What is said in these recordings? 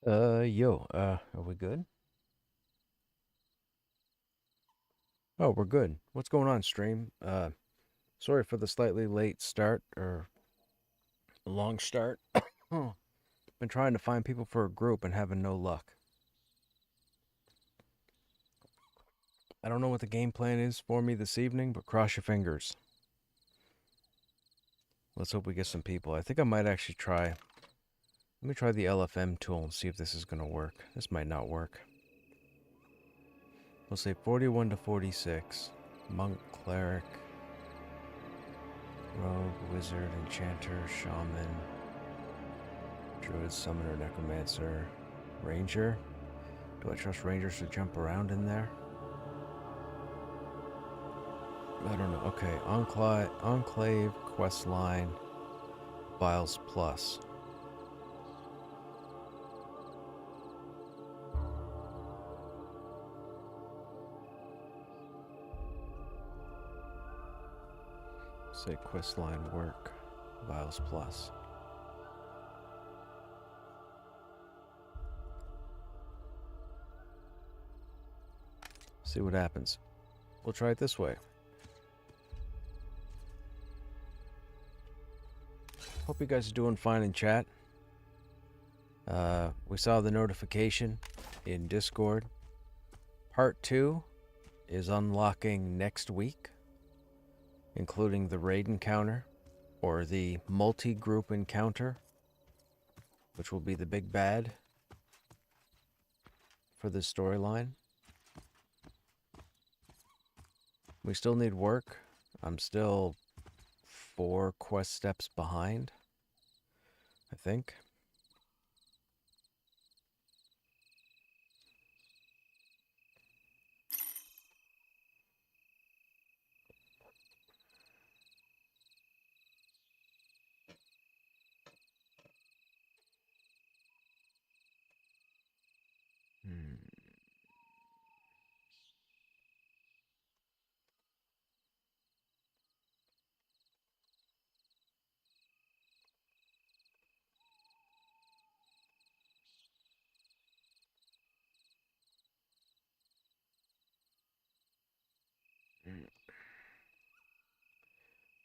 Are we good? Oh, we're good. What's going on, stream? Sorry for the slightly late start or long start. Oh, been trying to find people for a group and having no luck. I don't know what the game plan is for me this evening, but cross your fingers. Let's hope we get some people. I think I might actually try. Let me try the LFM tool and see if this is going to work. This might not work. We'll say 41 to 46. Monk, cleric, rogue, wizard, enchanter, shaman, druid, summoner, necromancer, ranger. Do I trust rangers to jump around in there? I don't know. Okay, Enclave, Questline, Files Plus. Say Questline work, Files Plus. See what happens. We'll try it this way. Hope you guys are doing fine in chat. We saw the notification in Discord. Part 2 is unlocking next week, including the raid encounter, or the multi-group encounter, which will be the big bad for this storyline. We still need work. I'm still 4 quest steps behind, I think.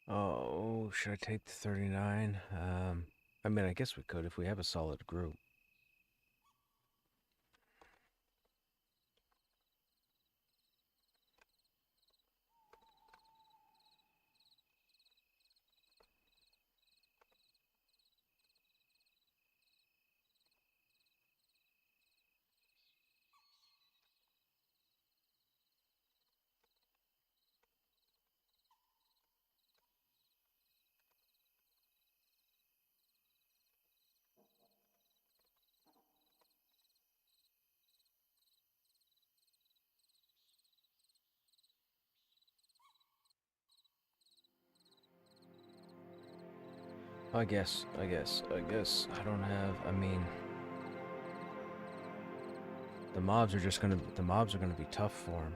Oh, should I take the 39? I mean, I guess we could if we have a solid group. I guess. I don't have, I mean, the mobs are gonna be tough for him.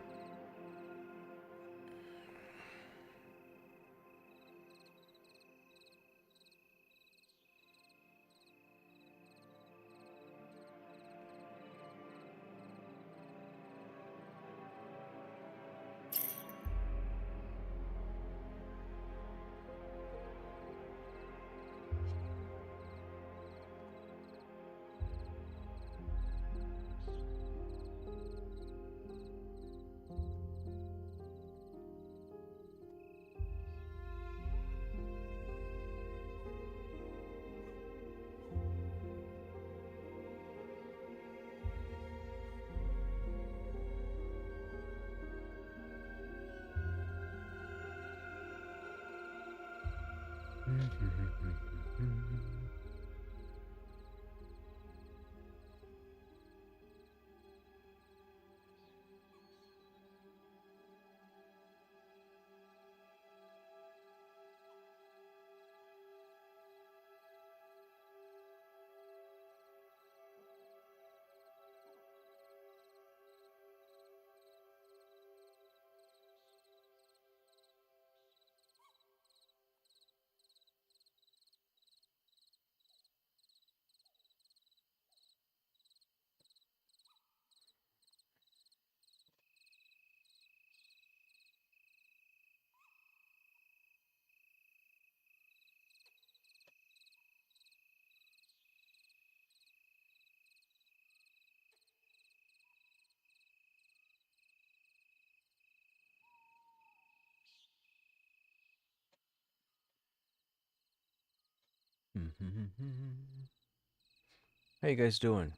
How you guys doing?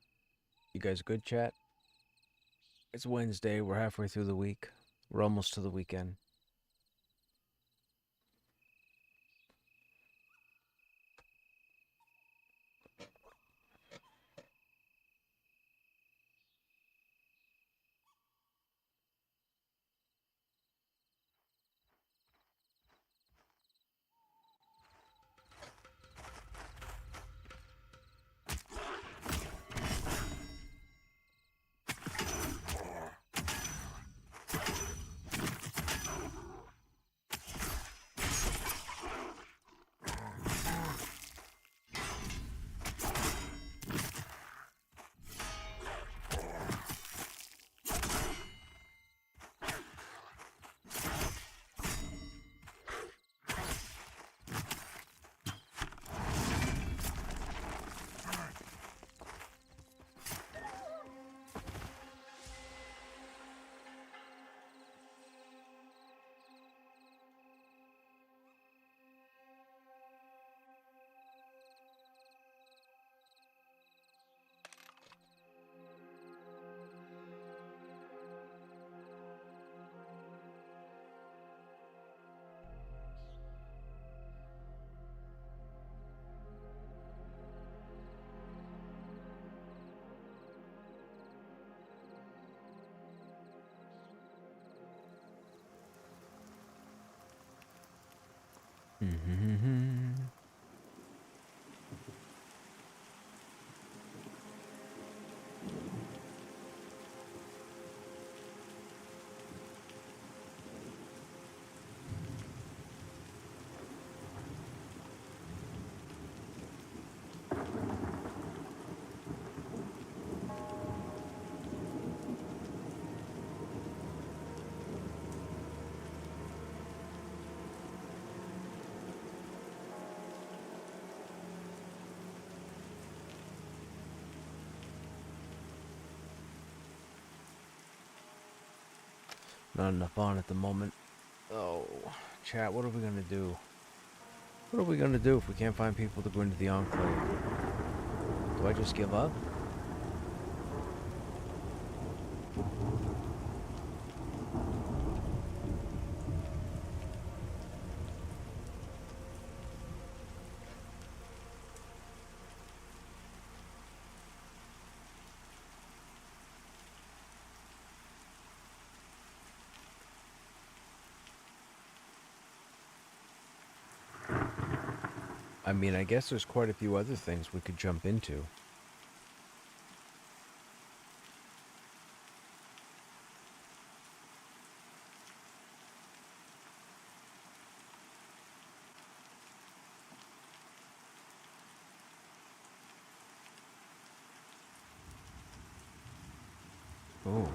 You guys good, chat? It's Wednesday. We're halfway through the week. We're almost to the weekend. Not enough on at the moment. Oh, chat, what are we gonna do? What are we gonna do if we can't find people to go into the Enclave? Do I just give up? I mean, I guess there's quite a few other things we could jump into. Oh,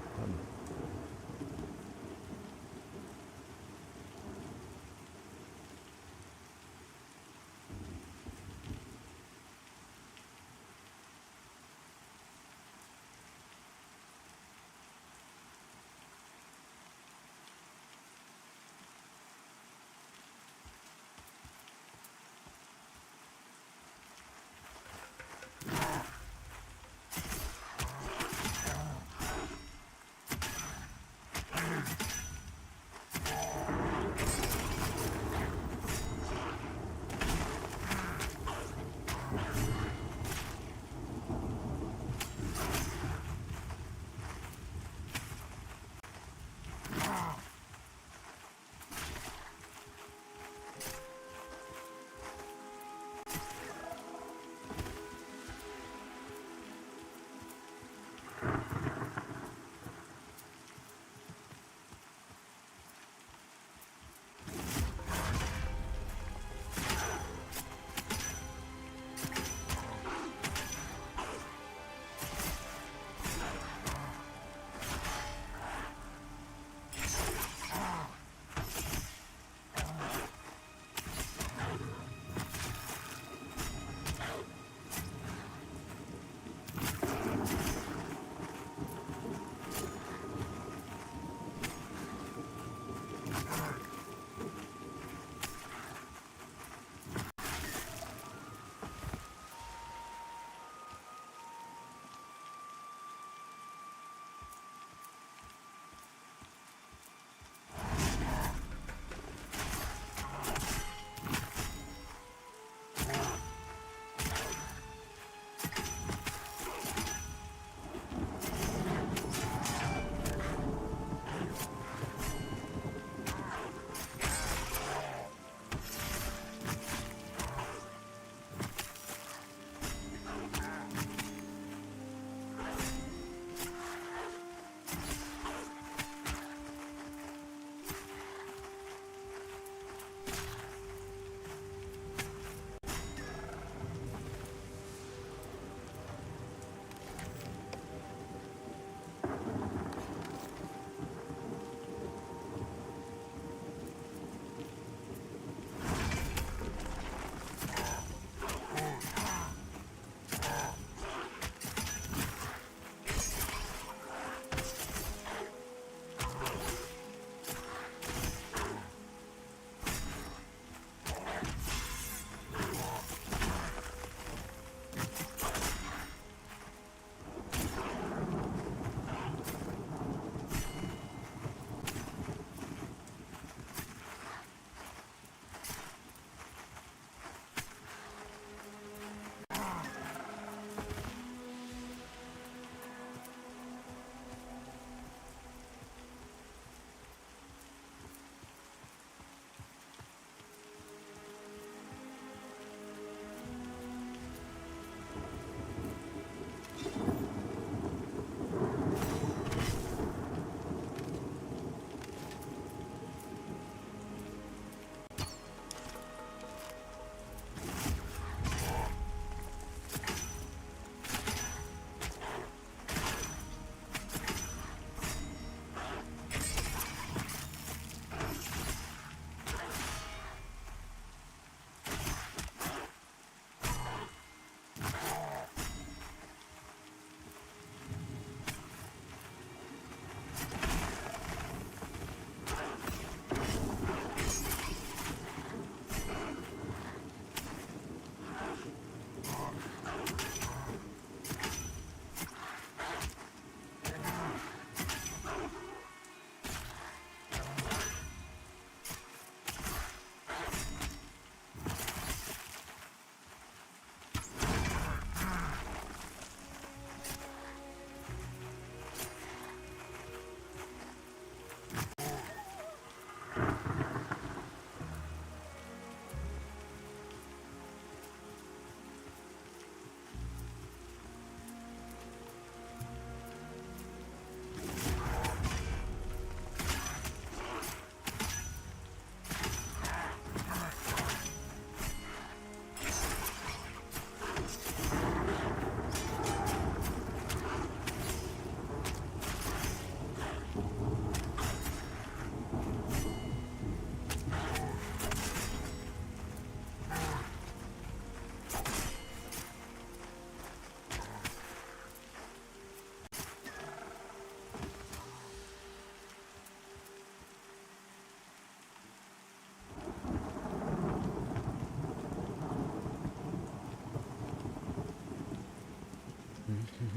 Mud.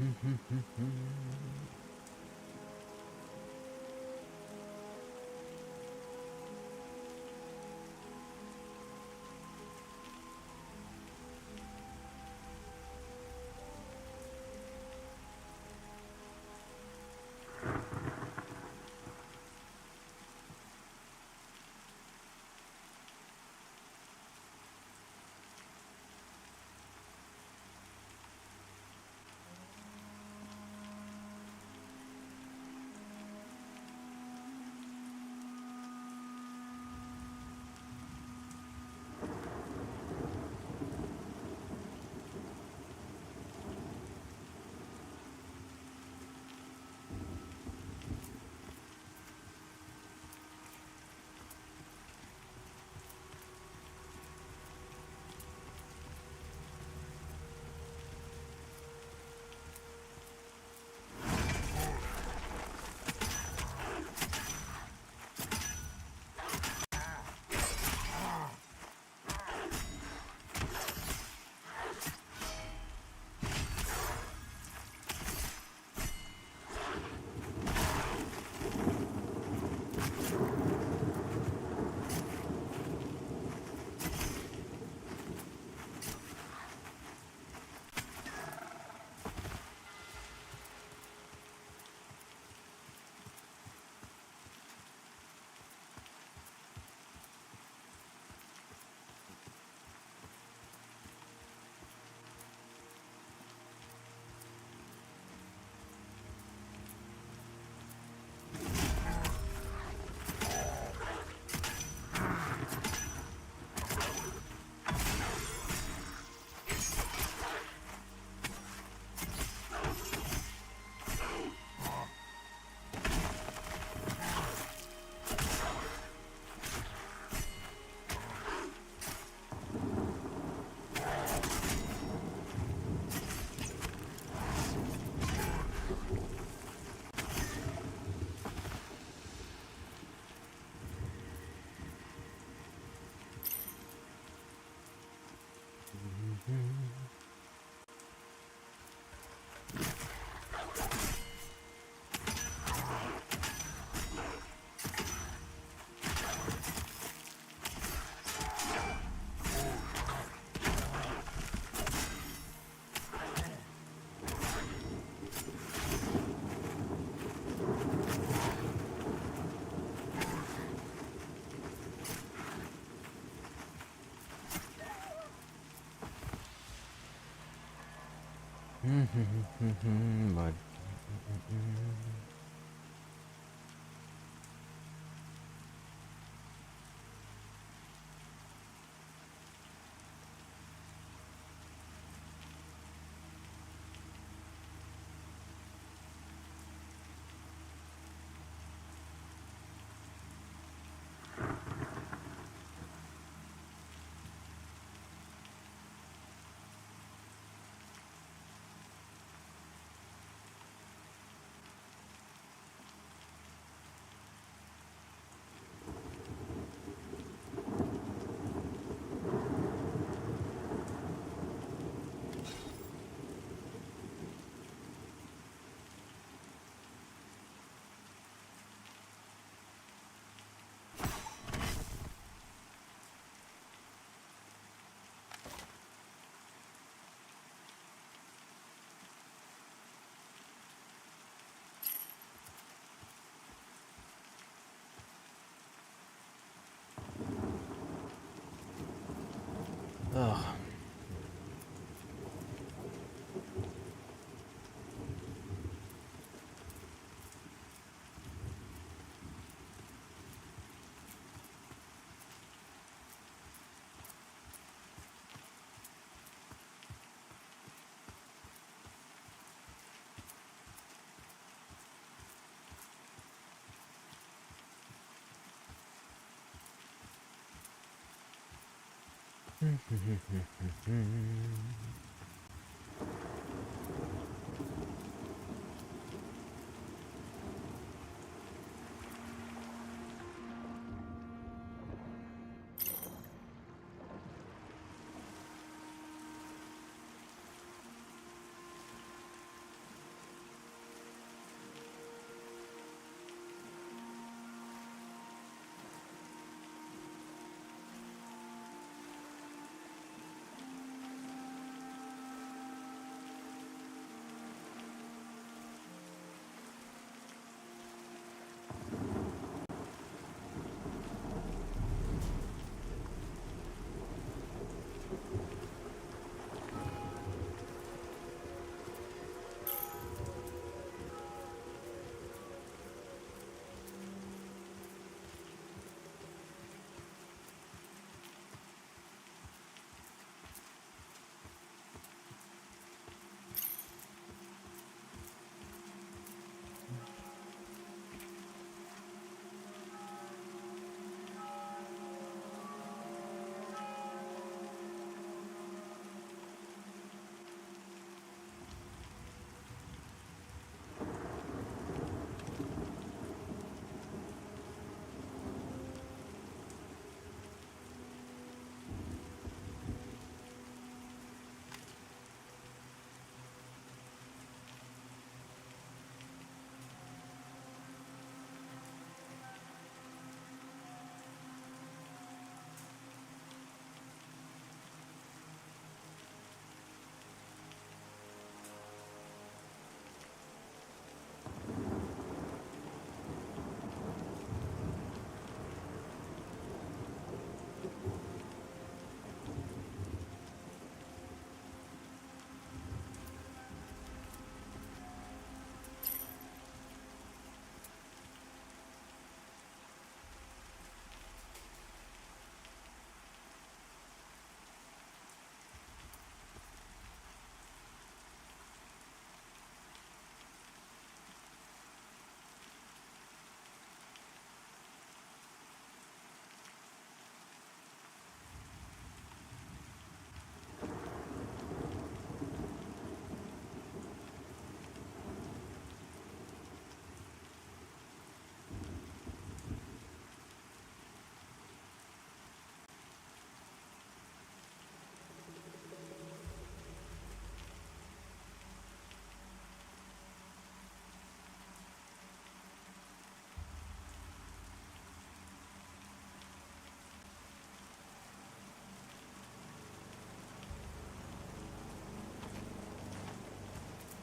Oh.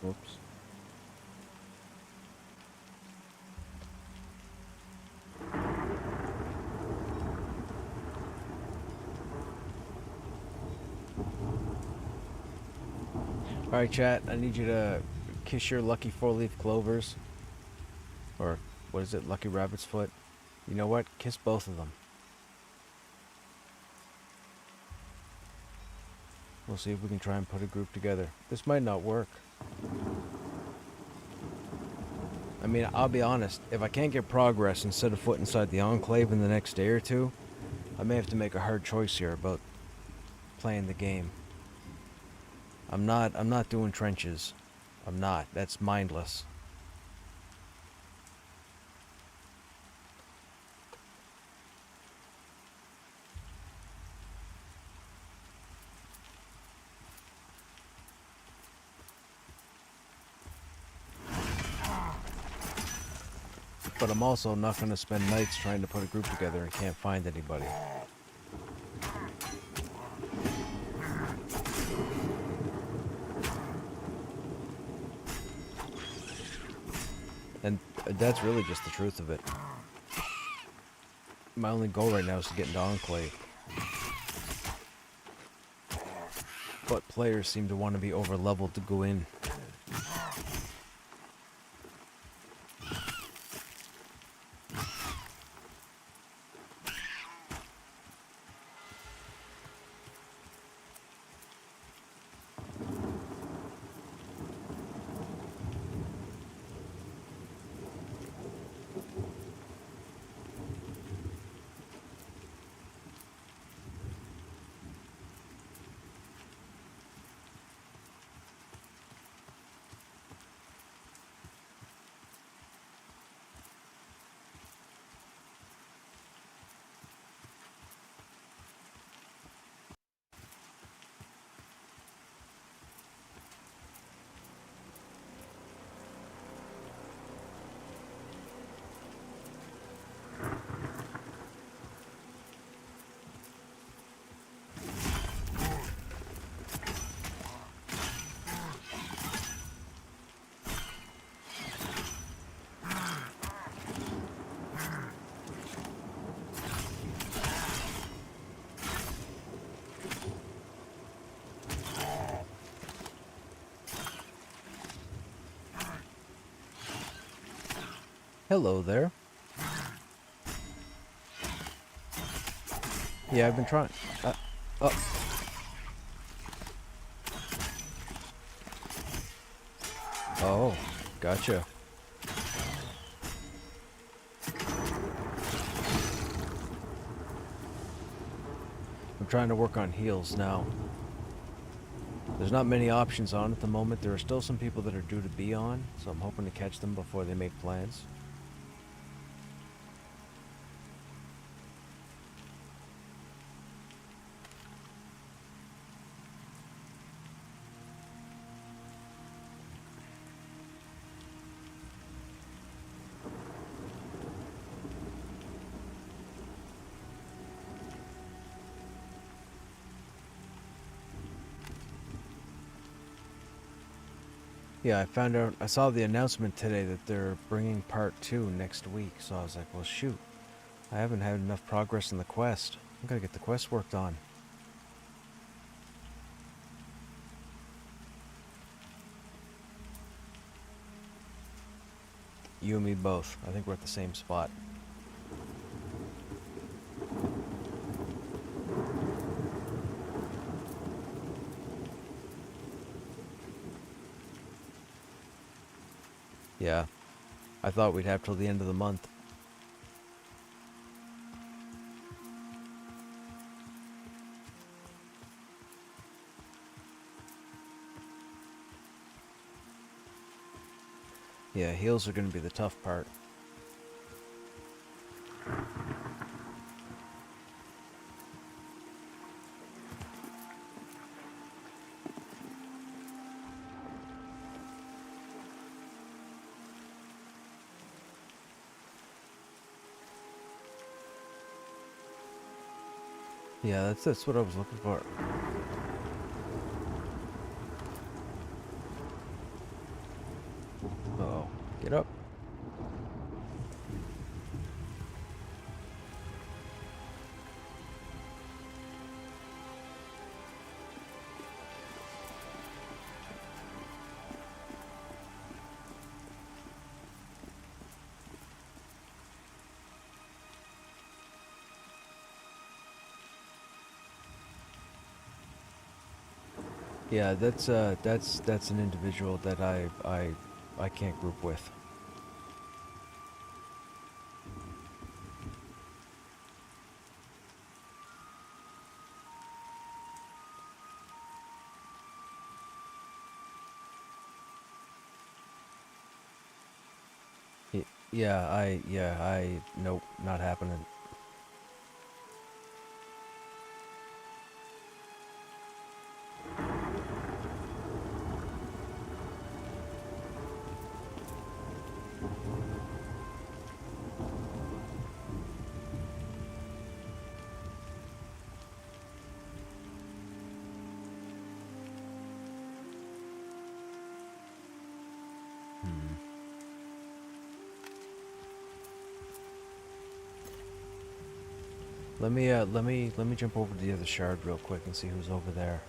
Whoops. Alright, chat, I need you to kiss your lucky four-leaf clovers. Or, what is it, lucky rabbit's foot? You know what? Kiss both of them. We'll see if we can try and put a group together. This might not work. I mean, I'll be honest. If I can't get progress and set a foot inside the Enclave in the next day or two, I may have to make a hard choice here about playing the game. I'm not doing trenches. I'm not. That's mindless. But I'm also not going to spend nights trying to put a group together and can't find anybody. And that's really just the truth of it. My only goal right now is to get into Enclave. But players seem to want to be over-leveled to go in. Hello there. Yeah, I've been trying. Oh. Oh, gotcha. I'm trying to work on heals now. There's not many options on at the moment. There are still some people that are due to be on, so I'm hoping to catch them before they make plans. Yeah, I saw the announcement today that they're bringing part 2 next week, so I was like, well shoot, I haven't had enough progress in the quest. I'm gonna get the quest worked on. You and me both. I think we're at the same spot. Yeah, I thought we'd have till the end of the month. Yeah, heals are going to be the tough part. Yeah, that's what I was looking for. Uh-oh. Get up. Yeah, that's an individual that I can't group with. Yeah, nope, not happening. Hmm. Let me jump over to the other shard real quick and see who's over there.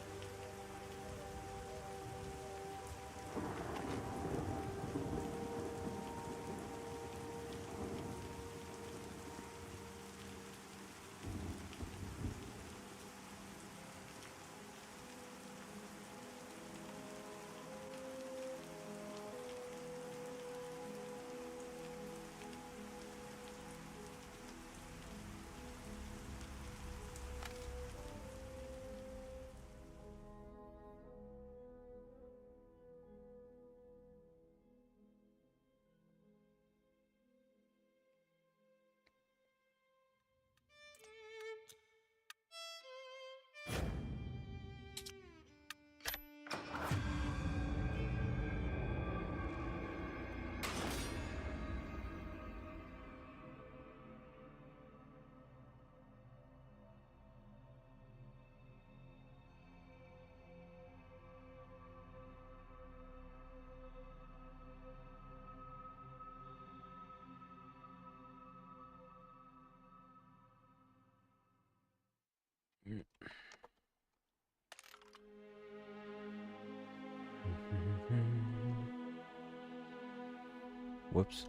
Whoops.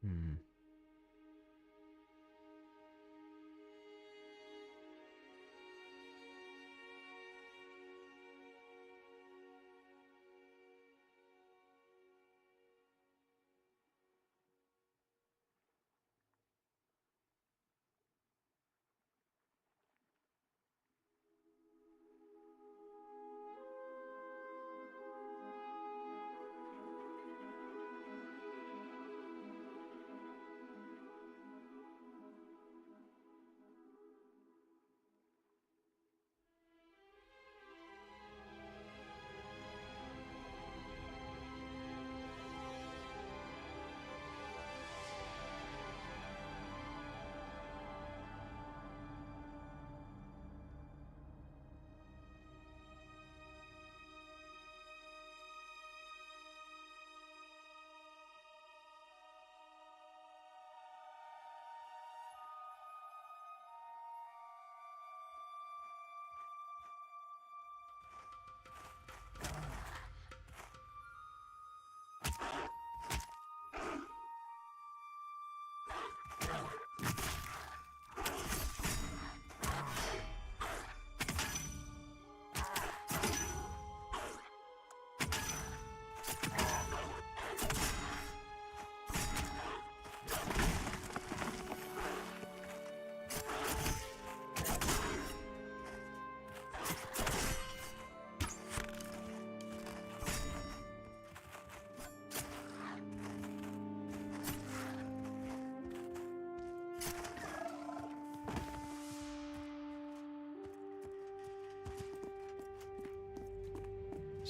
Hmm.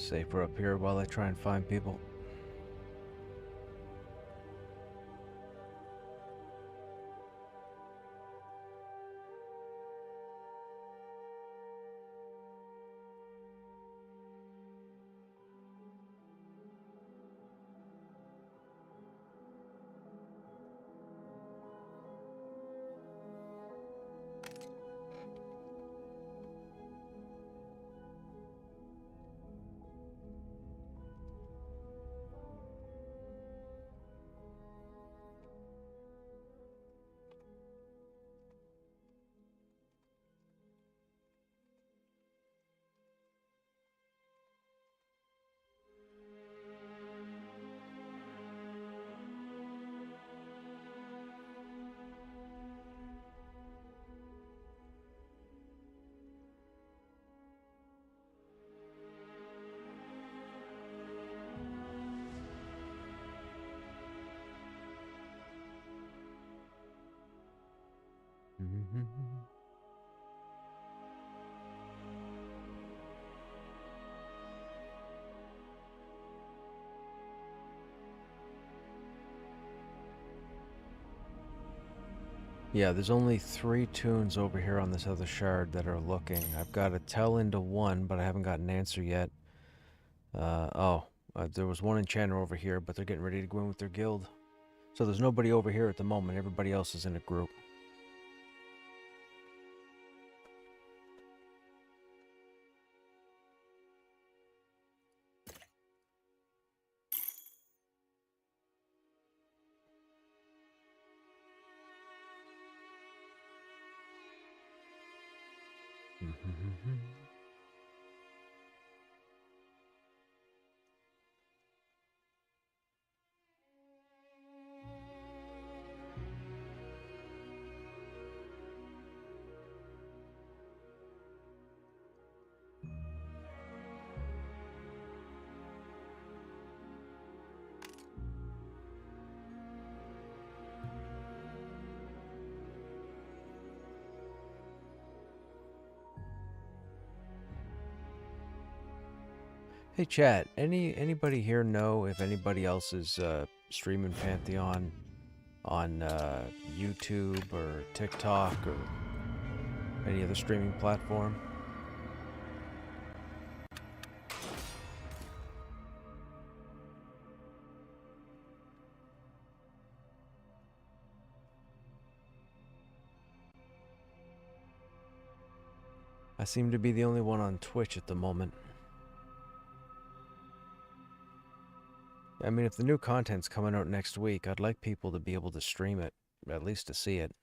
Safer up here while I try and find people. Yeah, there's only 3 tunes over here on this other shard that are looking. I've got a tell into one, but I haven't got an answer yet. There was one enchanter over here, but they're getting ready to go in with their guild. So there's nobody over here at the moment. Everybody else is in a group. Hey chat, anybody here know if anybody else is streaming Pantheon on YouTube or TikTok or any other streaming platform? I seem to be the only one on Twitch at the moment. I mean, if the new content's coming out next week, I'd like people to be able to stream it, at least to see it.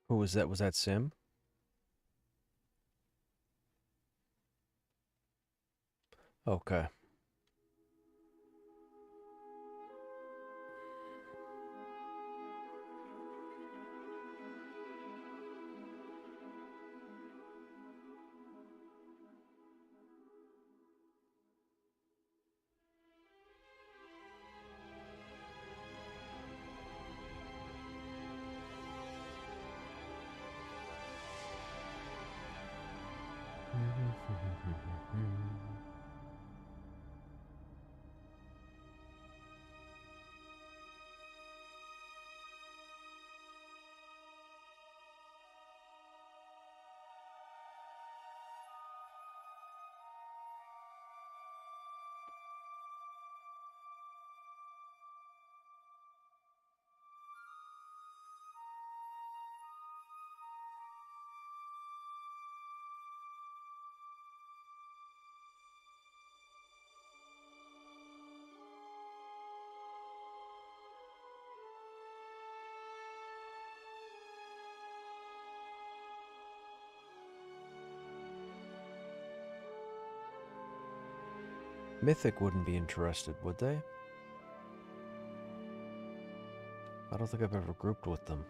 Who was that? Was that Sim? Okay. Mythic wouldn't be interested, would they? I don't think I've ever grouped with them.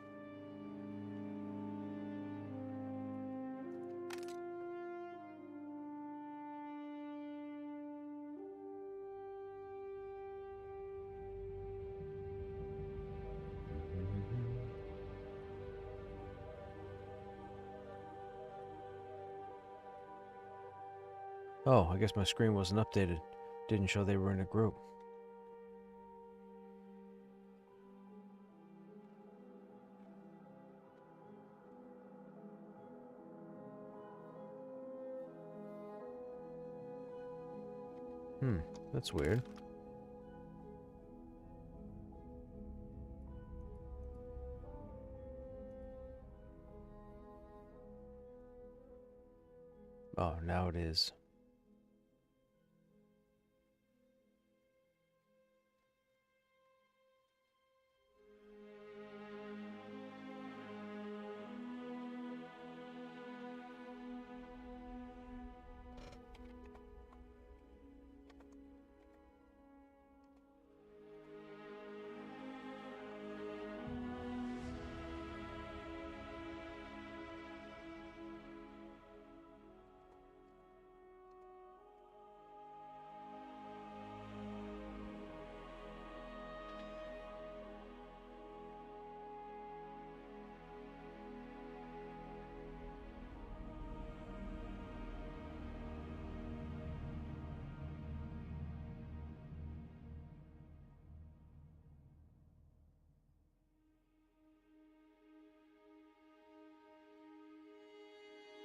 Oh, I guess my screen wasn't updated. Didn't show they were in a group. That's weird. Oh, now it is.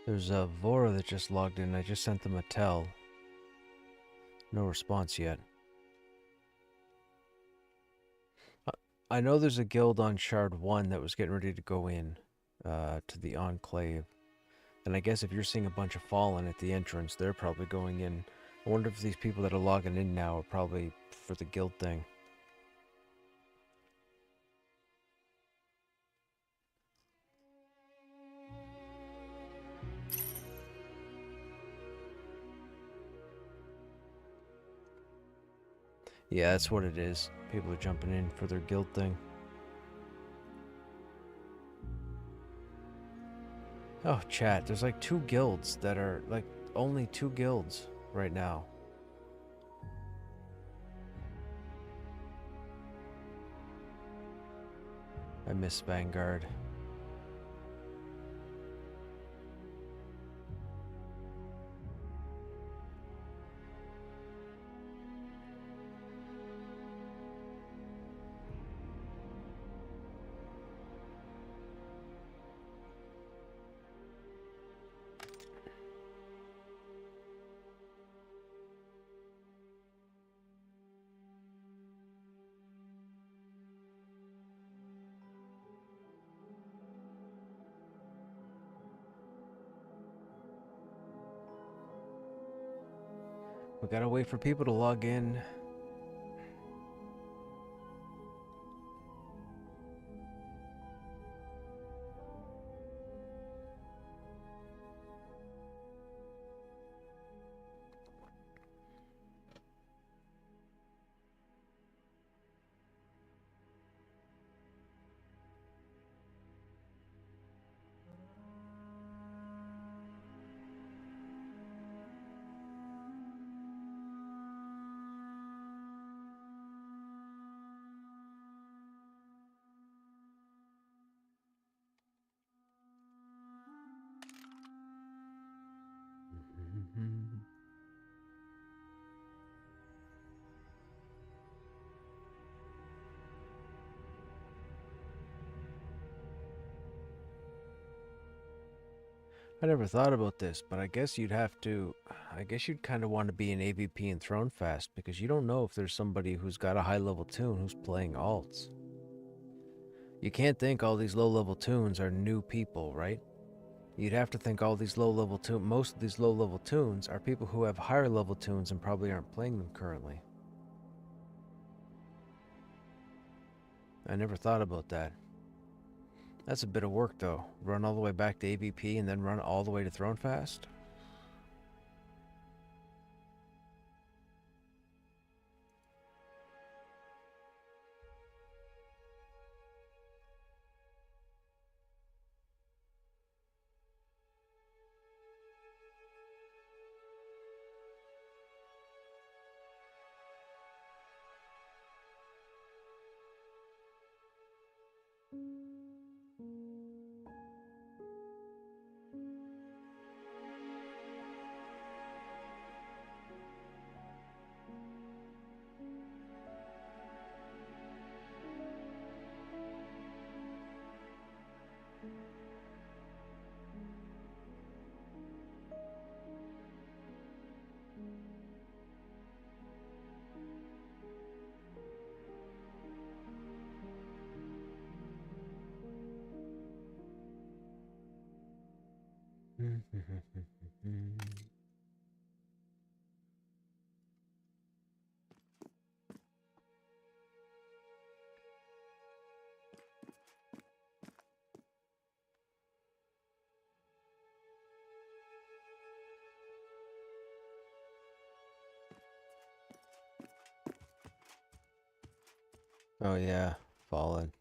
There's a Vora that just logged in. I just sent them a tell. No response yet. I know there's a guild on Shard 1 that was getting ready to go in to the Enclave. And I guess if you're seeing a bunch of Fallen at the entrance, they're probably going in. I wonder if these people that are logging in now are probably for the guild thing. Yeah, that's what it is. People are jumping in for their guild thing. Oh, chat, there's like 2 guilds that are like only 2 guilds right now. I miss Vanguard. We gotta wait for people to log in. I never thought about this, but I guess you'd kind of want to be an AVP in Thronefast because you don't know if there's somebody who's got a high level tune who's playing alts. You can't think all these low level tunes are new people, right? You'd have to think all these most of these low level tunes are people who have higher level tunes and probably aren't playing them currently. I never thought about that. That's a bit of work though. Run all the way back to AVP and then run all the way to Thronefast? Oh yeah, fallen.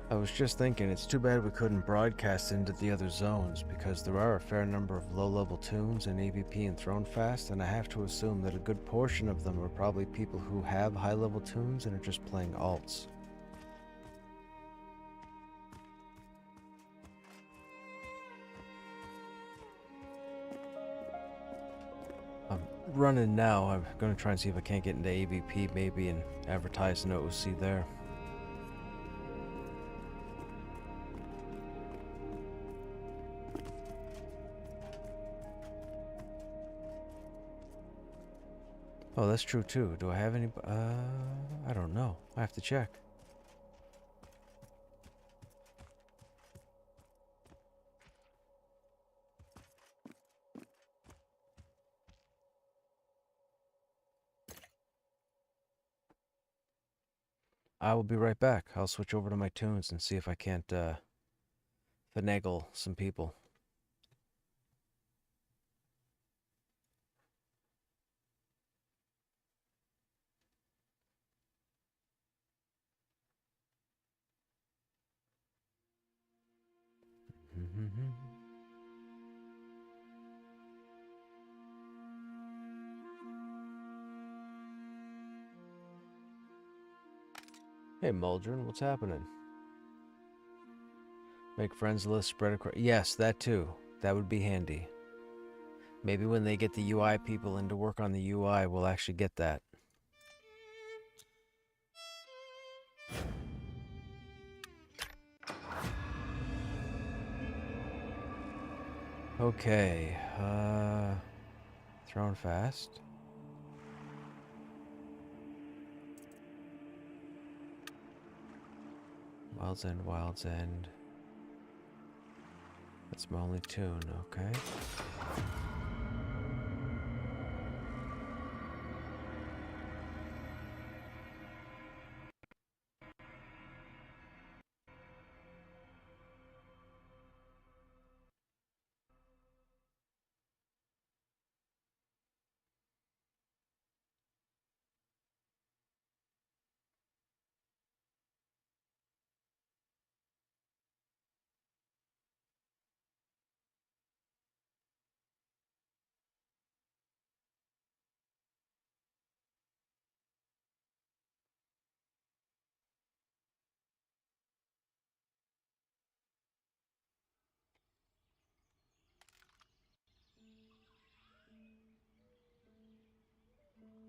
I was just thinking, it's too bad we couldn't broadcast into the other zones, because there are a fair number of low-level toons in AVP and Thronefast, and I have to assume that a good portion of them are probably people who have high-level toons and are just playing alts. I'm running now. I'm going to try and see if I can't get into AVP maybe and advertise an OOC there. Oh, that's true too. Do I have any? I don't know. I have to check. I will be right back. I'll switch over to my tunes and see if I can't finagle some people. Hey, Muldrin, what's happening? Make friends list spread across. Yes, that too. That would be handy. Maybe when they get the UI people in to work on the UI, we'll actually get that. Okay, Thronefast. Wild's End, Wild's End. That's my only tune, okay.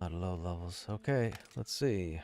A lot of low levels. Okay, let's see.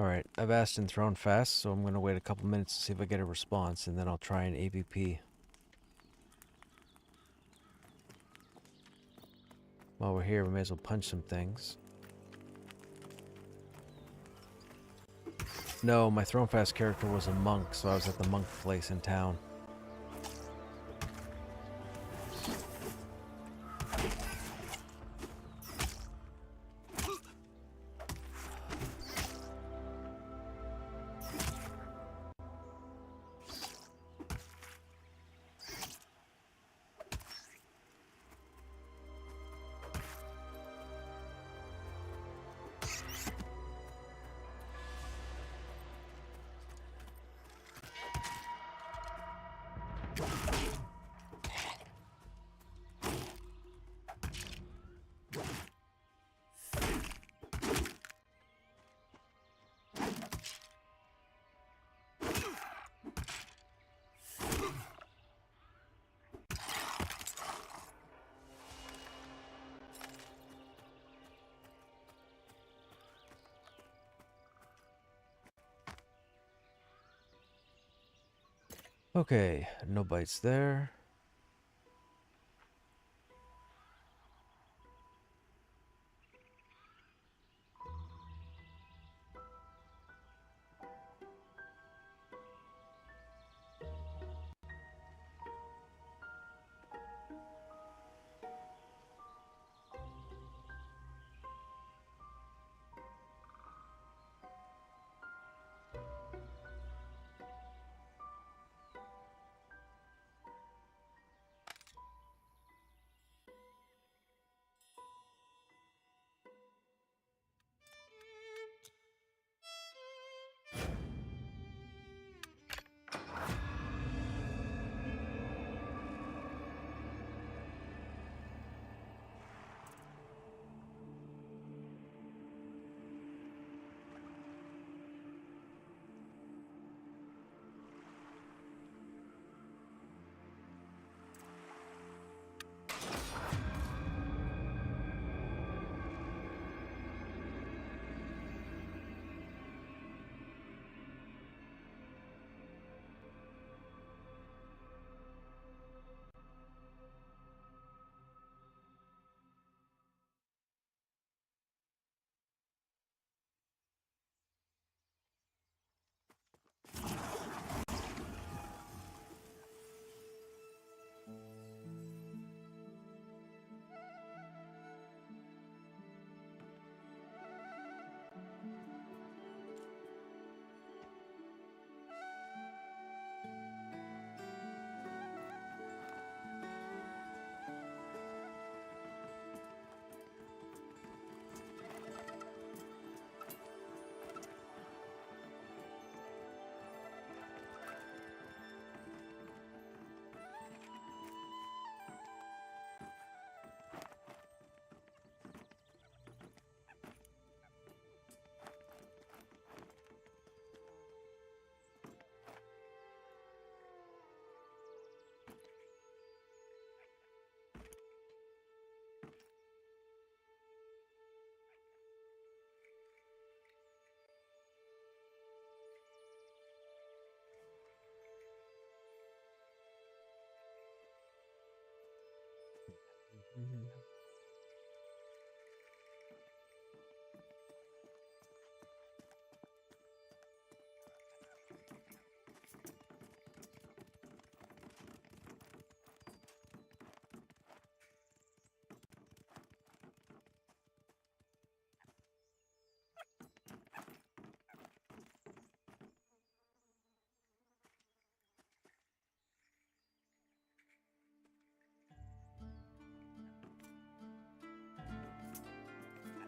Alright, I've asked and thrown fast, so I'm going to wait a couple minutes to see if I get a response, and then I'll try an AVP. While we're here, we may as well punch some things. No, my thrown fast character was a monk, so I was at the monk place in town. Okay, no bites there.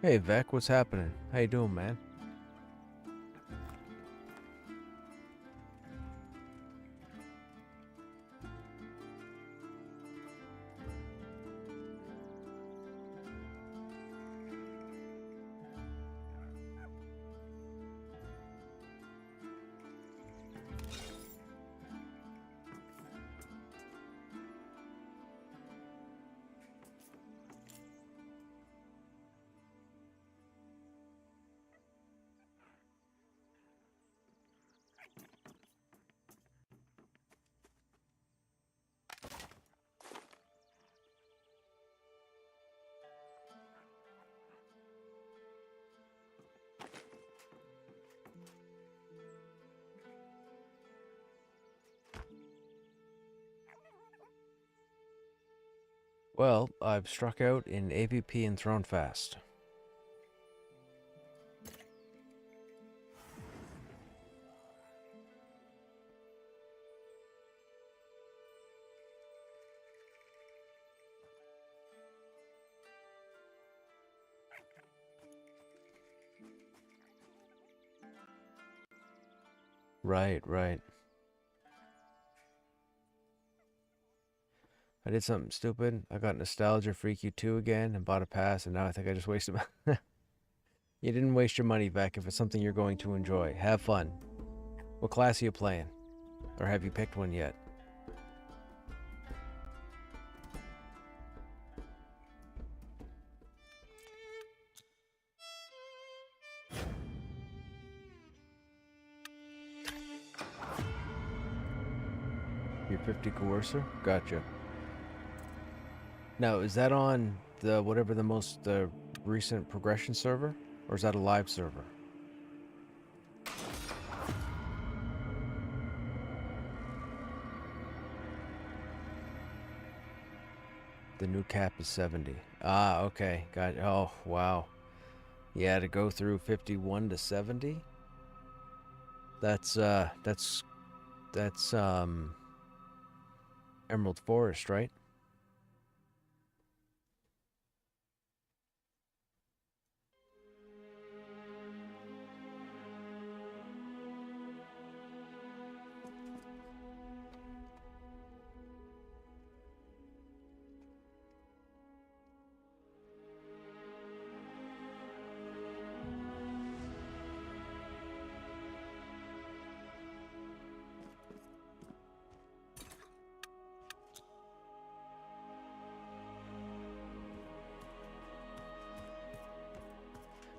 Hey, Vec, what's happening? How you doing, man? Well, I've struck out in AVP and thrown fast. Right, right. I did something stupid. I got Nostalgia Freaky 2 again and bought a pass, and now I think I just wasted my... You didn't waste your money, Vec, if it's something you're going to enjoy. Have fun. What class are you playing? Or have you picked one yet? You're 50 Coercer? Gotcha. Now, is that on the whatever the most recent progression server? Or is that a live server? The new cap is 70. Ah, okay. Got it. Oh, wow. Yeah, to go through 51 to 70? That's Emerald Forest, right?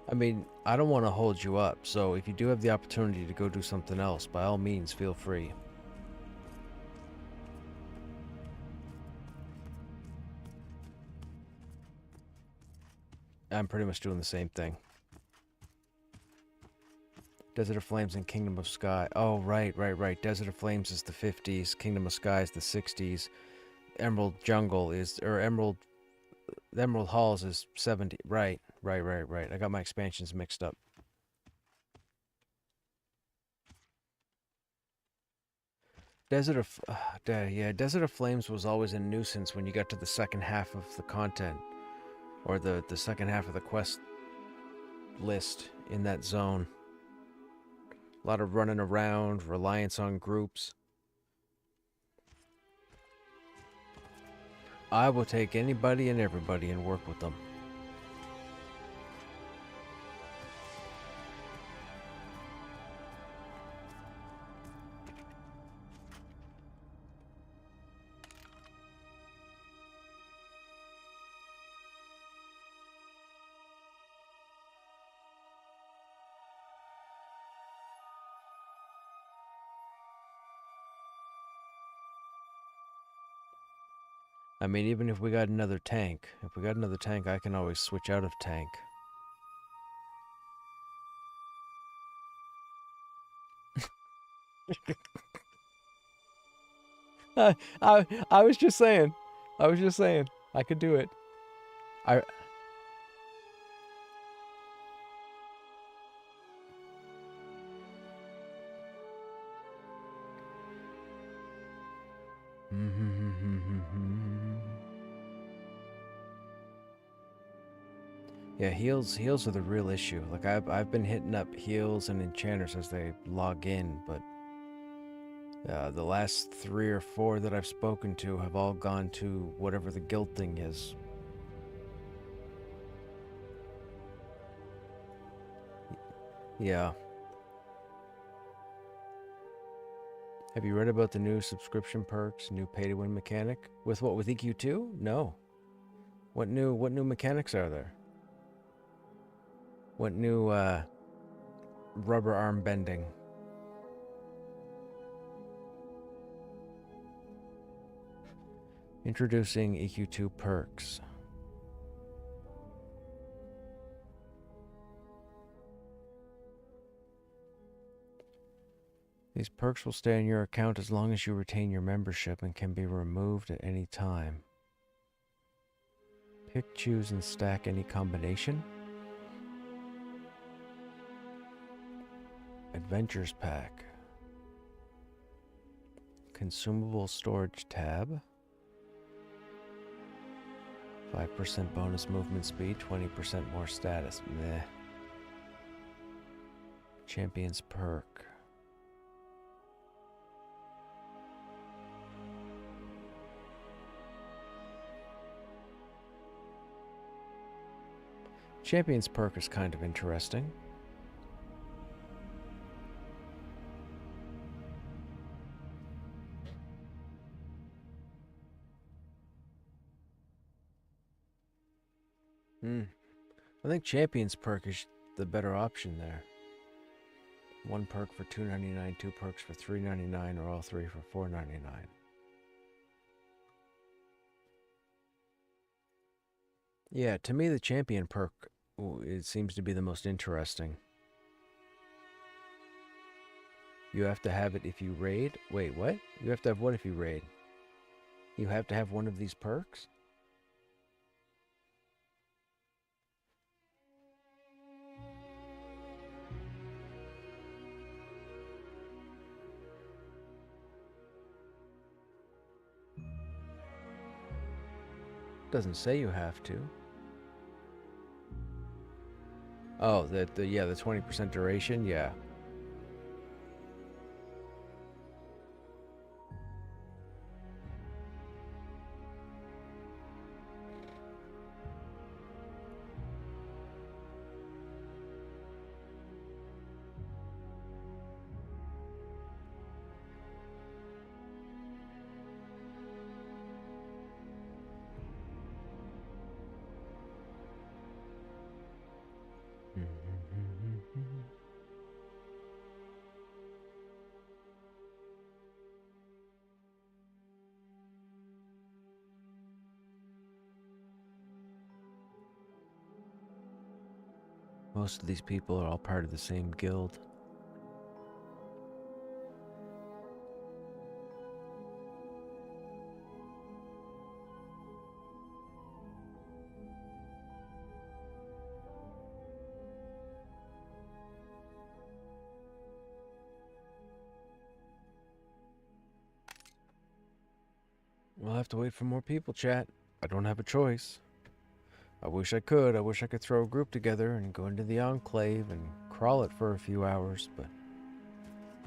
I mean, I don't want to hold you up, so if you do have the opportunity to go do something else, by all means, feel free. I'm pretty much doing the same thing. Desert of Flames and Kingdom of Sky. Oh, right, right, right. Desert of Flames is the 50s. Kingdom of Sky is the 60s. Emerald Jungle is, or Emerald Halls is 70. Right, right, right, right. I got my expansions mixed up. Desert of Flames was always a nuisance when you got to the second half of the content, or the second half of the quest list in that zone. A lot of running around, reliance on groups. I will take anybody and everybody and work with them. I mean, even if we got another tank, I can always switch out of tank. I was just saying. I could do it. I Yeah, heals are the real issue. Like I've been hitting up heals and enchanters as they log in, but the last 3 or 4 that I've spoken to have all gone to whatever the guild thing is. Yeah. Have you read about the new subscription perks, new pay-to-win mechanic? With what, with EQ2? No. What new mechanics are there? What new rubber arm bending? Introducing EQ2 perks. These perks will stay in your account as long as you retain your membership and can be removed at any time. Pick, choose, and stack any combination. Adventures Pack. Consumable storage tab. 5% bonus movement speed, 20% more status. Meh. Champions perk. Champions perk is kind of interesting. I think Champions perk is the better option there. 1 perk for $2.99, 2 perks for $3.99, or all 3 for $4.99. Yeah, to me the Champion perk, it seems to be the most interesting. You have to have it if you raid. Wait, what? You have to have what if you raid? You have to have one of these perks? Doesn't say you have to. Oh, the 20% duration, yeah. Most of these people are all part of the same guild. We'll have to wait for more people, chat. I don't have a choice. I wish I could. I wish I could throw a group together and go into the Enclave and crawl it for a few hours, but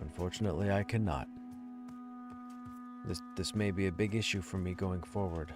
unfortunately I cannot. This may be a big issue for me going forward.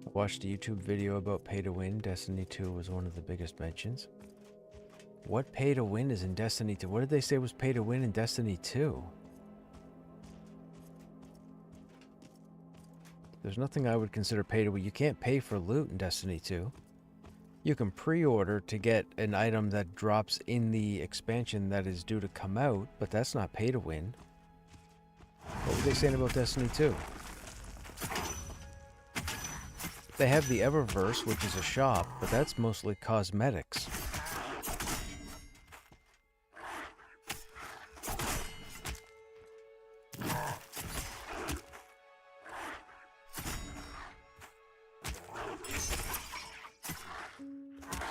I watched a YouTube video about pay to win. Destiny 2 was one of the biggest mentions. What pay to win is in Destiny 2? What did they say was pay to win in Destiny 2? There's nothing I would consider pay to win. You can't pay for loot in Destiny 2. You can pre-order to get an item that drops in the expansion that is due to come out, but that's not pay to win. What were they saying about Destiny 2? They have the Eververse, which is a shop, but that's mostly cosmetics.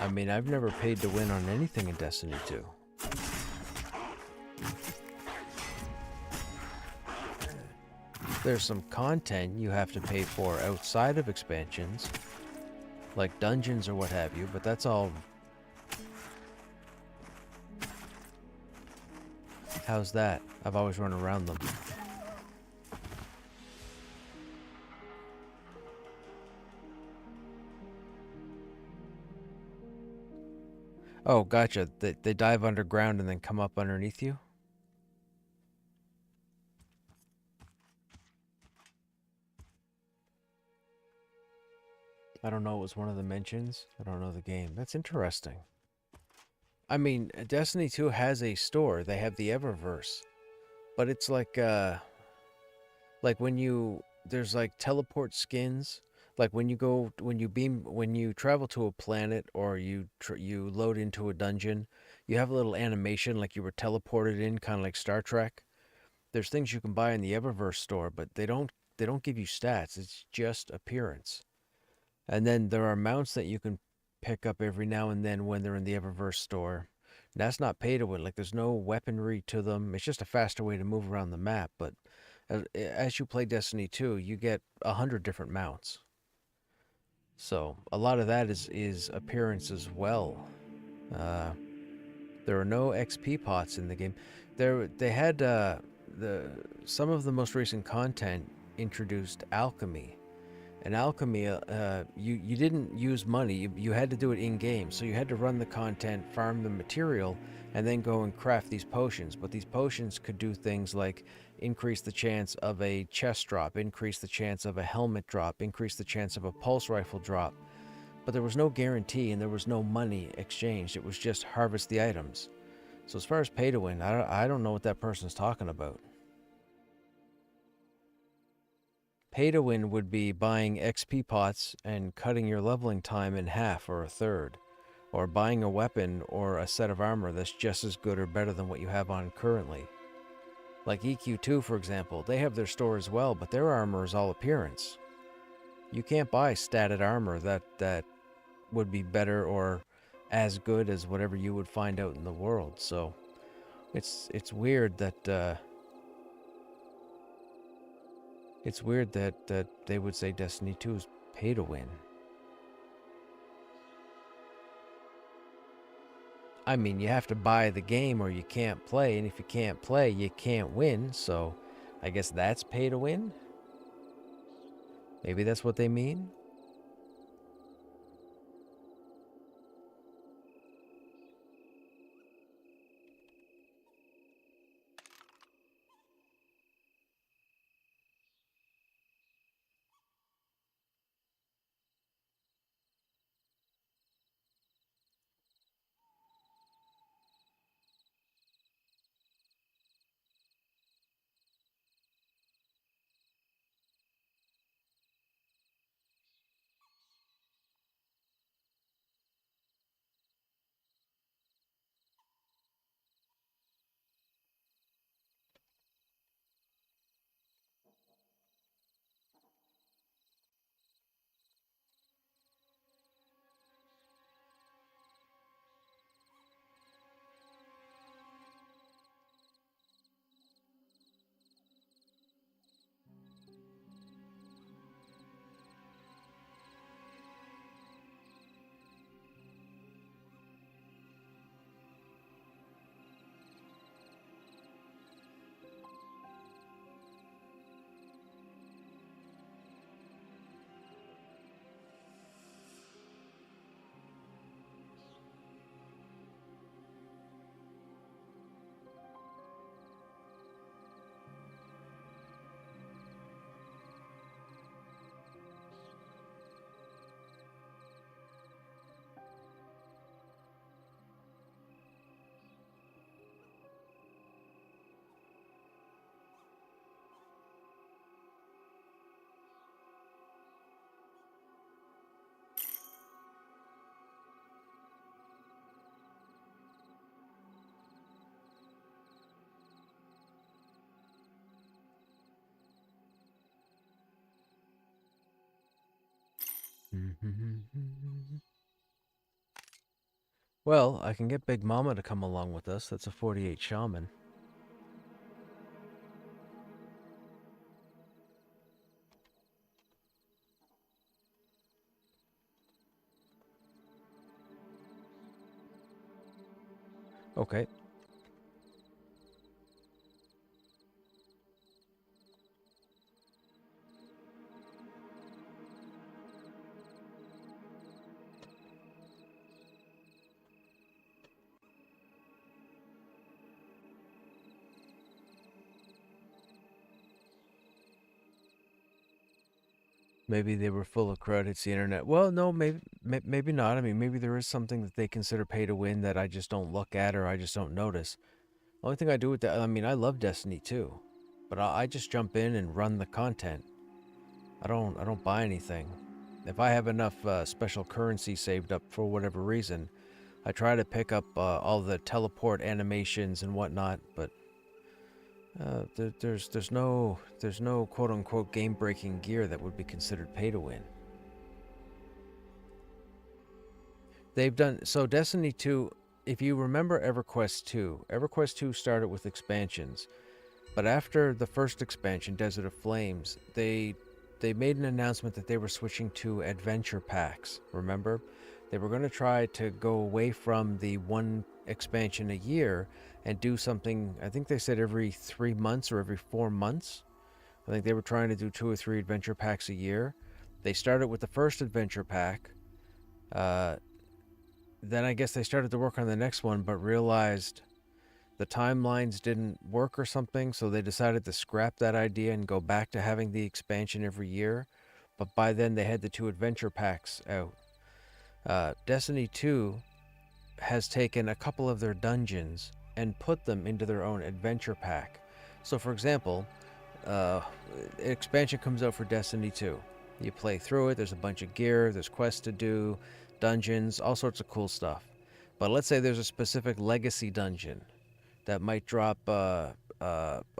I mean, I've never paid to win on anything in Destiny 2. There's some content you have to pay for outside of expansions, like dungeons or what have you, but that's all. How's that? I've always run around them. Oh, gotcha. They dive underground and then come up underneath you? I don't know. It was one of the mentions. I don't know the game. That's interesting. I mean, Destiny 2 has a store. They have the Eververse. But it's like when there's like teleport skins. Like when you travel to a planet or you load into a dungeon, you have a little animation like you were teleported in, kind of like Star Trek. There's things you can buy in the Eververse store, but they don't give you stats. It's just appearance. And then there are mounts that you can pick up every now and then when they're in the Eververse store. And that's not pay to win. Like there's no weaponry to them. It's just a faster way to move around the map. But as you play Destiny 2, you get 100 different mounts. So a lot of that is appearance as well. Uh, there are no XP pots in the game. They had some of the most recent content introduced alchemy. And alchemy, you didn't use money. You had to do it in game. So you had to run the content, farm the material, and then go and craft these potions. But these potions could do things like increase the chance of a chest drop, increase the chance of a helmet drop, increase the chance of a pulse rifle drop. But there was no guarantee and there was no money exchanged. It was just harvest the items. So as far as pay to win, I don't know what that person's talking about. Pay to win would be buying XP pots and cutting your leveling time in half or a third, or buying a weapon or a set of armor that's just as good or better than what you have on currently. Like EQ2, for example, they have their store as well, but their armor is all appearance. You can't buy statted armor that would be better or as good as whatever you would find out in the world. So it's weird that they would say Destiny 2 is pay to win. I mean, you have to buy the game or you can't play, and if you can't play, you can't win, so I guess that's pay to win? Maybe that's what they mean? Well, I can get Big Mama to come along with us. That's a 48 shaman. Okay. Maybe they were full of crud. It's the internet. Well, no, maybe not. I mean, maybe there is something that they consider pay to win that I just don't look at or I just don't notice. Only thing I do with that, I mean, I love Destiny 2, but I just jump in and run the content. I don't buy anything. If I have enough special currency saved up for whatever reason, I try to pick up all the teleport animations and whatnot, but there's no quote unquote game breaking gear that would be considered pay to win. They've done so. Destiny 2. If you remember EverQuest 2, EverQuest 2 started with expansions, but after the first expansion, Desert of Flames, they made an announcement that they were switching to adventure packs. Remember, they were going to try to go away from the one expansion a year and do something. I think they said every 3 months or every 4 months. I think they were trying to do 2 or 3 adventure packs a year. They started with the first adventure pack. Then I guess they started to work on the next one, but realized the timelines didn't work or something, so they decided to scrap that idea and go back to having the expansion every year. But by then they had the 2 adventure packs out. Destiny 2 has taken a couple of their dungeons and put them into their own adventure pack. So for example, expansion comes out for Destiny 2. You play through it, there's a bunch of gear, there's quests to do, dungeons, all sorts of cool stuff. But let's say there's a specific legacy dungeon that might drop a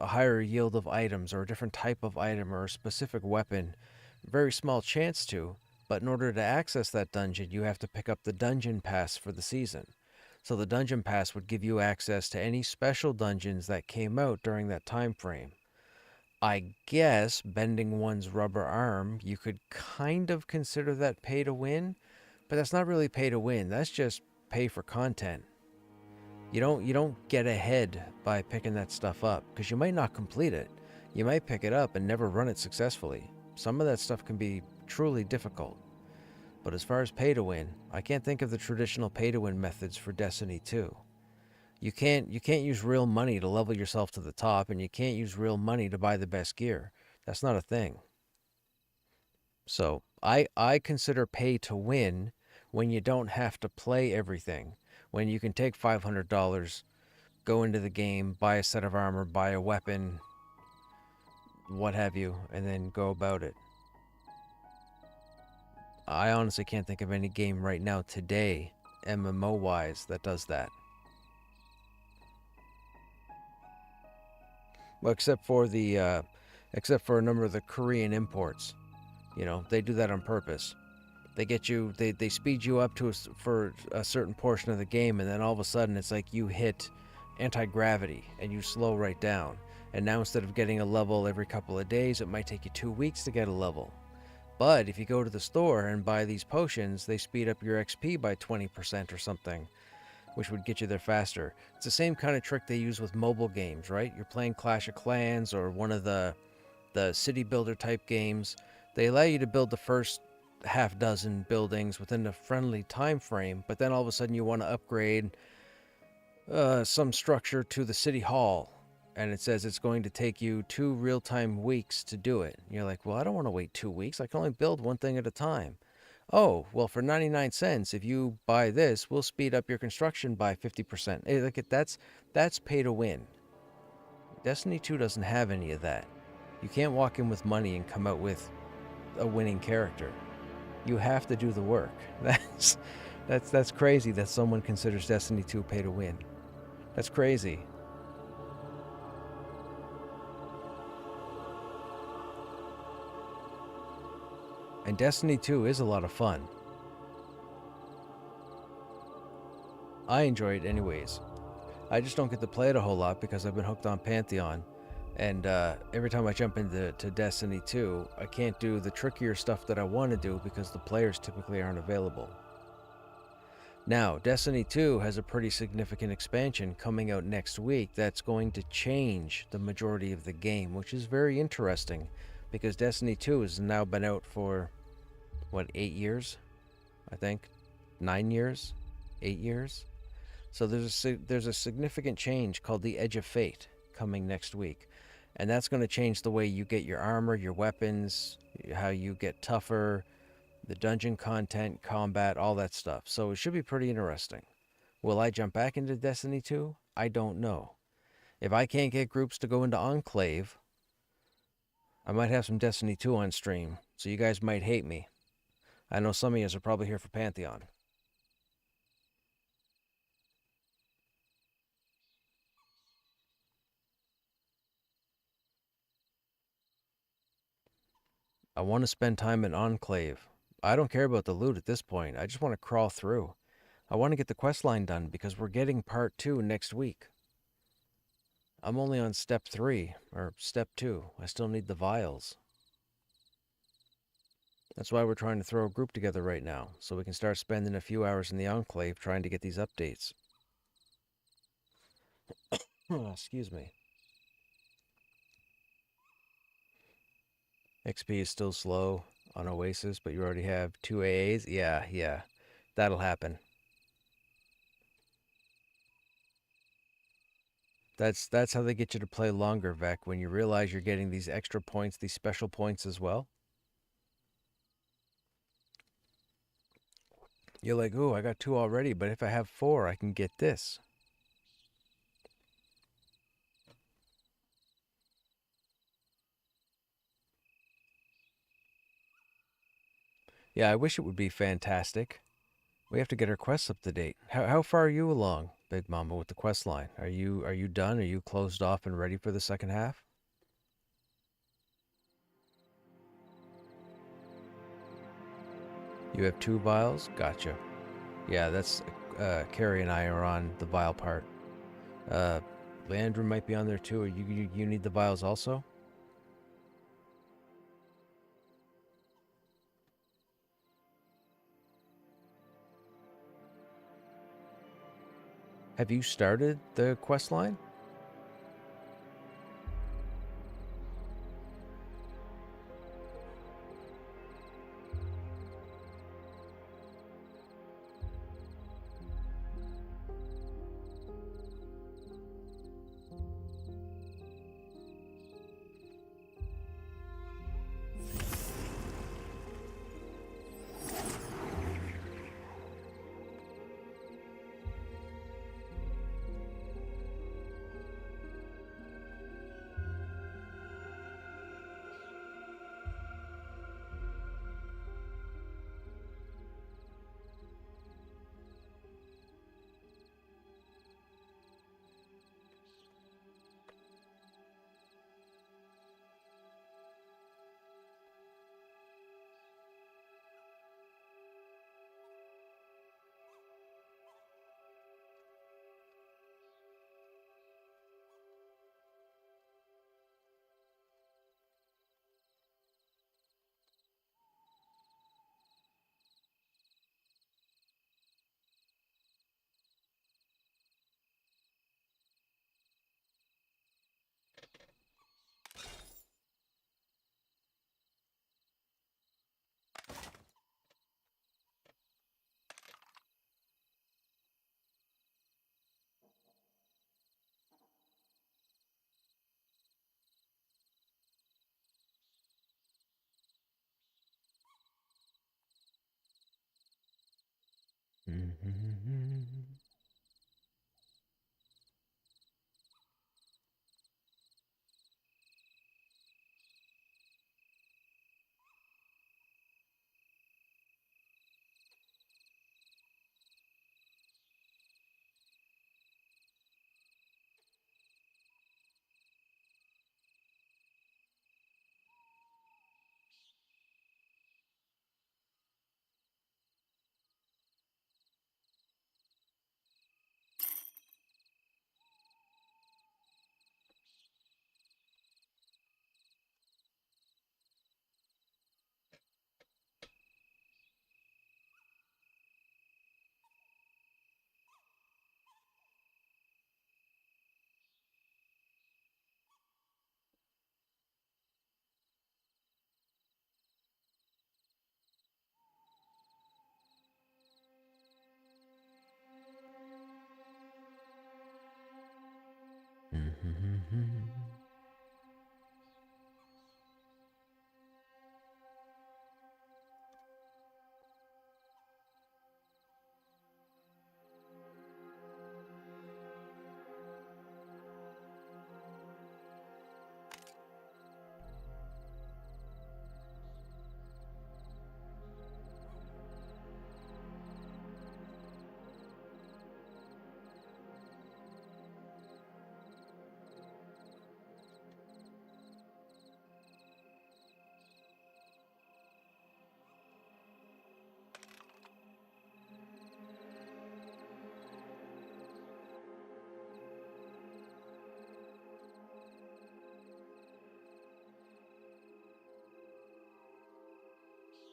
higher yield of items or a different type of item or a specific weapon. Very small chance to, but in order to access that dungeon, you have to pick up the dungeon pass for the season. So the dungeon pass would give you access to any special dungeons that came out during that time frame. I guess bending one's rubber arm, you could kind of consider that pay to win, but that's not really pay to win. That's just pay for content. You don't get ahead by picking that stuff up because you might not complete it. You might pick it up and never run it successfully. Some of that stuff can be truly difficult. But as far as pay to win, I can't think of the traditional pay to win methods for Destiny 2. You can't use real money to level yourself to the top, and you can't use real money to buy the best gear. That's not a thing. So I consider pay to win when you don't have to play everything. When you can take $500, go into the game, buy a set of armor, buy a weapon, what have you, and then go about it. I honestly can't think of any game right now today, MMO-wise, that does that. Well, except for a number of the Korean imports. You know, they do that on purpose. They get you, they speed you up for a certain portion of the game, and then all of a sudden it's like you hit anti-gravity and you slow right down. And now instead of getting a level every couple of days, it might take you 2 weeks to get a level. But if you go to the store and buy these potions, they speed up your XP by 20% or something, which would get you there faster. It's the same kind of trick they use with mobile games, right? You're playing Clash of Clans or one of the city builder type games. They allow you to build the first half dozen buildings within a friendly time frame, but then all of a sudden you want to upgrade some structure to the city hall, and it says it's going to take you 2 real-time weeks to do it. And you're like, well, I don't want to wait 2 weeks. I can only build one thing at a time. Oh, well, for 99 cents, if you buy this, we'll speed up your construction by 50%. That's pay to win. Destiny 2 doesn't have any of that. You can't walk in with money and come out with a winning character. You have to do the work. That's crazy that someone considers Destiny 2 pay to win. That's crazy. And Destiny 2 is a lot of fun. I enjoy it anyways. I just don't get to play it a whole lot because I've been hooked on Pantheon. And every time I jump into Destiny 2, I can't do the trickier stuff that I want to do because the players typically aren't available. Now, Destiny 2 has a pretty significant expansion coming out next week that's going to change the majority of the game, which is very interesting because Destiny 2 has now been out for, 8 years? I think? 9 years? 8 years? So there's a significant change called the Edge of Fate coming next week. And that's going to change the way you get your armor, your weapons, how you get tougher, the dungeon content, combat, all that stuff. So it should be pretty interesting. Will I jump back into Destiny 2? I don't know. If I can't get groups to go into Enclave, I might have some Destiny 2 on stream, so you guys might hate me. I know some of you are probably here for Pantheon. I want to spend time in Enclave. I don't care about the loot at this point. I just want to crawl through. I want to get the quest line done because we're getting part 2 next week. I'm only on step 3, or step 2. I still need the vials. That's why we're trying to throw a group together right now, so we can start spending a few hours in the Enclave trying to get these updates. Excuse me. XP is still slow on Oasis, but you already have 2 AAs? Yeah. That'll happen. That's how they get you to play longer, Vec, when you realize you're getting these extra points, these special points as well. You're like, ooh, I got 2 already, but if I have 4, I can get this. Yeah, I wish it would be fantastic. We have to get our quests up to date. How far are you along, Big Mama, with the quest line? Are you done? Are you closed off and ready for the second half? You have 2 vials? Gotcha. Yeah, that's Carrie and I are on the vial part. Landrum might be on there too. You need the vials also? Have you started the quest line?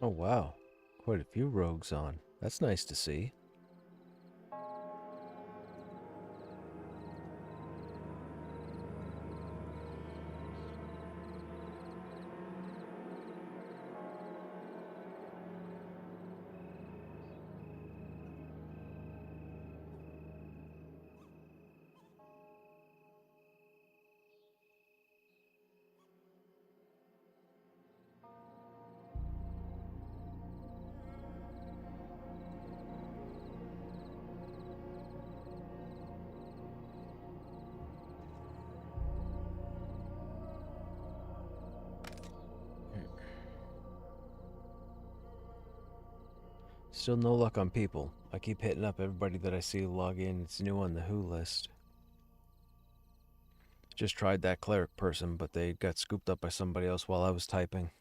Oh, wow. Quite a few rogues on. That's nice to see. Still no luck on people. I keep hitting up everybody that I see log in. It's new on the who list. Just tried that cleric person, but they got scooped up by somebody else while I was typing.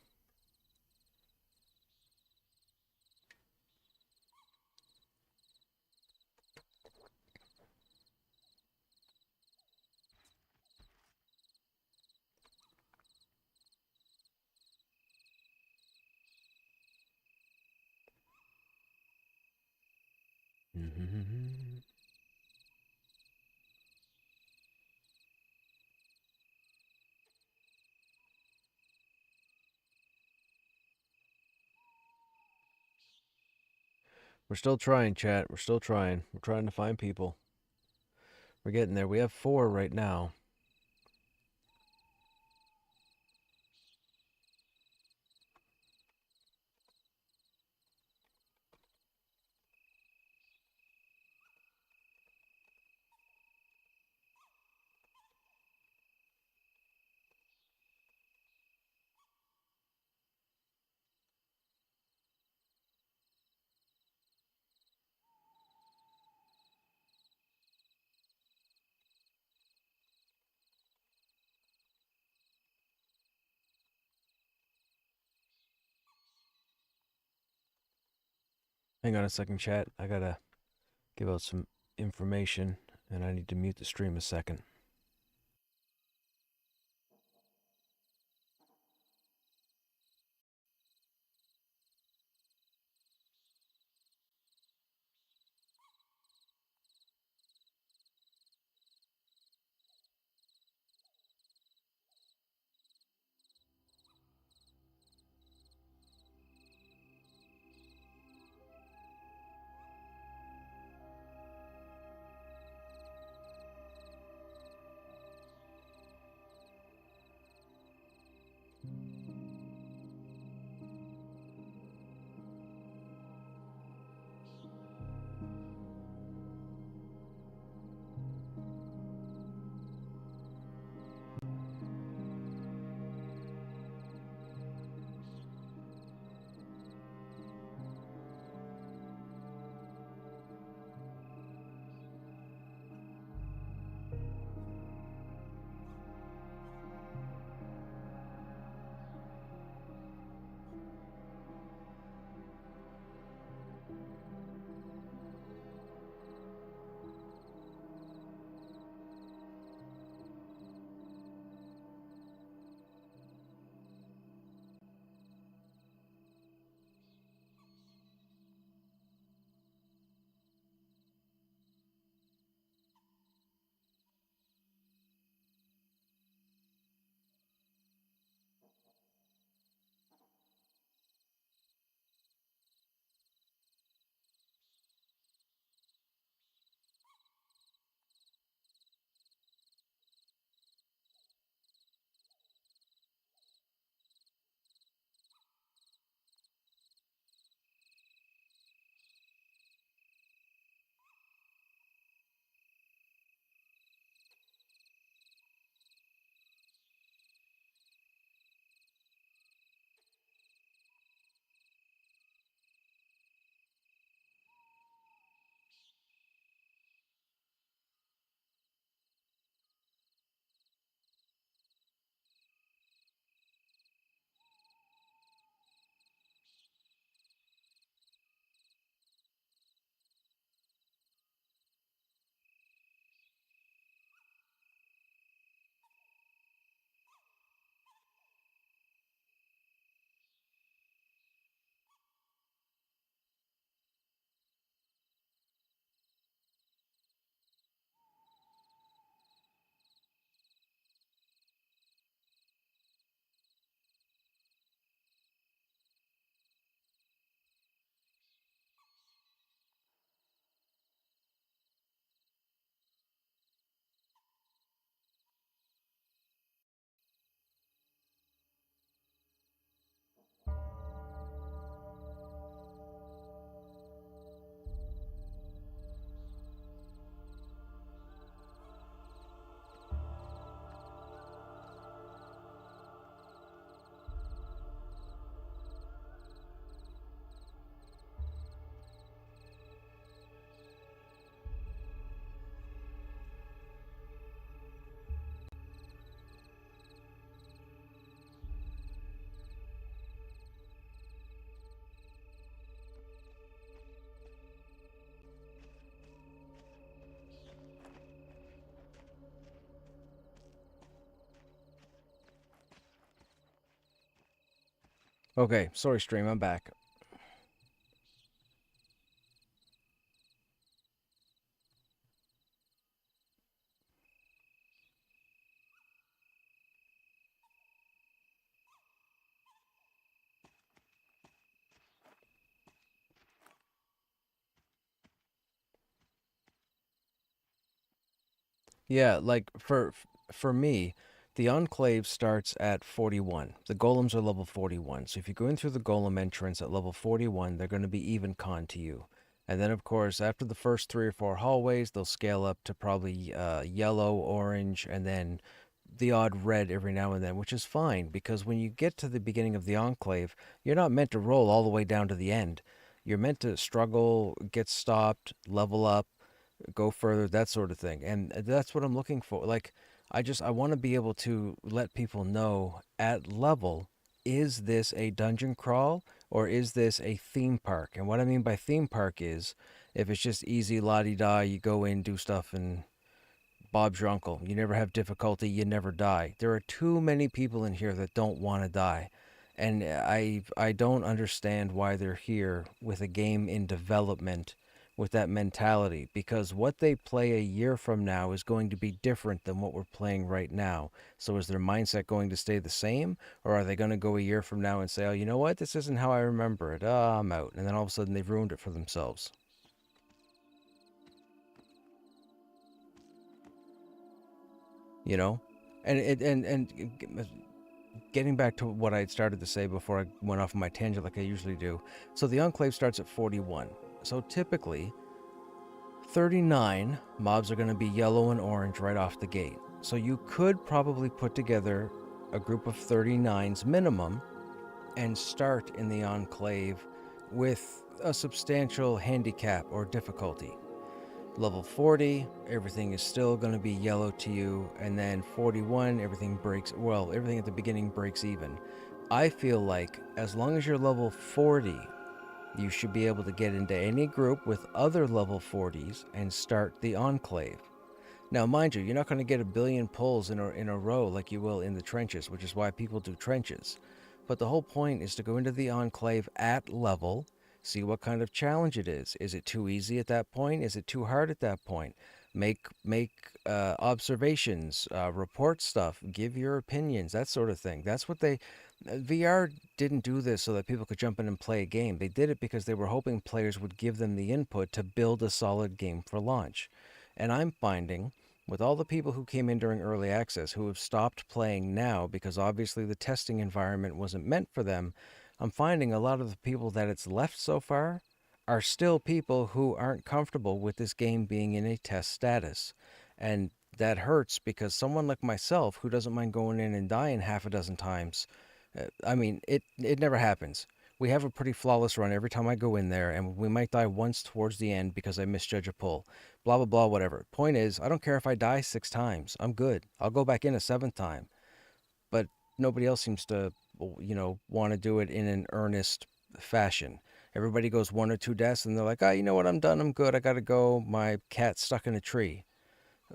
We're still trying, chat. We're still trying. We're trying to find people. We're getting there. We have 4 right now. Hang on a second, chat. I gotta give out some information, and I need to mute the stream a second. Okay, sorry, stream. I'm back. Yeah, like for me, the Enclave starts at 41. The golems are level 41. So if you go in through the golem entrance at level 41, they're going to be even con to you. And then of course, after the first 3 or 4 hallways, they'll scale up to probably yellow, orange, and then the odd red every now and then, which is fine because when you get to the beginning of the Enclave, you're not meant to roll all the way down to the end. You're meant to struggle, get stopped, level up, go further, that sort of thing. And that's what I'm looking for. Like, I want to be able to let people know at level, is this a dungeon crawl or is this a theme park? And what I mean by theme park is if it's just easy la di da, you go in, do stuff, and Bob's your uncle. You never have difficulty, you never die. There are too many people in here that don't want to die. And I don't understand why they're here with a game in development with that mentality, because what they play a year from now is going to be different than what we're playing right now. So is their mindset going to stay the same, or are they going to go a year from now and say, "Oh, you know what? This isn't how I remember it. I'm out." And then all of a sudden they've ruined it for themselves. You know? And getting back to what I had started to say before I went off on my tangent like I usually do. So the Enclave starts at 41. So typically, 39 mobs are going to be yellow and orange right off the gate. So you could probably put together a group of 39s minimum and start in the Enclave with a substantial handicap or difficulty. Level 40, everything is still going to be yellow to you, and then 41, everything breaks, well, everything at the beginning breaks even. I feel like as long as you're level 40, you should be able to get into any group with other level 40s and start the Enclave. Now, mind you, you're not going to get a billion pulls in a row like you will in the trenches, which is why people do trenches. But the whole point is to go into the Enclave at level, see what kind of challenge it is. Is it too easy at that point? Is it too hard at that point? Make observations, report stuff, give your opinions, that sort of thing. That's what they. VR didn't do this so that people could jump in and play a game. They did it because they were hoping players would give them the input to build a solid game for launch. And I'm finding with all the people who came in during early access who have stopped playing now because obviously the testing environment wasn't meant for them, I'm finding a lot of the people that it's left so far are still people who aren't comfortable with this game being in a test status. And that hurts because someone like myself who doesn't mind going in and dying half a dozen times, I mean, it never happens. We have a pretty flawless run every time I go in there, and we might die once towards the end because I misjudge a pull. Blah, blah, blah, whatever. Point is, I don't care if I die 6 times. I'm good. I'll go back in a 7th time. But nobody else seems to, want to do it in an earnest fashion. Everybody goes 1 or 2 deaths, and they're like, you know what? I'm done. I'm good. I got to go. My cat's stuck in a tree.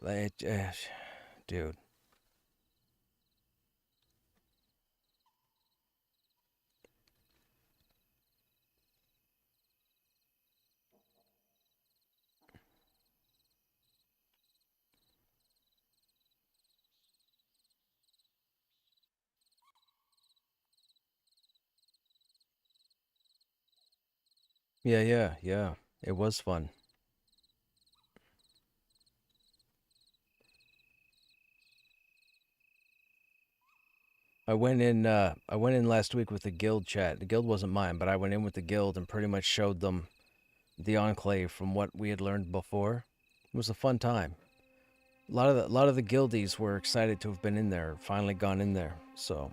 Like, dude. Yeah, yeah, yeah. It was fun. I went in last week with the guild chat. The guild wasn't mine, but I went in with the guild and pretty much showed them the Enclave from what we had learned before. It was a fun time. A lot of the guildies were excited to have been in there, finally gone in there. So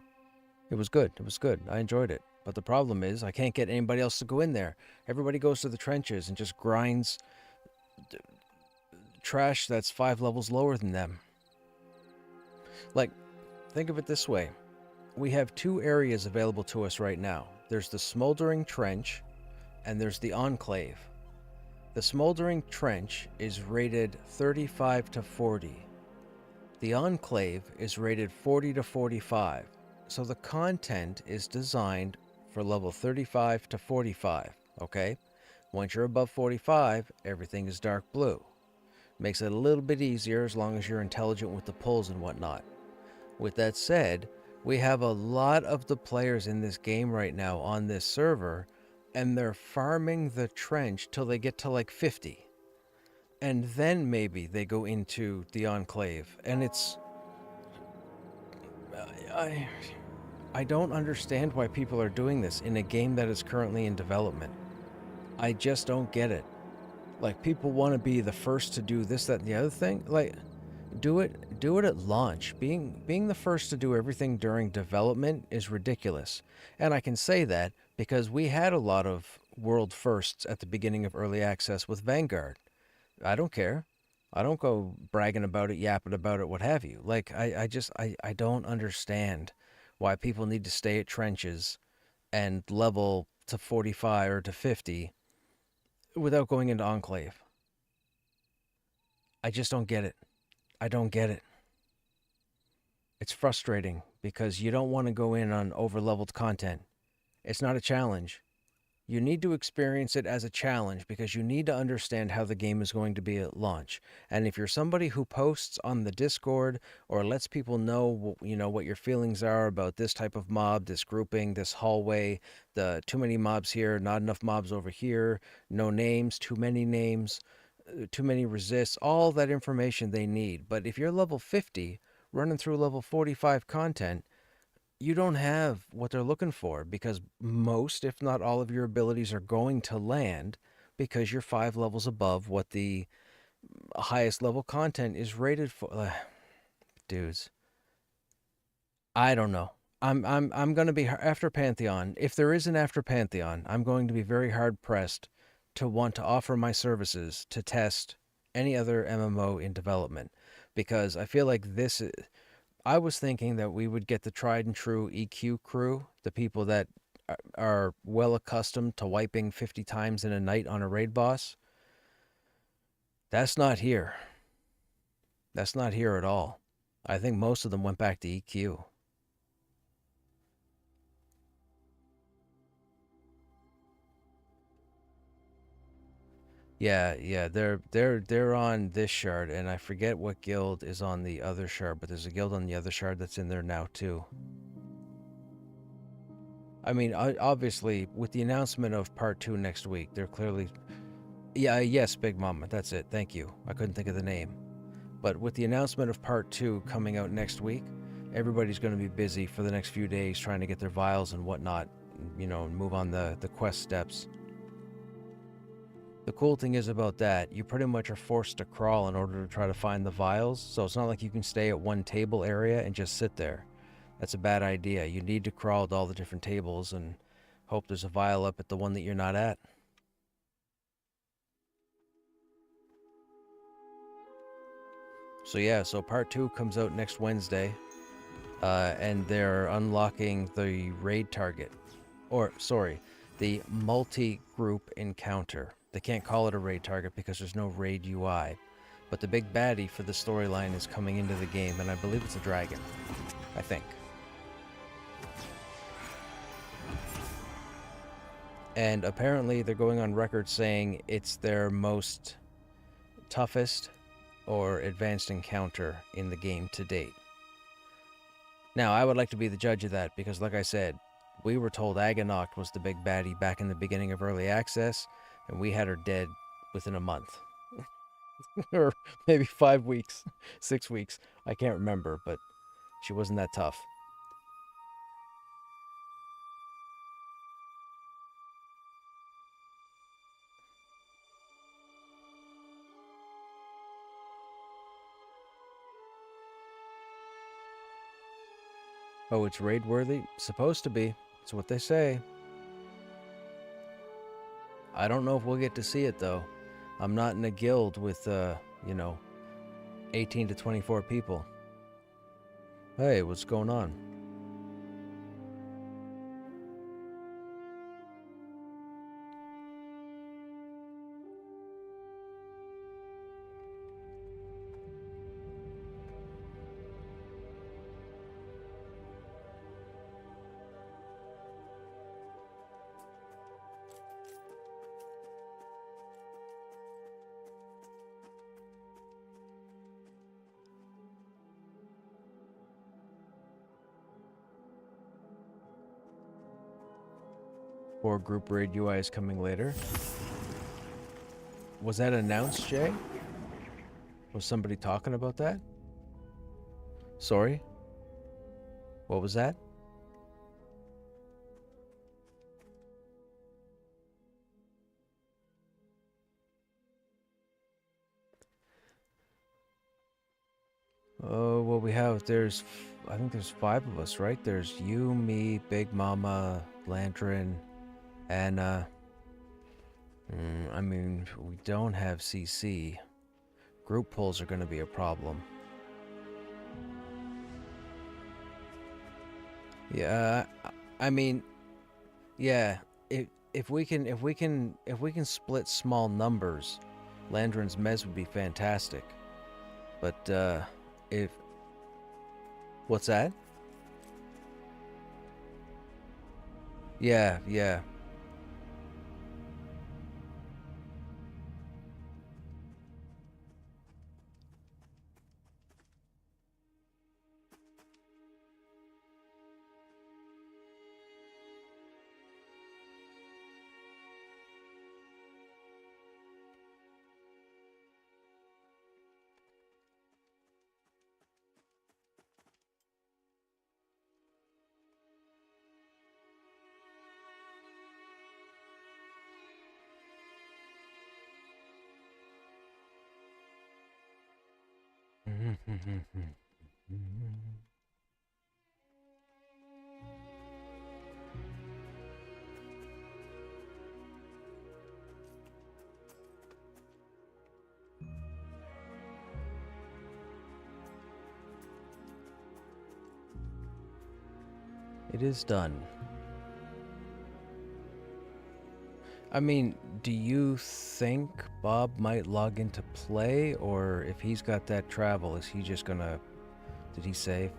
it was good. It was good. I enjoyed it. But the problem is I can't get anybody else to go in there. Everybody goes to the trenches and just grinds trash that's 5 levels lower than them. Like, think of it this way. We have 2 areas available to us right now. There's the Smoldering Trench and there's the Enclave. The Smoldering Trench is rated 35 to 40. The Enclave is rated 40 to 45. So the content is designed for level 35 to 45, okay? Once you're above 45, everything is dark blue. Makes it a little bit easier as long as you're intelligent with the pulls and whatnot. With that said, we have a lot of the players in this game right now on this server, and they're farming the trench till they get to like 50. And then maybe they go into the Enclave, and it's... I don't understand why people are doing this in a game that is currently in development. I just don't get it. Like, people want to be the first to do this, that, and the other thing. Like, do it at launch. Being the first to do everything during development is ridiculous. And I can say that because we had a lot of world firsts at the beginning of early access with Vanguard. I don't care. I don't go bragging about it, yapping about it, what have you. Like, I don't understand why people need to stay at trenches and level to 45 or to 50 without going into Enclave. I just don't get it. I don't get it. It's frustrating because you don't want to go in on over-leveled content. It's not a challenge. You need to experience it as a challenge because you need to understand how the game is going to be at launch. And if you're somebody who posts on the Discord or lets people know, what your feelings are about this type of mob, this grouping, this hallway, the too many mobs here, not enough mobs over here, no names, too many names, too many resists, all that information they need. But if you're level 50, running through level 45 content, you don't have what they're looking for because most, if not all of your abilities are going to land because you're 5 levels above what the highest level content is rated for. Dudes, I don't know. I'm going to be after Pantheon. If there is an after Pantheon, I'm going to be very hard pressed to want to offer my services to test any other MMO in development because I feel like this is, I was thinking that we would get the tried and true EQ crew, the people that are well accustomed to wiping 50 times in a night on a raid boss. That's not here. That's not here at all. I think most of them went back to EQ. Yeah, they're on this shard, and I forget what guild is on the other shard, but there's a guild on the other shard that's in there now too. I mean, obviously, with the announcement of part 2 next week, they're clearly... Yeah, yes, Big Mama, that's it, thank you. I couldn't think of the name. But with the announcement of part 2 coming out next week, everybody's going to be busy for the next few days trying to get their vials and whatnot, move on the quest steps. The cool thing is about that, you pretty much are forced to crawl in order to try to find the vials, so it's not like you can stay at one table area and just sit there. That's a bad idea. You need to crawl to all the different tables and hope there's a vial up at the one that you're not at. So yeah, so part 2 comes out next Wednesday, and they're unlocking the raid target. Or, sorry, the multi-group encounter. They can't call it a raid target because there's no raid UI. But the big baddie for the storyline is coming into the game, and I believe it's a dragon. I think. And apparently they're going on record saying it's their most toughest or advanced encounter in the game to date. Now, I would like to be the judge of that because, like I said, we were told Aganoct was the big baddie back in the beginning of early access, and we had her dead within a month. Or maybe 5 weeks, 6 weeks. I can't remember, but she wasn't that tough. Oh, it's raid worthy? Supposed to be. It's what they say. I don't know if we'll get to see it, though. I'm not in a guild with, 18 to 24 people. Hey, what's going on? or group raid UI is coming later. Was that announced, Jay? Was somebody talking about that? Sorry? What was that? Oh, well, I think there's 5 of us, right? There's you, me, Big Mama, Landrin, Anna. I mean, we don't have CC. Group pulls are going to be a problem. Yeah, I mean, yeah. If we can split small numbers, Landrin's mez would be fantastic. But if what's that? Yeah, yeah. It is done. I mean, do you think Bob might log into play, or if he's got that travel, is he just gonna... Did he save?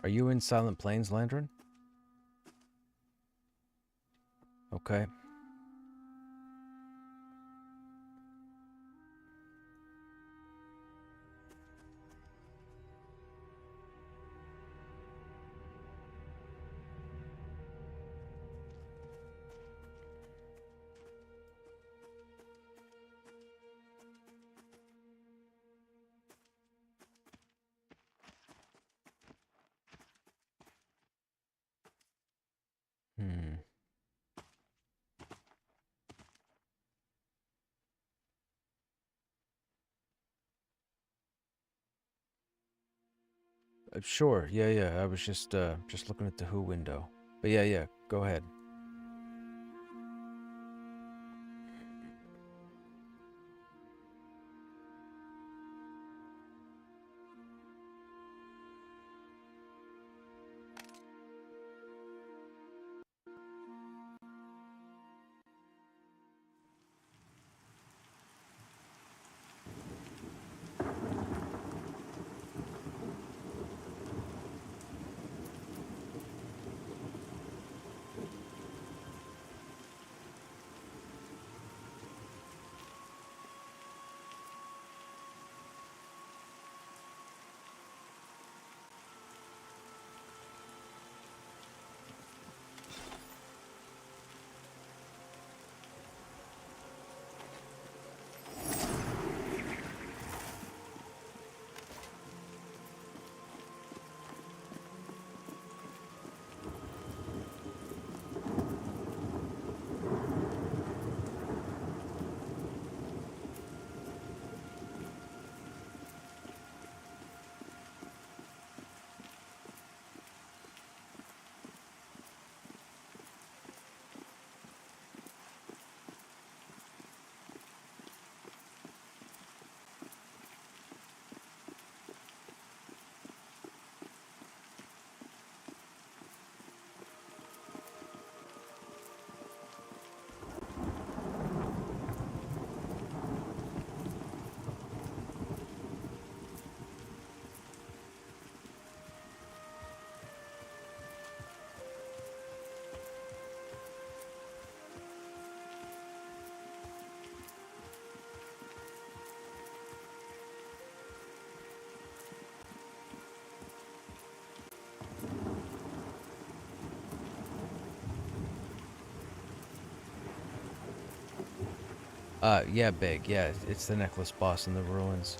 Are you in Silent Plains, Landrin? Okay. Sure. Yeah, yeah. I was just looking at the Who window. But yeah, yeah. Go ahead. Yeah, big. Yeah, it's the necklace boss in the ruins.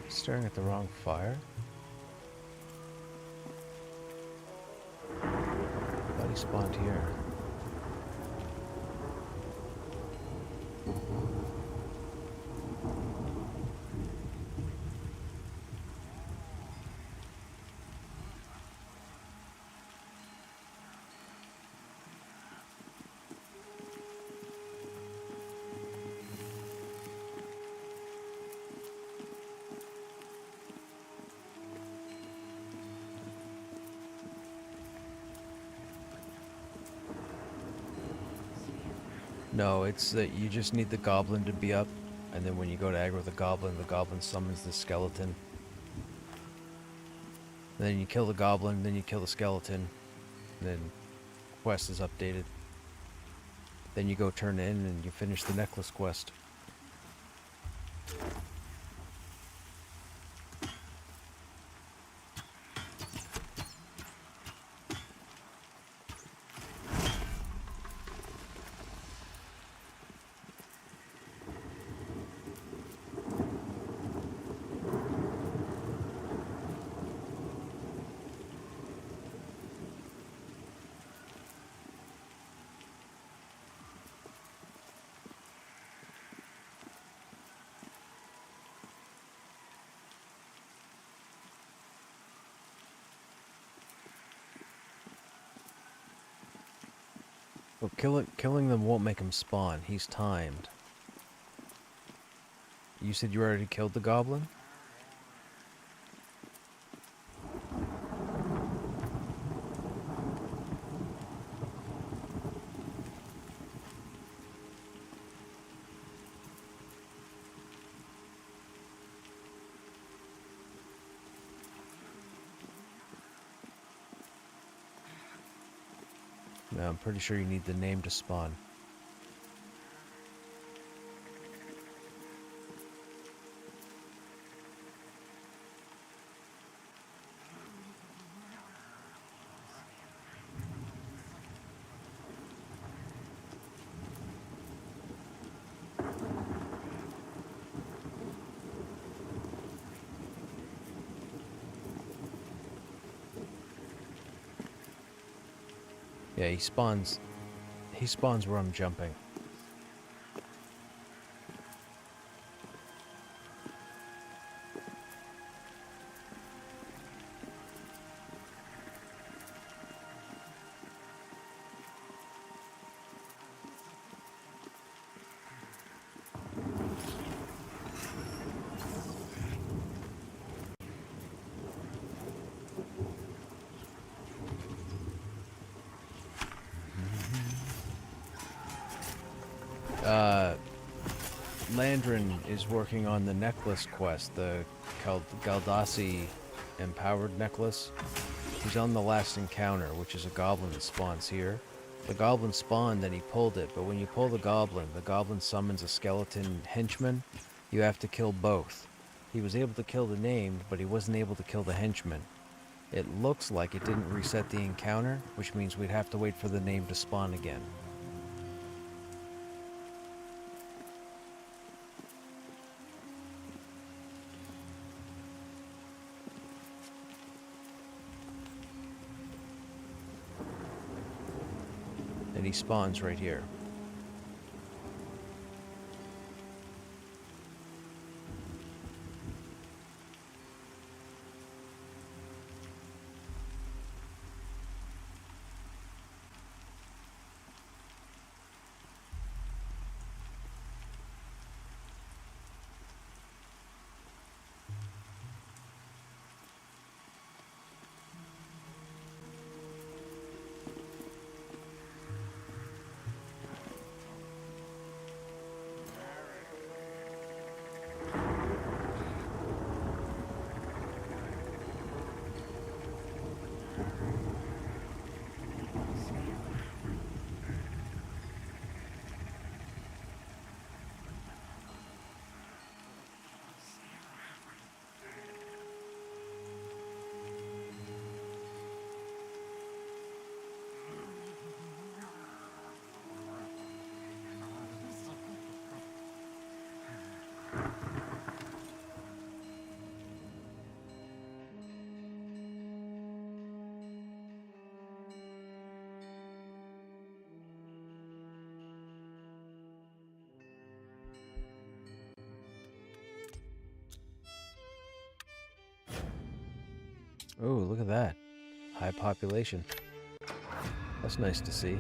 Staring at the wrong fire? Thought he spawned here. No, it's that you just need the goblin to be up, and then when you go to aggro the goblin summons the skeleton. Then you kill the goblin, then you kill the skeleton, then quest is updated. Then you go turn in and you finish the necklace quest. Well, killing them won't make him spawn. He's timed. You said you already killed the goblin? No, I'm pretty sure you need the name to spawn. Yeah, he spawns where I'm jumping. Landrin is working on the necklace quest, the Galdassi Empowered Necklace. He's on the last encounter, which is a goblin that spawns here. The goblin spawned and he pulled it, but when you pull the goblin summons a skeleton henchman. You have to kill both. He was able to kill the named, but he wasn't able to kill the henchman. It looks like it didn't reset the encounter, which means we'd have to wait for the name to spawn again. And he spawns right here. Oh, look at that. High population. That's nice to see.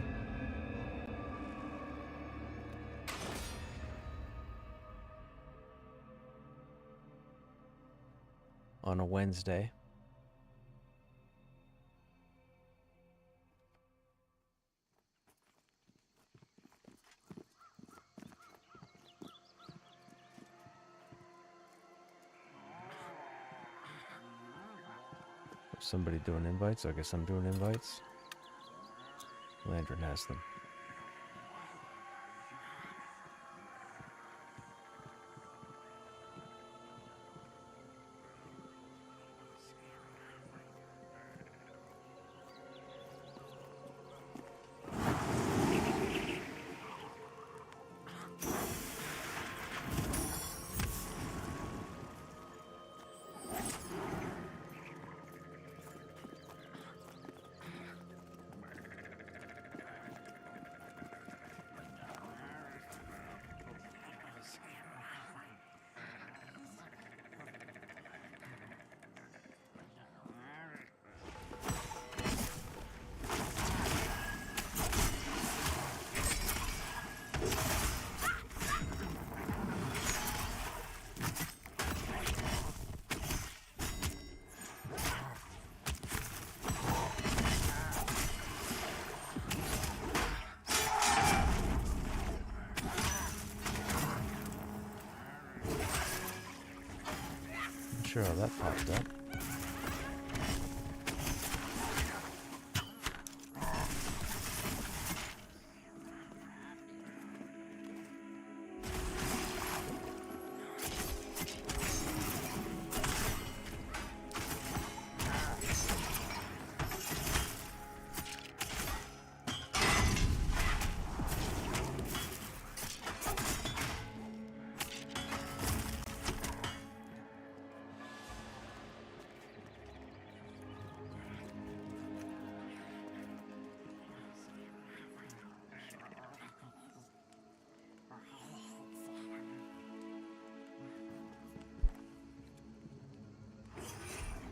On a Wednesday. Somebody doing invites? I guess I'm doing invites. Landrin has them. Sure how that popped up.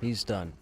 He's done.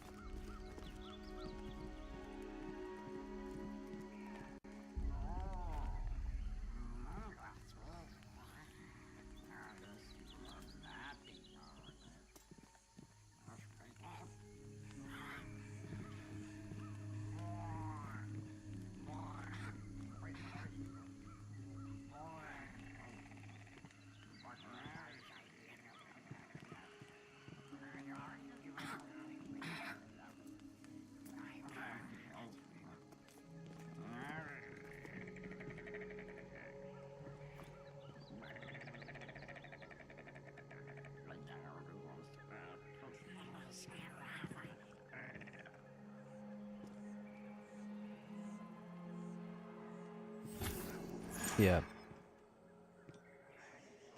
Yeah.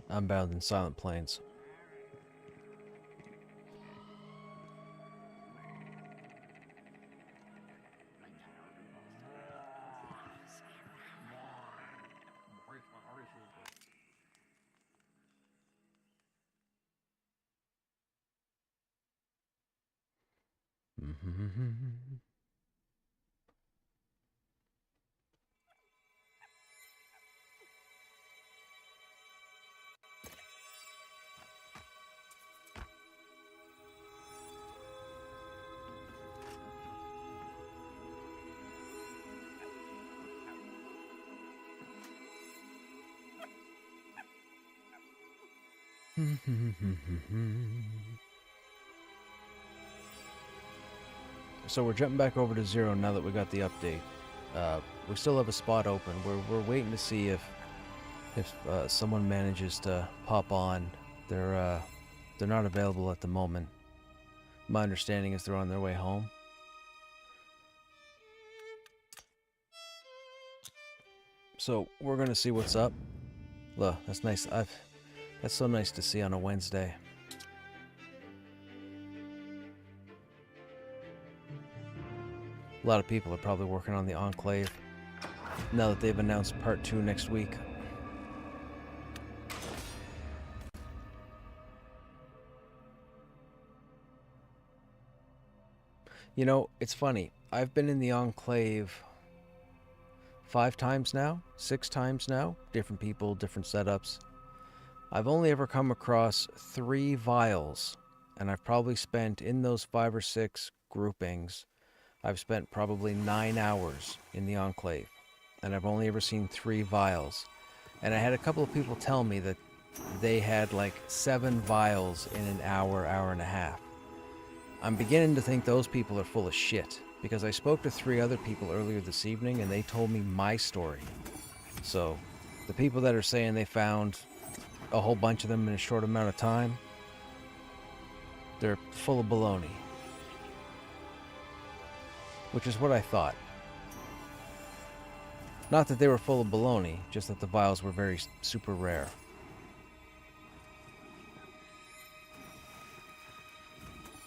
Unbound in Silent Plains. So we're jumping back over to 0 now that we got the update. We still have a spot open. We're waiting to see if someone manages to pop on. They're not available at the moment. My understanding is they're on their way home. So we're gonna see what's up. Look, that's nice. That's so nice to see on a Wednesday. A lot of people are probably working on the Enclave now that they've announced Part 2 next week. You know, it's funny. I've been in the Enclave 5 times now, 6 times now. Different people, different setups. I've only ever come across 3 vials, and I've probably spent, in those 5 or 6 groupings, I've spent probably 9 hours in the Enclave, and I've only ever seen 3 vials. And I had a couple of people tell me that they had like 7 vials in an hour, hour and a half. I'm beginning to think those people are full of shit, because I spoke to 3 other people earlier this evening and they told me my story. So, the people that are saying they found a whole bunch of them in a short amount of time, they're full of baloney. Which is what I thought. Not that they were full of baloney, just that the vials were very super rare.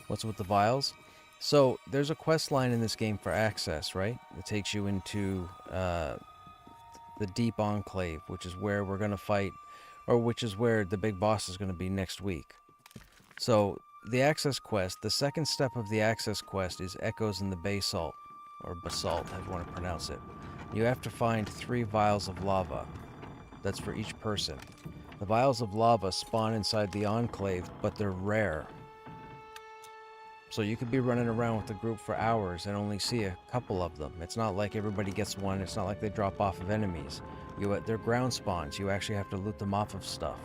What's with the vials? So, there's a quest line in this game for access, right? It takes you into the Deep Enclave, which is where we're going to fight, or which is where the big boss is going to be next week. So, the access quest, the second step of the access quest is Echoes in the Basalt, or Basalt, however you want to pronounce it. You have to find 3 vials of lava. That's for each person. The vials of lava spawn inside the Enclave, but they're rare. So you could be running around with the group for hours and only see a couple of them. It's not like everybody gets one. It's not like they drop off of enemies. They're ground spawns. You actually have to loot them off of stuff.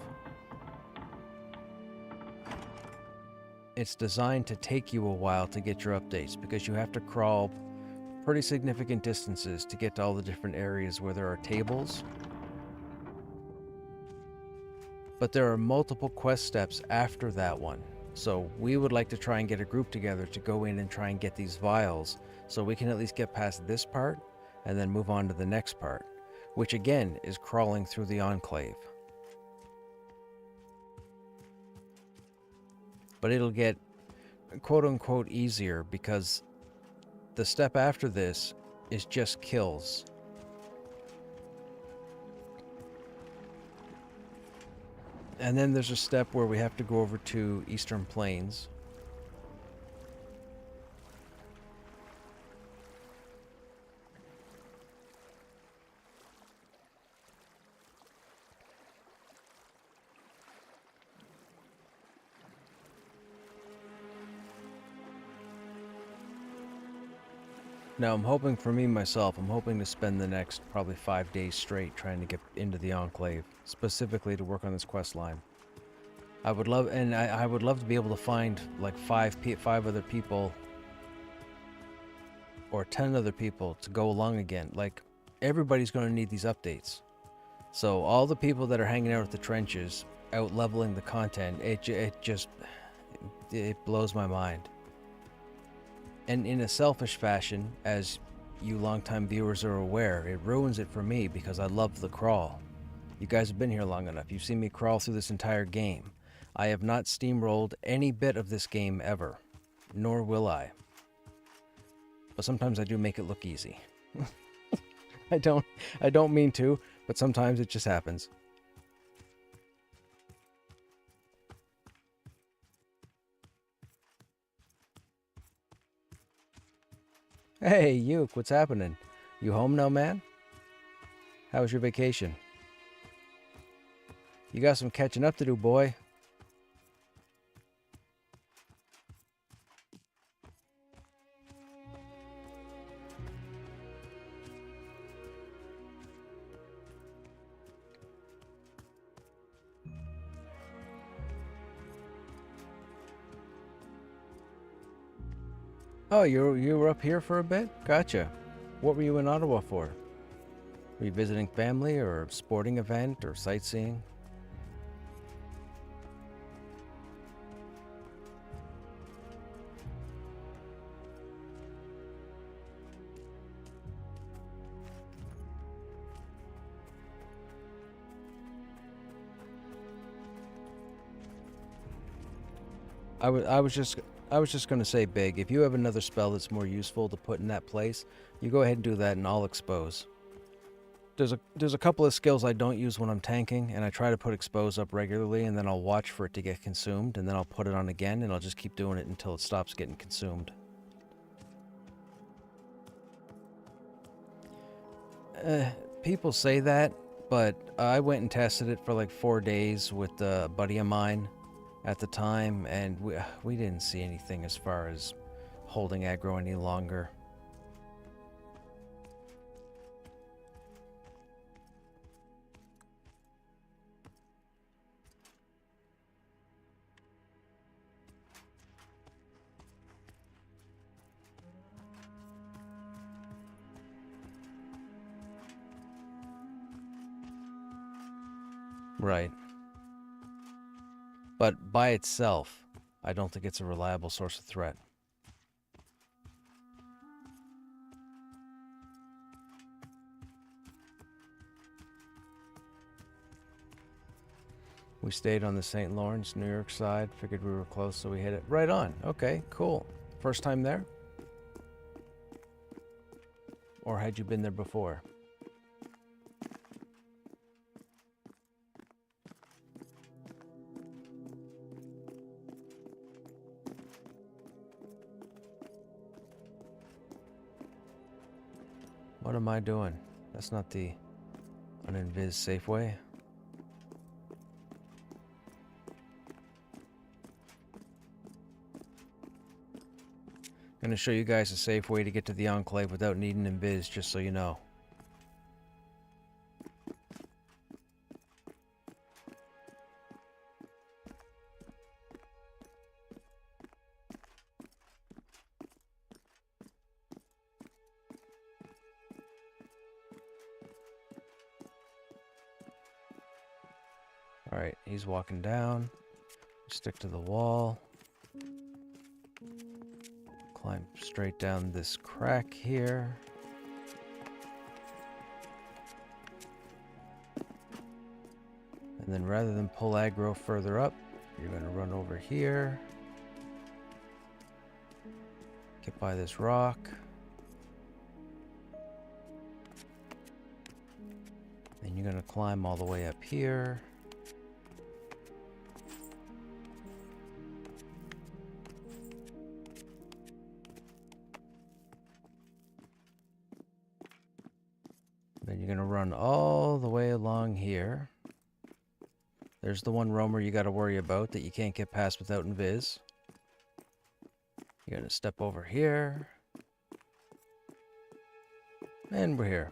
It's designed to take you a while to get your updates because you have to crawl pretty significant distances to get to all the different areas where there are tables. But there are multiple quest steps after that one. So we would like to try and get a group together to go in and try and get these vials so we can at least get past this part and then move on to the next part, which again is crawling through the Enclave. But it'll get quote-unquote easier because the step after this is just kills. And then there's a step where we have to go over to Eastern Plains. Now, I'm hoping for me myself, I'm hoping to spend the next probably 5 days straight trying to get into the Enclave, specifically to work on this quest line. I would love to be able to find like 5 other people or 10 other people to go along again. Like, everybody's going to need these updates. So all the people that are hanging out at the trenches, out leveling the content, it blows my mind. And in a selfish fashion, as you longtime viewers are aware, it ruins it for me because I love the crawl. You guys have been here long enough. You've seen me crawl through this entire game. I have not steamrolled any bit of this game ever, nor will I. But sometimes I do make it look easy. I don't mean to, but sometimes it just happens. Hey, Yuke, what's happening? You home now, man? How was your vacation? You got some catching up to do, boy. Oh, you were up here for a bit? Gotcha. What were you in Ottawa for? Were you visiting family or a sporting event or sightseeing? I was just going to say, Big, if you have another spell that's more useful to put in that place, you go ahead and do that and I'll expose. There's a couple of skills I don't use when I'm tanking, and I try to put expose up regularly, and then I'll watch for it to get consumed, and then I'll put it on again, and I'll just keep doing it until it stops getting consumed. People say that, but I went and tested it for like 4 days with a buddy of mine at the time, and we didn't see anything as far as holding aggro any longer. Right. But by itself, I don't think it's a reliable source of threat. We stayed on the St. Lawrence, New York side. Figured we were close, so we hit it. Right on. Okay, cool. First time there? Or had you been there before? What am I doing? That's not the uninvis safe way. Gonna show you guys a safe way to get to the Enclave without needing invis, just so you know. Alright, he's walking down. Stick to the wall. Climb straight down this crack here. And then rather than pull aggro further up, you're going to run over here. Get by this rock. Then you're going to climb all the way up here. Then you're going to run all the way along here. There's the one roamer you got to worry about that you can't get past without invis. You're going to step over here. And we're here.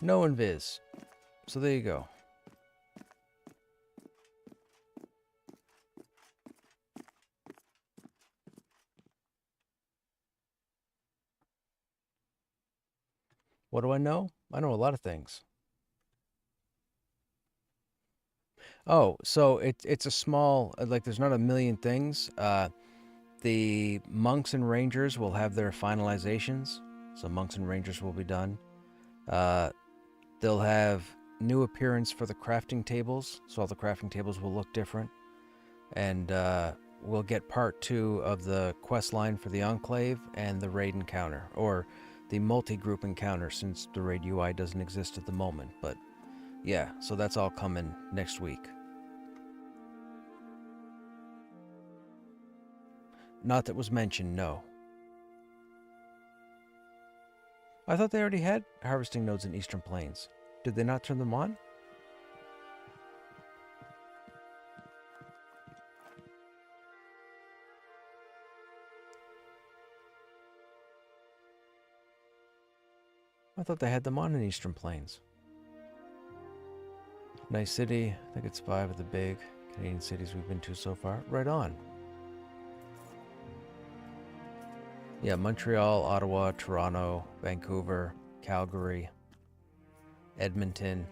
No invis. So there you go. What do I know? I know a lot of things. Oh, so it's a small, like there's not a million things. The monks and rangers will have their finalizations, So monks and rangers will be done. They'll have new appearance for the crafting tables, so all the crafting tables will look different. And we'll get part 2 of the quest line for the Enclave and the raid encounter, or the multi-group encounter, since the raid UI doesn't exist at the moment. But yeah, so that's all coming next week. Not that was mentioned, no. I thought they already had harvesting nodes in Eastern Plains. Did they not turn them on? I thought they had them on in Eastern Plains. Nice city. I think it's 5 of the big Canadian cities we've been to so far. Right on. Yeah, Montreal, Ottawa, Toronto, Vancouver, Calgary, Edmonton.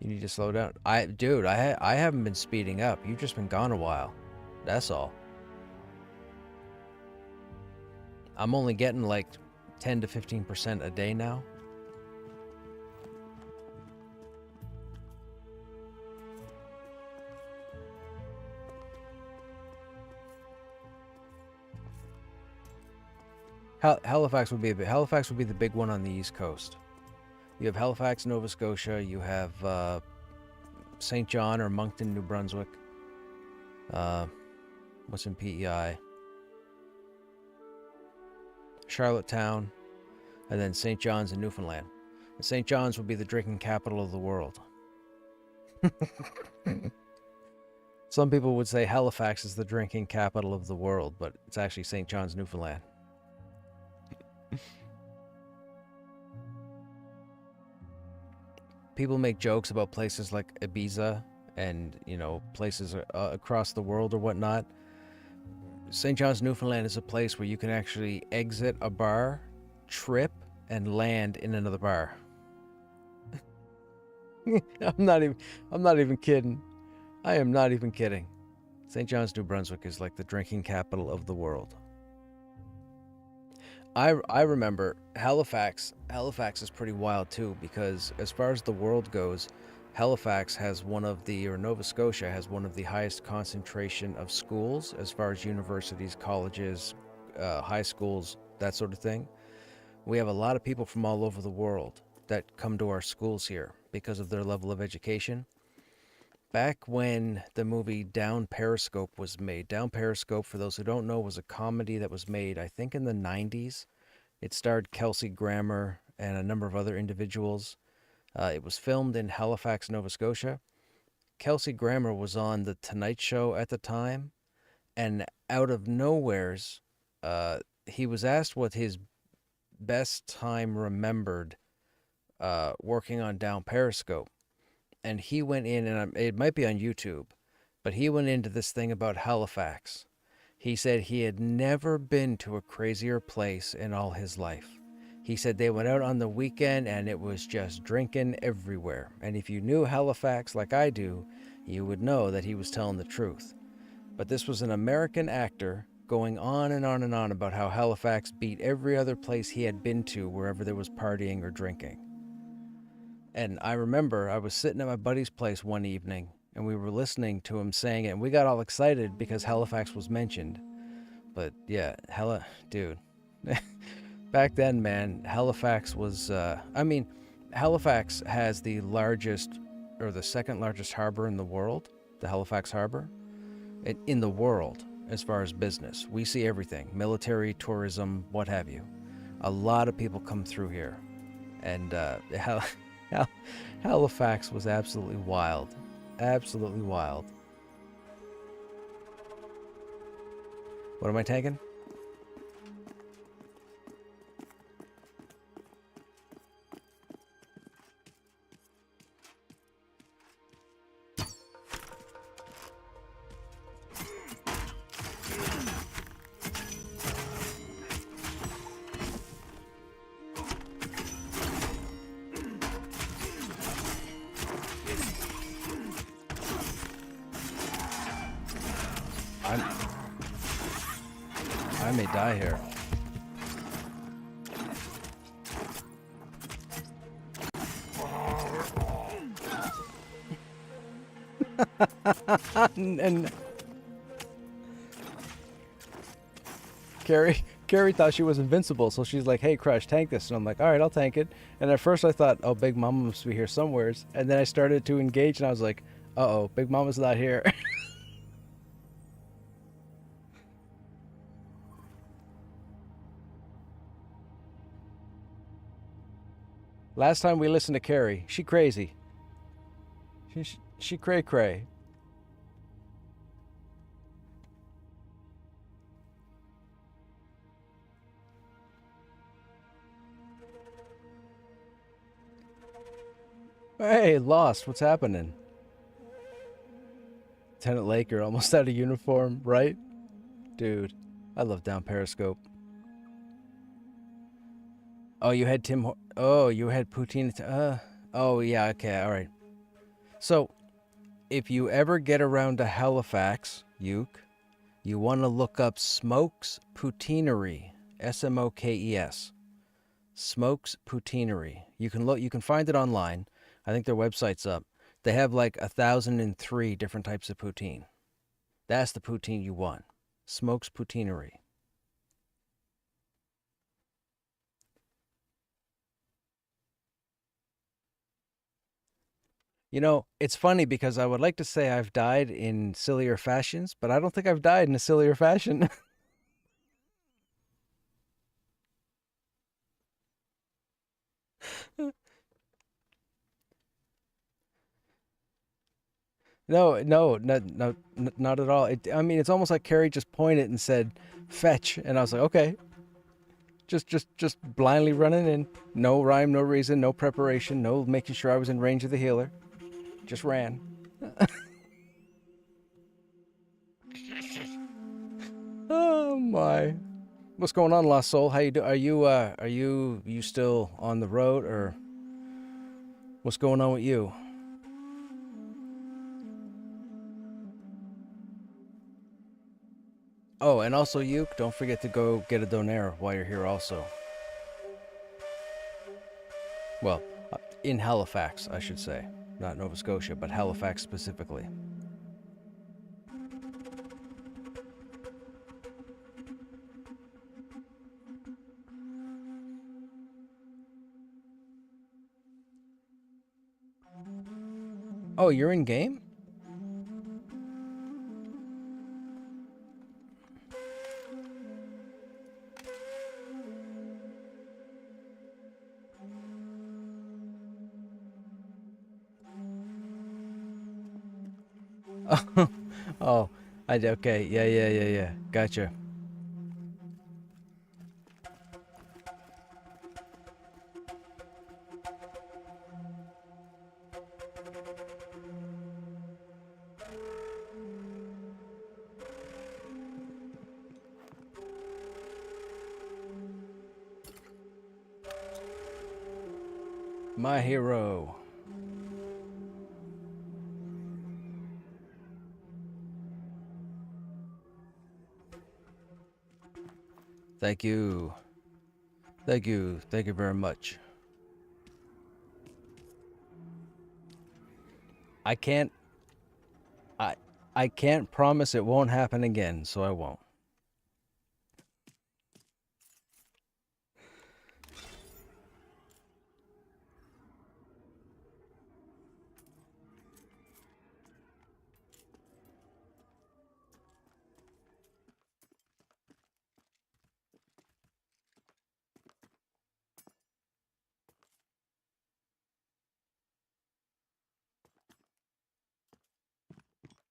You need to slow down. Dude, I haven't been speeding up. You've just been gone a while. That's all. I'm only getting like 10 to 15% a day now. Halifax would be the big one on the East Coast. You have Halifax, Nova Scotia. You have St. John or Moncton, New Brunswick. What's in PEI? Charlottetown, and then St. John's in Newfoundland. And St. John's would be the drinking capital of the world. Some people would say Halifax is the drinking capital of the world, but it's actually St. John's, Newfoundland. People make jokes about places like Ibiza and, you know, places across the world or whatnot. St. John's, Newfoundland is a place where you can actually exit a bar, trip, and land in another bar. I'm not even kidding. I am not even kidding. St. John's, New Brunswick is like the drinking capital of the world. I remember Halifax. Halifax is pretty wild too, because as far as the world goes, Halifax has Nova Scotia has one of the highest concentration of schools as far as universities, colleges, high schools, that sort of thing. We have a lot of people from all over the world that come to our schools here because of their level of education. Back when the movie Down Periscope was made, Down Periscope, for those who don't know, was a comedy that was made, I think, in the 90s. It starred Kelsey Grammer and a number of other individuals. It was filmed in Halifax, Nova Scotia. Kelsey Grammer was on The Tonight Show at the time, and out of nowheres, he was asked what his best time remembered working on Down Periscope. And he went in, and it might be on YouTube, but he went into this thing about Halifax. He said he had never been to a crazier place in all his life. He said they went out on the weekend and it was just drinking everywhere. And if you knew Halifax like I do, you would know that he was telling the truth. But this was an American actor going on and on and on about how Halifax beat every other place he had been to wherever there was partying or drinking. And I remember I was sitting at my buddy's place one evening and we were listening to him saying it, and we got all excited because Halifax was mentioned. But yeah, dude. Back then, man, Halifax was, Halifax has the largest, or the second largest harbor in the world, the Halifax Harbor, in the world as far as business. We see everything, military, tourism, what have you. A lot of people come through here. And Halifax was absolutely wild. Absolutely wild. What am I taking? may die here. And Carrie thought she was invincible, so she's like, "Hey, Crush, tank this." And I'm like, "All right, I'll tank it." And at first I thought, "Oh, Big Mama must be here somewheres." And then I started to engage, and I was like, "Uh-oh, Big Mama's not here." Last time we listened to Carrie, she crazy. She cray cray. Hey, Lost, what's happening? Lieutenant Lake, you're almost out of uniform, right? Dude, I love down Periscope. Oh, you had oh, you had Poutine. Oh, yeah, okay, all right. So, if you ever get around to Halifax, Uke, you want to look up Smokes Poutineery, Smokes. Smokes Poutineery. You can find it online. I think their website's up. They have like 1,003 different types of poutine. That's the poutine you want. Smokes Poutineery. You know, it's funny because I would like to say I've died in sillier fashions, but I don't think I've died in a sillier fashion. Not at all. I mean, it's almost like Carrie just pointed and said, "Fetch," and I was like, "Okay." Just blindly running in. No rhyme, no reason, no preparation, no making sure I was in range of the healer. Just ran. Oh my. What's going on, Lost Soul? How you do? Are you still on the road, or what's going on with you? Oh, and also you, don't forget to go get a donaire while you're here also. Well, in Halifax, I should say. Not Nova Scotia, but Halifax specifically. Oh, you're in game? Oh, okay. Yeah. Gotcha. My hero. Thank you. Thank you. Thank you very much. I can't I I can't promise it won't happen again, so I won't.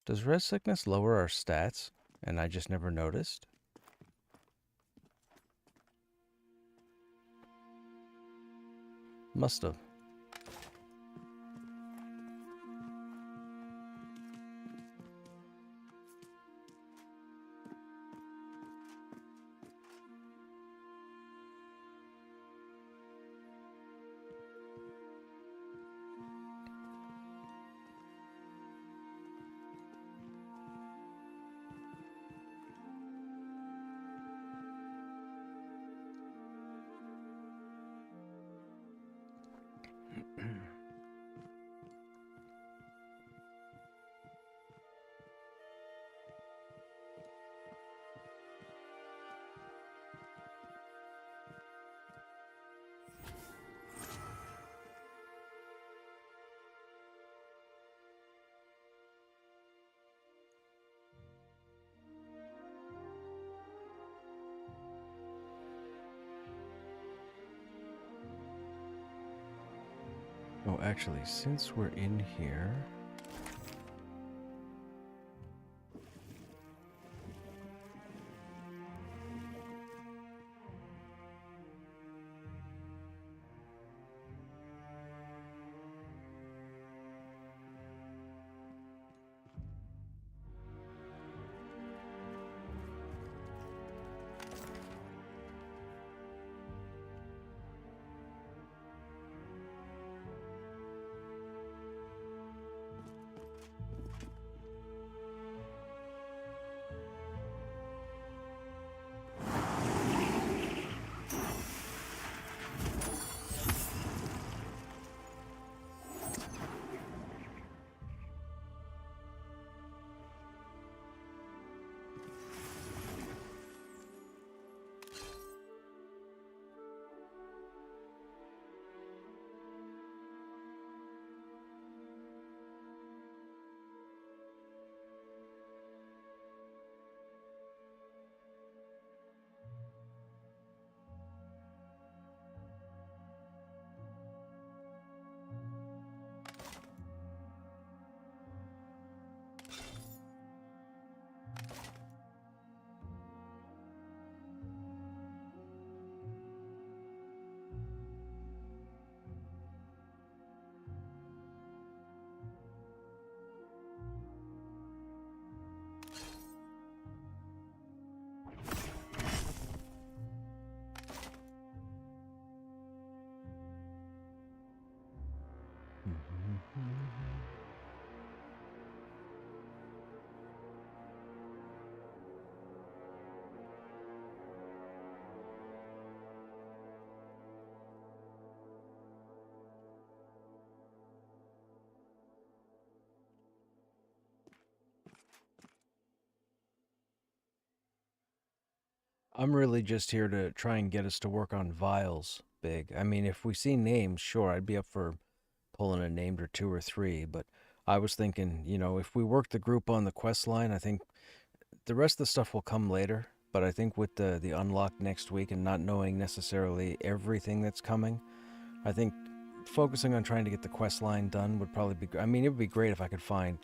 Does red sickness lower our stats and I just never noticed? Must have. Oh, actually, since we're in here... I'm really just here to try and get us to work on vials, Big. I mean, if we see names, sure, I'd be up for pulling a named or two or three, but I was thinking, if we work the group on the quest line, I think the rest of the stuff will come later. But I think with the unlock next week and not knowing necessarily everything that's coming, I think focusing on trying to get the quest line done would probably be... I mean, it would be great if I could find,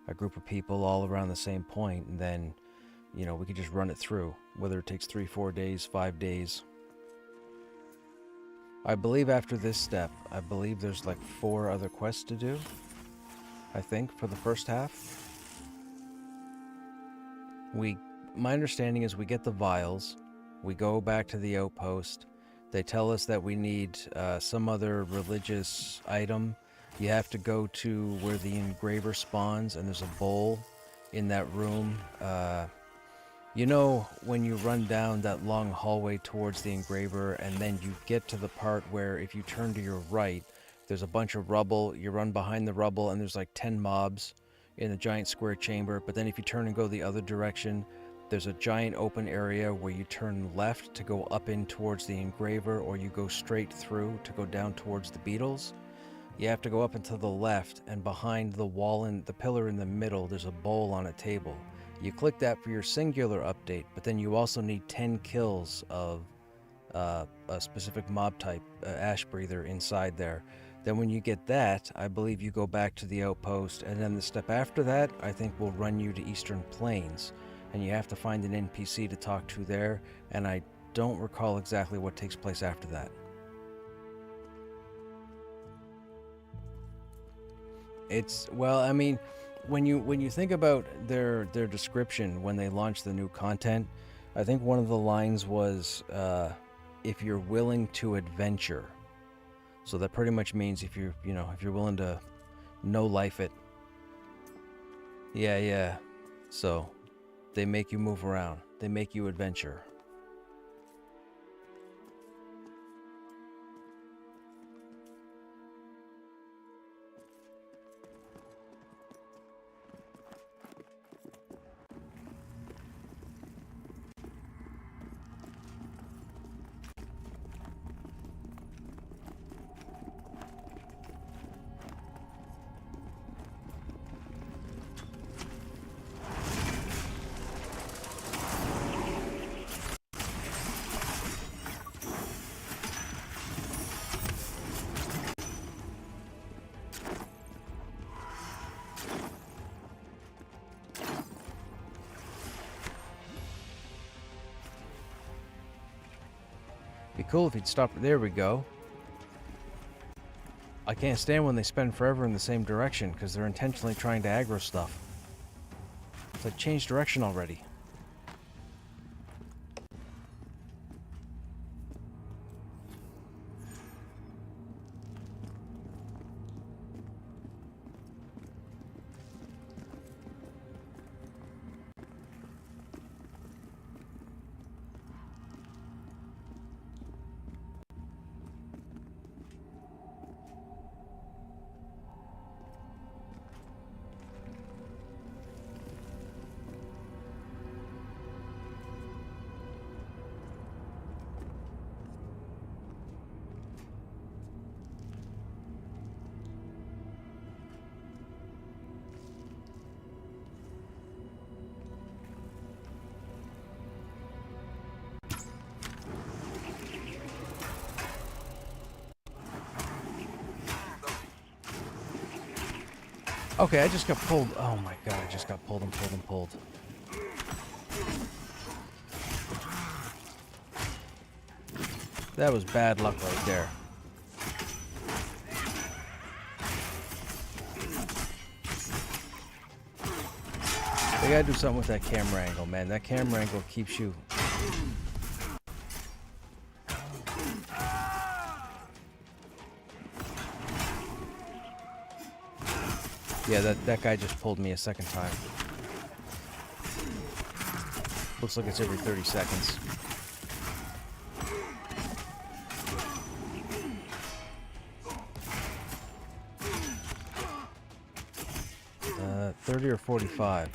a group of people all around the same point, and then we could just run it through, whether it takes 3, 4 days, 5 days. I believe after this step, there's like 4 other quests to do, I think, for the first half. My understanding is we get the vials, we go back to the outpost, they tell us that we need some other religious item. You have to go to where the engraver spawns, and there's a bowl in that room. When you run down that long hallway towards the engraver, and then you get to the part where if you turn to your right, there's a bunch of rubble, you run behind the rubble, and there's like 10 mobs in the giant square chamber. But then if you turn and go the other direction, there's a giant open area where you turn left to go up in towards the engraver, or you go straight through to go down towards the beetles. You have to go up and to the left, and behind the wall and the pillar in the middle, there's a bowl on a table. You click that for your singular update, but then you also need 10 kills of a specific mob type, ash breather, inside there. Then when you get that, I believe you go back to the outpost, and then the step after that, I think, will run you to Eastern Plains, and you have to find an NPC to talk to there, and I don't recall exactly what takes place after that. When you think about their description when they launched the new content, I think one of the lines was, if you're willing to adventure. So that pretty much means if you're willing to no life it. Yeah. So they make you move around. They make you adventure. cool if he'd stop. There we go. I can't stand when they spend forever in the same direction, because they're intentionally trying to aggro stuff. It's like, change direction already. Okay, I just got pulled. Oh my god, I just got pulled and pulled and pulled. That was bad luck right there. They gotta do something with that camera angle, man. That camera angle keeps you... Yeah, that guy just pulled me a second time. Looks like it's every 30 seconds. 30 or 45.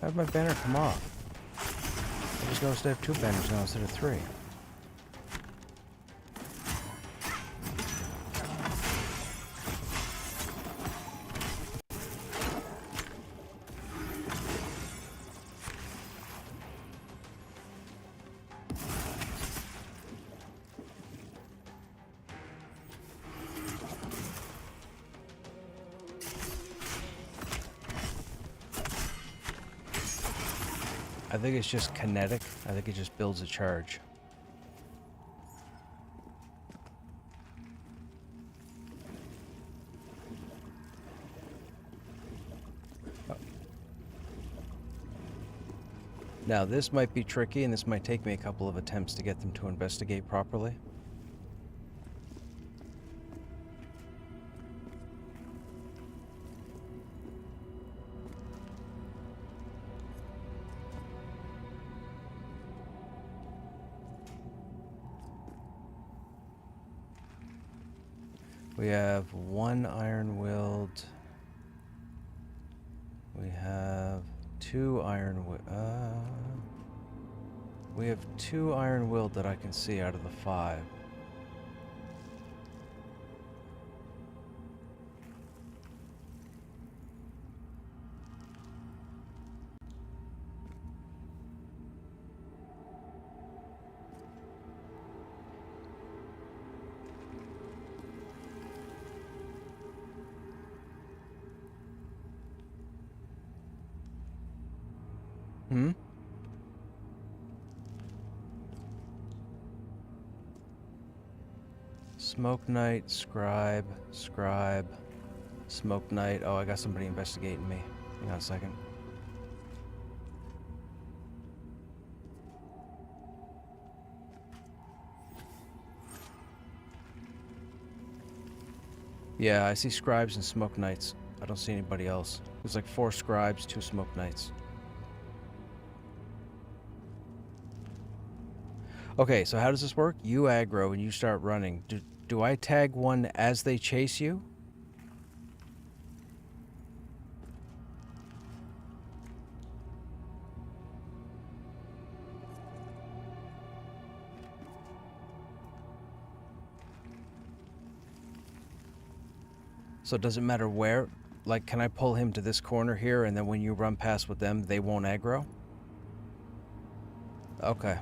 How'd my banner come off? I just noticed I have 2 banners now instead of 3. I think it's just kinetic. I think it just builds a charge. Oh. Now this might be tricky, and this might take me a couple of attempts to get them to investigate properly. We have 1 iron-willed. We have 2 iron-willed. We have 2 iron-willed that I can see out of the 5. Hmm? Smoke Knight, Scribe, Smoke Knight. Oh, I got somebody investigating me. Hang on a second. Yeah, I see scribes and smoke knights. I don't see anybody else. There's like 4 scribes, 2 smoke knights. Okay, so how does this work? You aggro and you start running. Do I tag one as they chase you? So it doesn't matter where? Like, can I pull him to this corner here, and then when you run past with them, they won't aggro? Okay.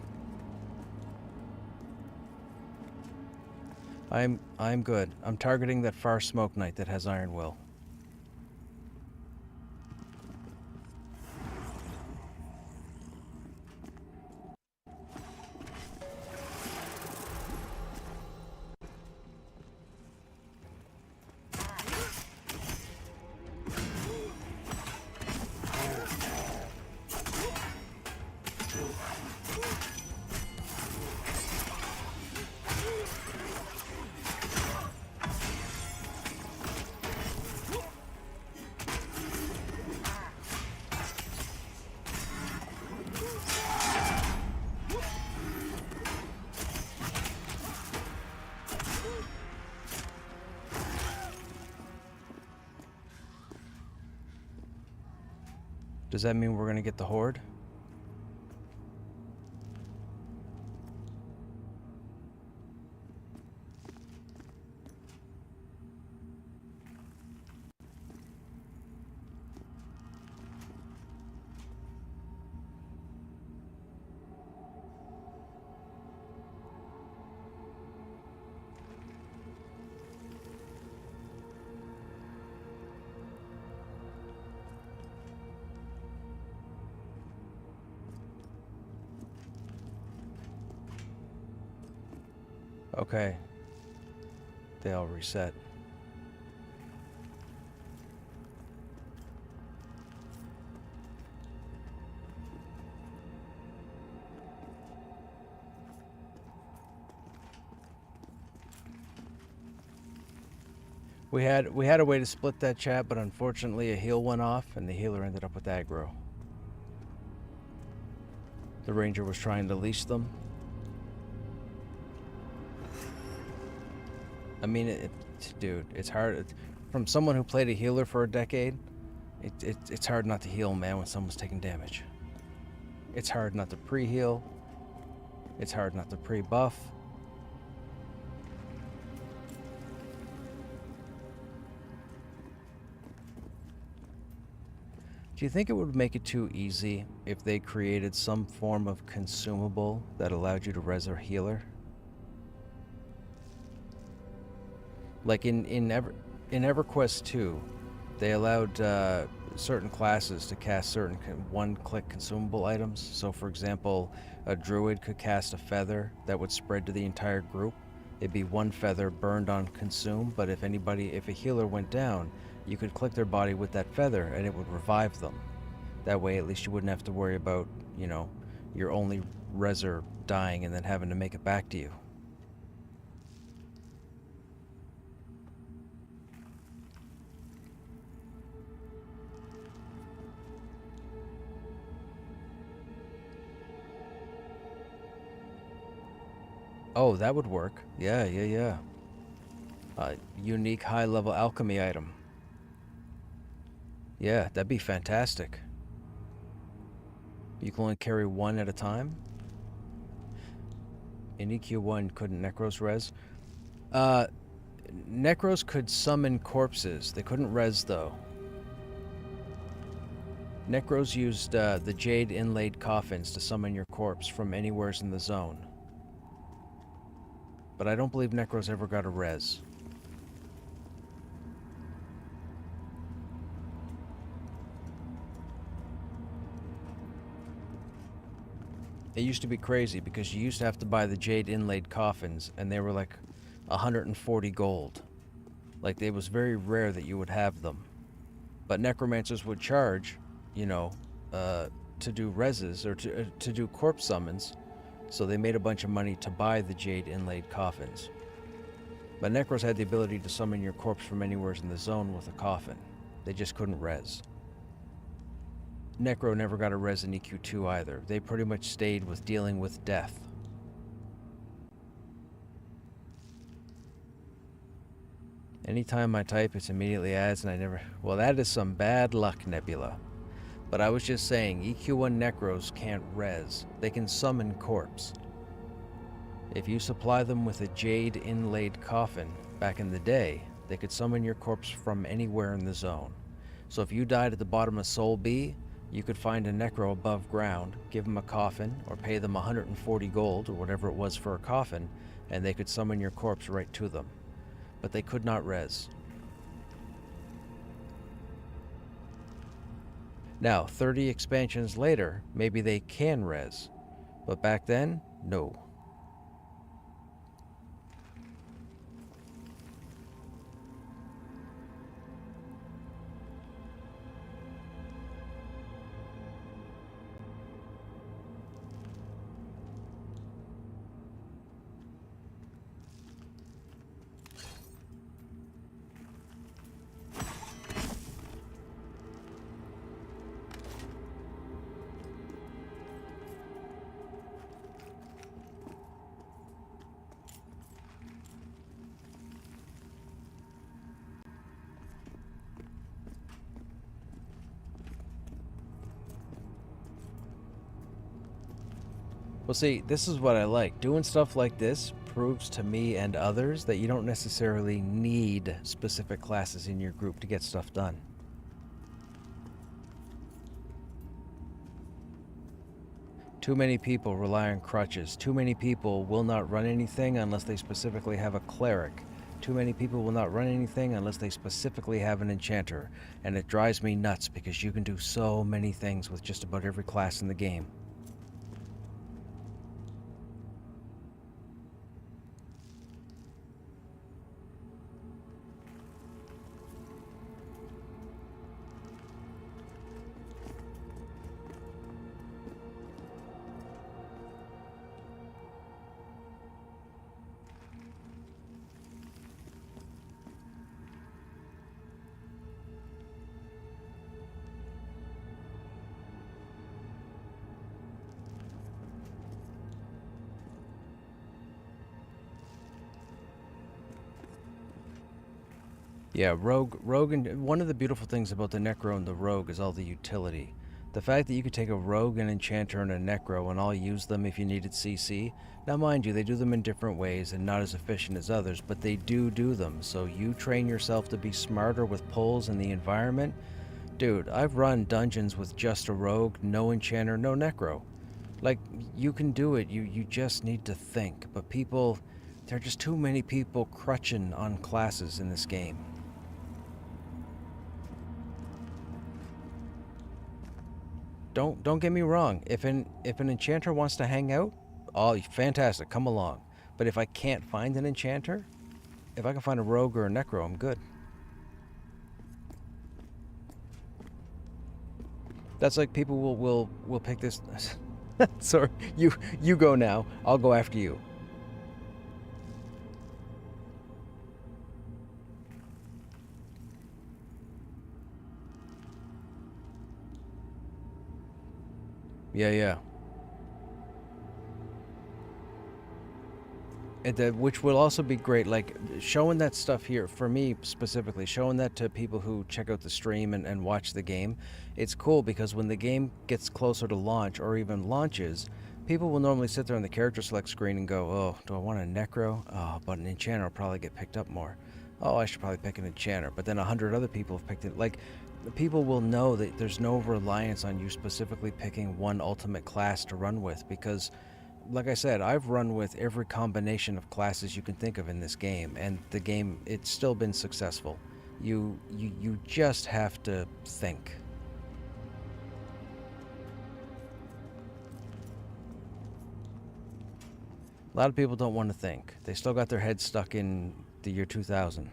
I'm good. I'm targeting that far smoke knight that has Iron Will. Does that mean we're gonna get the horde? Okay. They all reset. We had a way to split that chat, but unfortunately a heal went off and the healer ended up with aggro. The ranger was trying to leash them. I mean, dude, it's hard. From someone who played a healer for a decade, it's hard not to heal, man, when someone's taking damage. It's hard not to pre-heal. It's hard not to pre-buff. Do you think it would make it too easy if they created some form of consumable that allowed you to res a healer? Like in EverQuest 2, they allowed certain classes to cast certain one-click consumable items. So, for example, a druid could cast a feather that would spread to the entire group. It'd be one feather burned on consume, but if a healer went down, you could click their body with that feather and it would revive them. That way, at least you wouldn't have to worry about, you know, your only reser dying and then having to make it back to you. Oh, that would work. Yeah. Unique high-level alchemy item. Yeah, that'd be fantastic. You can only carry one at a time? In EQ1, couldn't Necros res? Necros could summon corpses. They couldn't res, though. Necros used the jade inlaid coffins to summon your corpse from anywheres in the zone. But I don't believe Necros ever got a res. It used to be crazy because you used to have to buy the jade inlaid coffins and they were like 140 gold. Like, it was very rare that you would have them. But necromancers would charge, you know, to do reses or to do corpse summons. So they made a bunch of money to buy the jade inlaid coffins. But Necros had the ability to summon your corpse from anywhere in the zone with a coffin. They just couldn't res. Necro never got a res in EQ2 either. They pretty much stayed with dealing with death. Anytime I type, it's immediately adds, and I never... Well, that is some bad luck, Nebula. But I was just saying, EQ1 Necros can't res. They can summon corpse. If you supply them with a jade inlaid coffin, back in the day, they could summon your corpse from anywhere in the zone. So if you died at the bottom of Sol B, you could find a Necro above ground, give them a coffin, or pay them 140 gold, or whatever it was for a coffin, and they could summon your corpse right to them. But they could not res. Now, 30 expansions later, maybe they can res. But back then, no. Well, see, this is what I like. Doing stuff like this proves to me and others that you don't necessarily need specific classes in your group to get stuff done. Too many people rely on crutches. Too many people will not run anything unless they specifically have a cleric. Too many people will not run anything unless they specifically have an enchanter. And it drives me nuts because you can do so many things with just about every class in the game. Yeah, rogue, and one of the beautiful things about the Necro and the Rogue is all the utility. The fact that you could take a Rogue, an Enchanter, and a Necro and all use them if you needed CC. Now mind you, they do them in different ways and not as efficient as others, but they do them. So you train yourself to be smarter with pulls in the environment. Dude, I've run dungeons with just a Rogue, no Enchanter, no Necro. Like, you can do it, you just need to think. But people, there are just too many people crutching on classes in this game. Don't get me wrong. If an enchanter wants to hang out, oh, fantastic, come along. But if I can't find an enchanter, if I can find a rogue or a necro, I'm good. That's like people will pick this. Sorry, you go now. I'll go after you. Yeah. And which will also be great, like showing that stuff here, for me specifically, showing that to people who check out the stream and watch the game. It's cool because when the game gets closer to launch or even launches, people will normally sit there on the character select screen and go, oh, do I want a necro? Oh, but an enchanter will probably get picked up more. Oh, I should probably pick an enchanter. But then 100 other people have picked it. Like, people will know that there's no reliance on you specifically picking one ultimate class to run with, because like I said, I've run with every combination of classes you can think of in this game, and the game, it's still been successful. You just have to think. A lot of people don't want to think. They still got their heads stuck in the year 2000.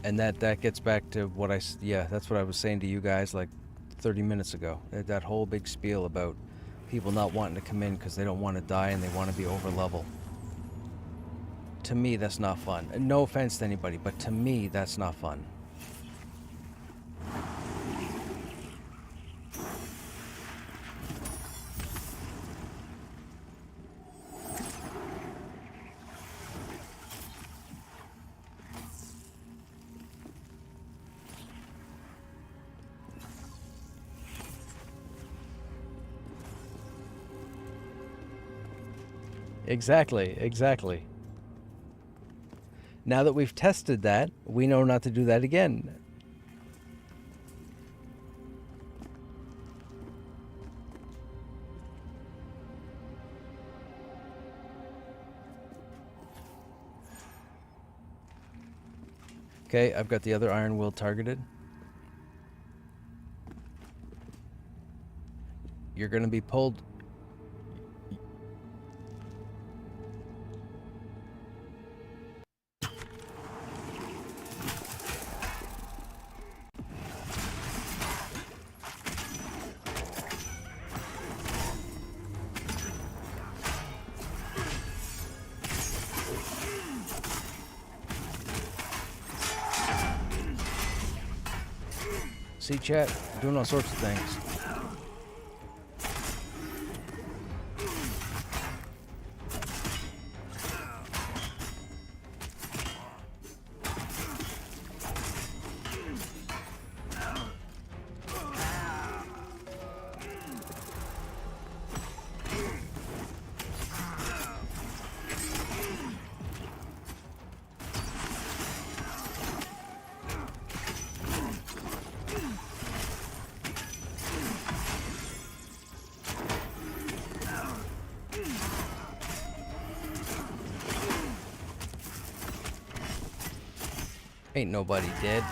And that gets back to what yeah, that's what I was saying to you guys like 30 minutes ago. That whole big spiel about people not wanting to come in because they don't want to die and they want to be over level. To me, that's not fun. And no offense to anybody, but to me, that's not fun. Exactly. Now that we've tested that, we know not to do that again. Okay, I've got the other iron will targeted. You're going to be pulled. See, chat, doing all sorts of things. Ain't nobody dead.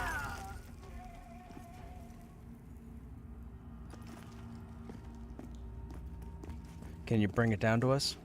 Can you bring it down to us?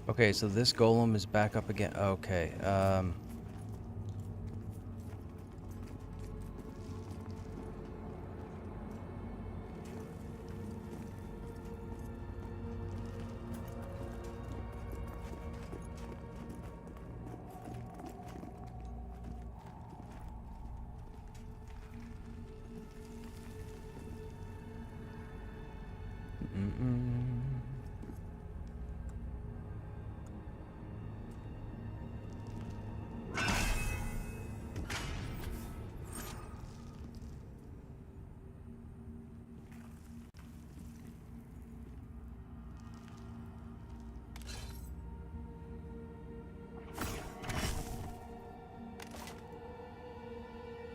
Okay, so this golem is back up again. Okay,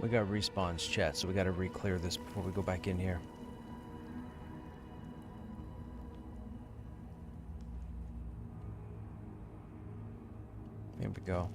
we got respawns, chat, so we gotta re-clear this before we go back in here. Here we go.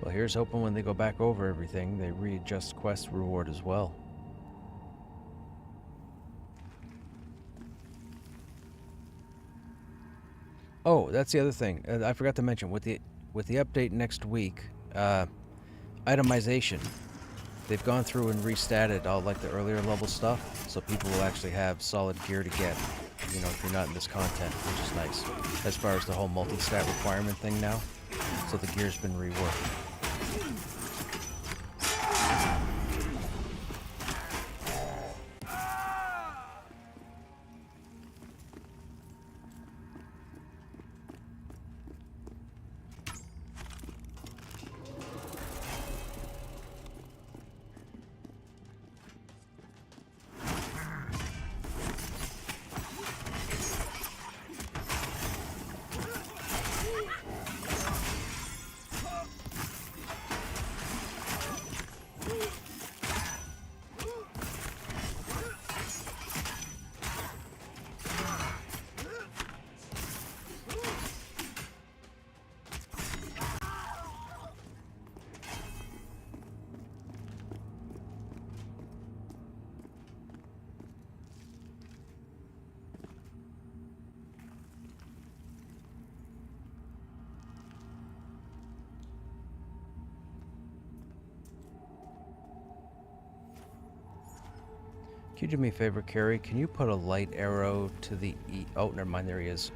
Well, here's hoping when they go back over everything, they readjust quest reward as well. Oh, that's the other thing. I forgot to mention with the update next week, itemization. They've gone through and restatted all like the earlier level stuff, so people will actually have solid gear to get, you know, if you're not in this content, which is nice. As far as the whole multi-stat requirement thing now, so the gear's been reworked. Can you do me a favor, Carrie? Can you put a light arrow to the oh, never mind, there he is.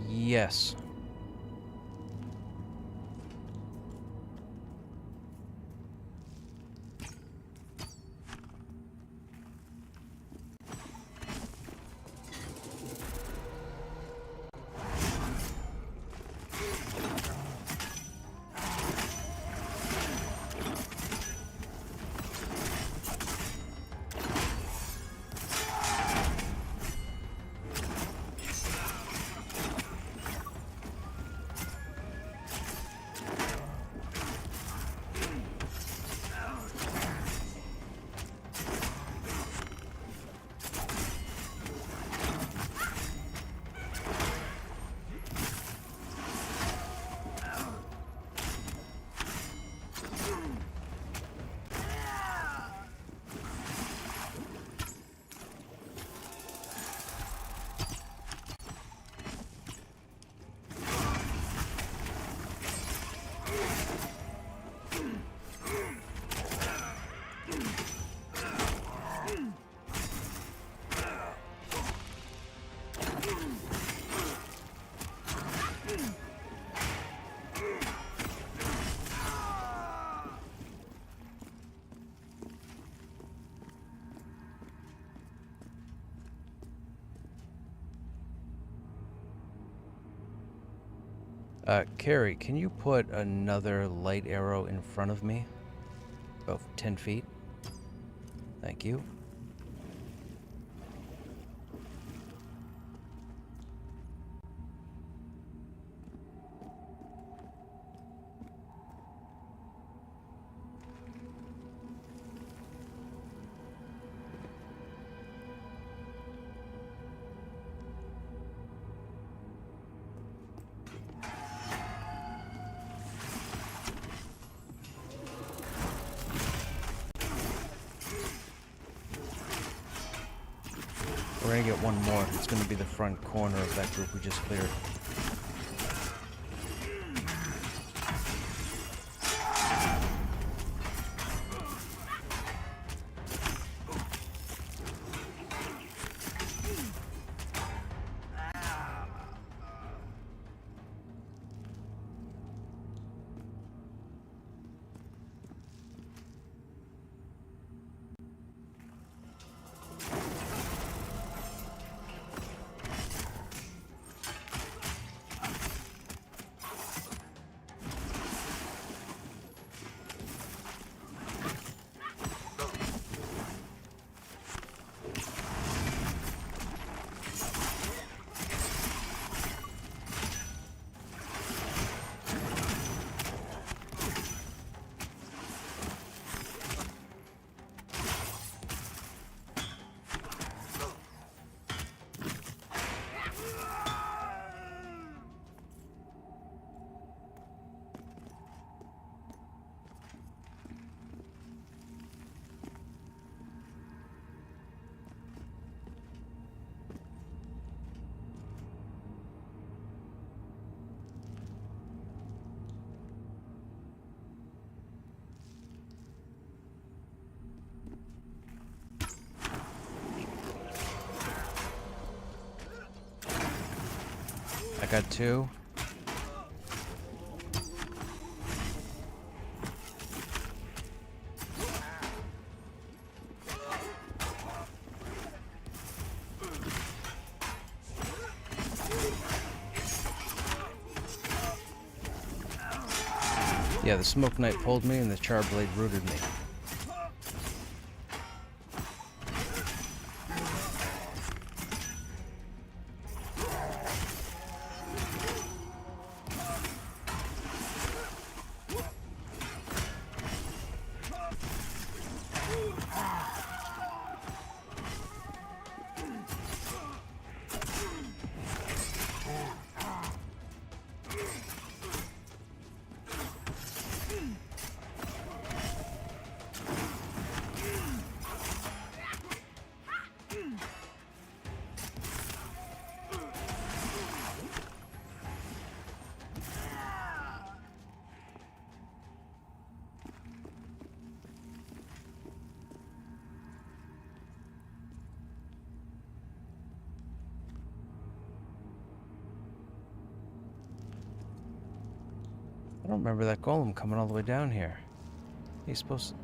Yes. Carrie, can you put another light arrow in front of me? About 10 feet. Thank you. We're gonna get one more. It's gonna be the front corner of that group we just cleared. got 2. Yeah, the Smoke Knight pulled me and the Charblade rooted me. I don't remember that golem coming all the way down here. He's supposed to...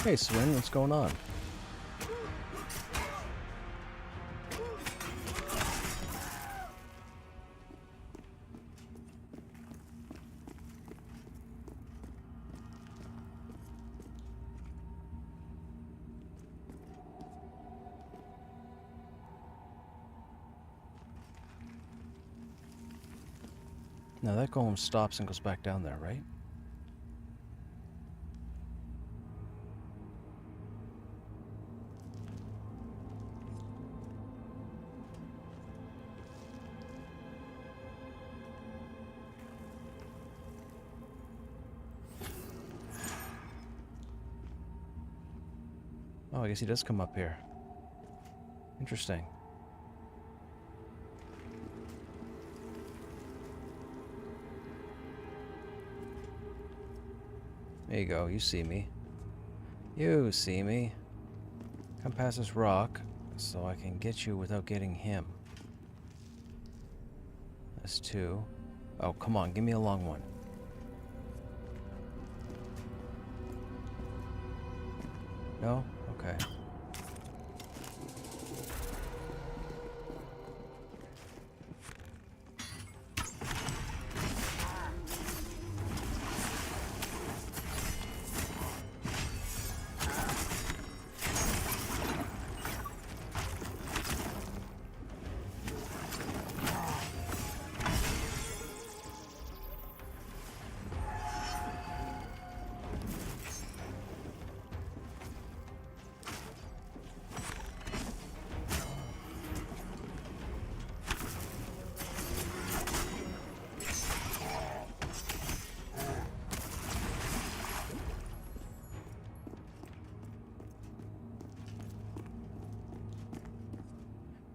Hey, Swin, what's going on? Now that golem stops and goes back down there, right? Oh, I guess he does come up here. Interesting. There you go, you see me. You see me. Come past this rock so I can get you without getting him. That's 2. Oh, come on, give me a long one. No? Okay.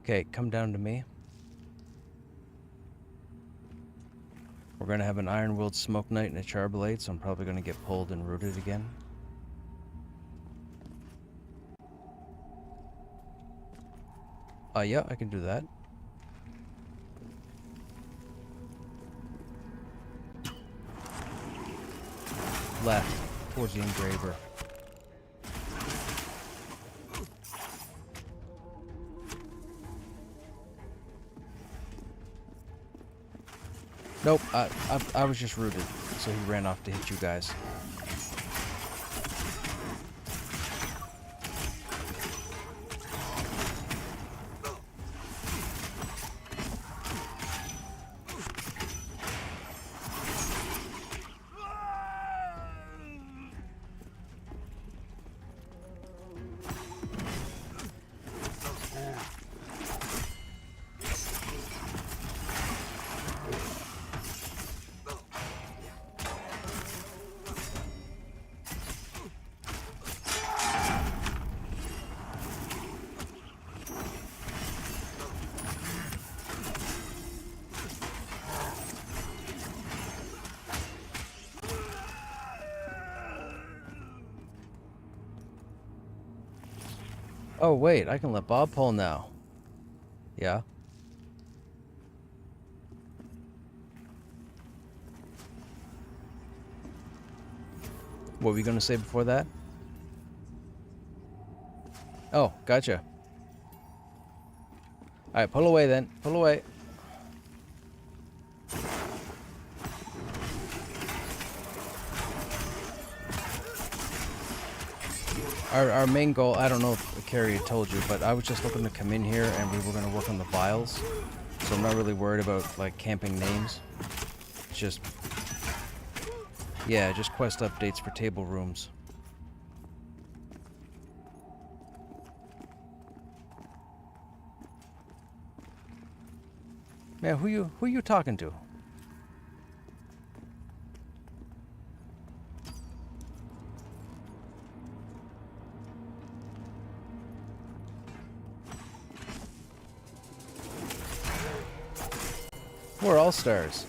Okay, come down to me. We're gonna have an Iron-Willed Smoke Knight and a Charblade, so I'm probably gonna get pulled and rooted again. Yeah, I can do that. Left, towards the engraver. Nope, I was just rooted, so he ran off to hit you guys. Oh, wait, I can let Bob pull now. Yeah. What were you going to say before that? Oh, gotcha. Alright, pull away then. Pull away. Our main goal, I don't know if Carrie had told you, but I was just looking to come in here and we were going to work on the vials. So I'm not really worried about, like, camping names. Just... yeah, just quest updates for table rooms. Yeah, who you talking to? We're all stars.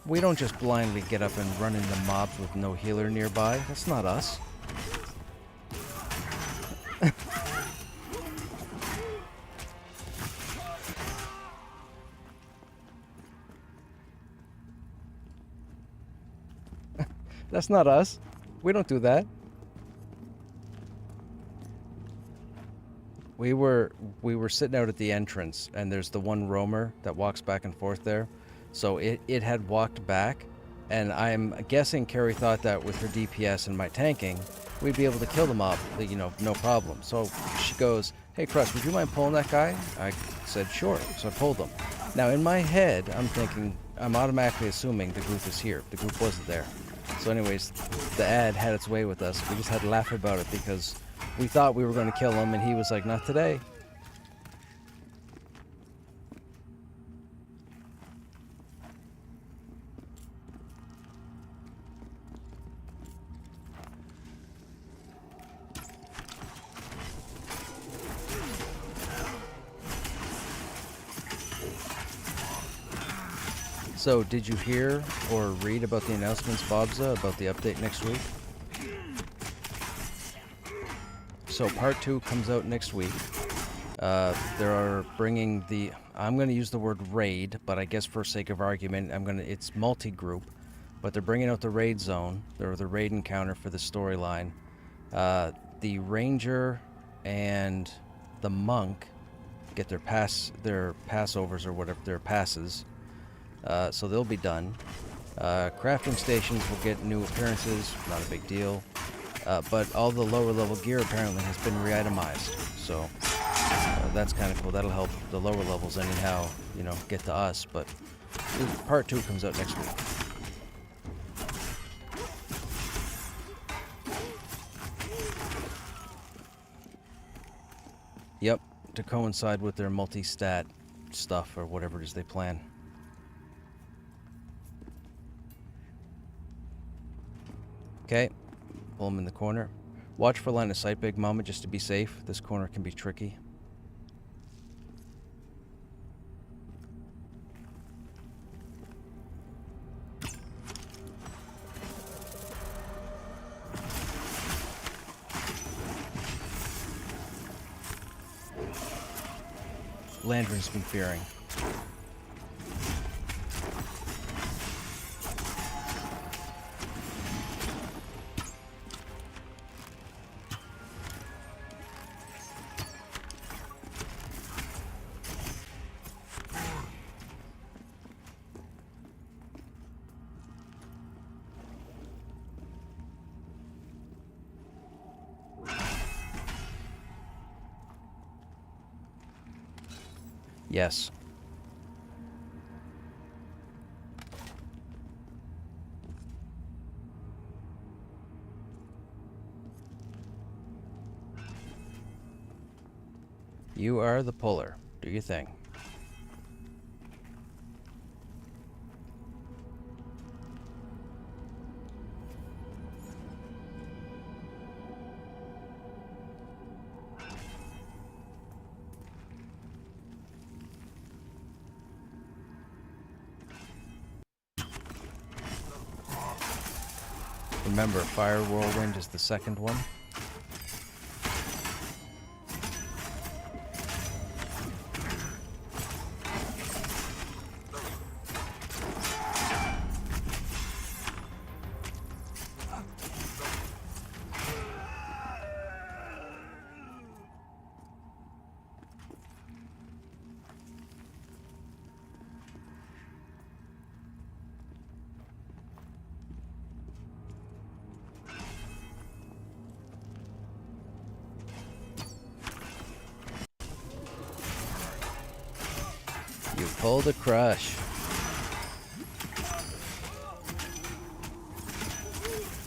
We don't just blindly get up and run into mobs with no healer nearby. That's not us. That's not us. We don't do that. We were sitting out at the entrance, and there's the one roamer that walks back and forth there. So it had walked back, and I'm guessing Carrie thought that with her DPS and my tanking, we'd be able to kill the mob, you know, no problem. So she goes, "Hey, Crush, would you mind pulling that guy?" I said, "Sure." So I pulled him. Now, in my head, I'm thinking, I'm automatically assuming the group is here. The group wasn't there. So anyways, the ad had its way with us. We just had to laugh about it because we thought we were going to kill him, and he was like, "Not today." So, did you hear or read about the announcements, Bobza, about the update next week? So, part 2 comes out next week. They're bringing the... I'm going to use the word raid, but I guess for sake of argument, it's multi-group. But they're bringing out the raid zone, or the raid encounter for the storyline. The ranger and the monk get their passovers or whatever, their passes. So they'll be done. Crafting stations will get new appearances, not a big deal. But all the lower level gear apparently has been re-itemized. So that's kind of cool. That'll help the lower levels anyhow, you know, get to us. But part 2 comes out next week. Yep, to coincide with their multi-stat stuff or whatever it is they plan. Okay, pull him in the corner. Watch for line of sight, Big Mama, just to be safe. This corner can be tricky. Landry's been fearing. Yes. You are the puller. Do your thing. Remember, Fire Whirlwind is the second one. Pull the crush.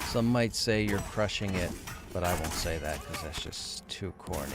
Some might say you're crushing it, but I won't say that because that's just too corny.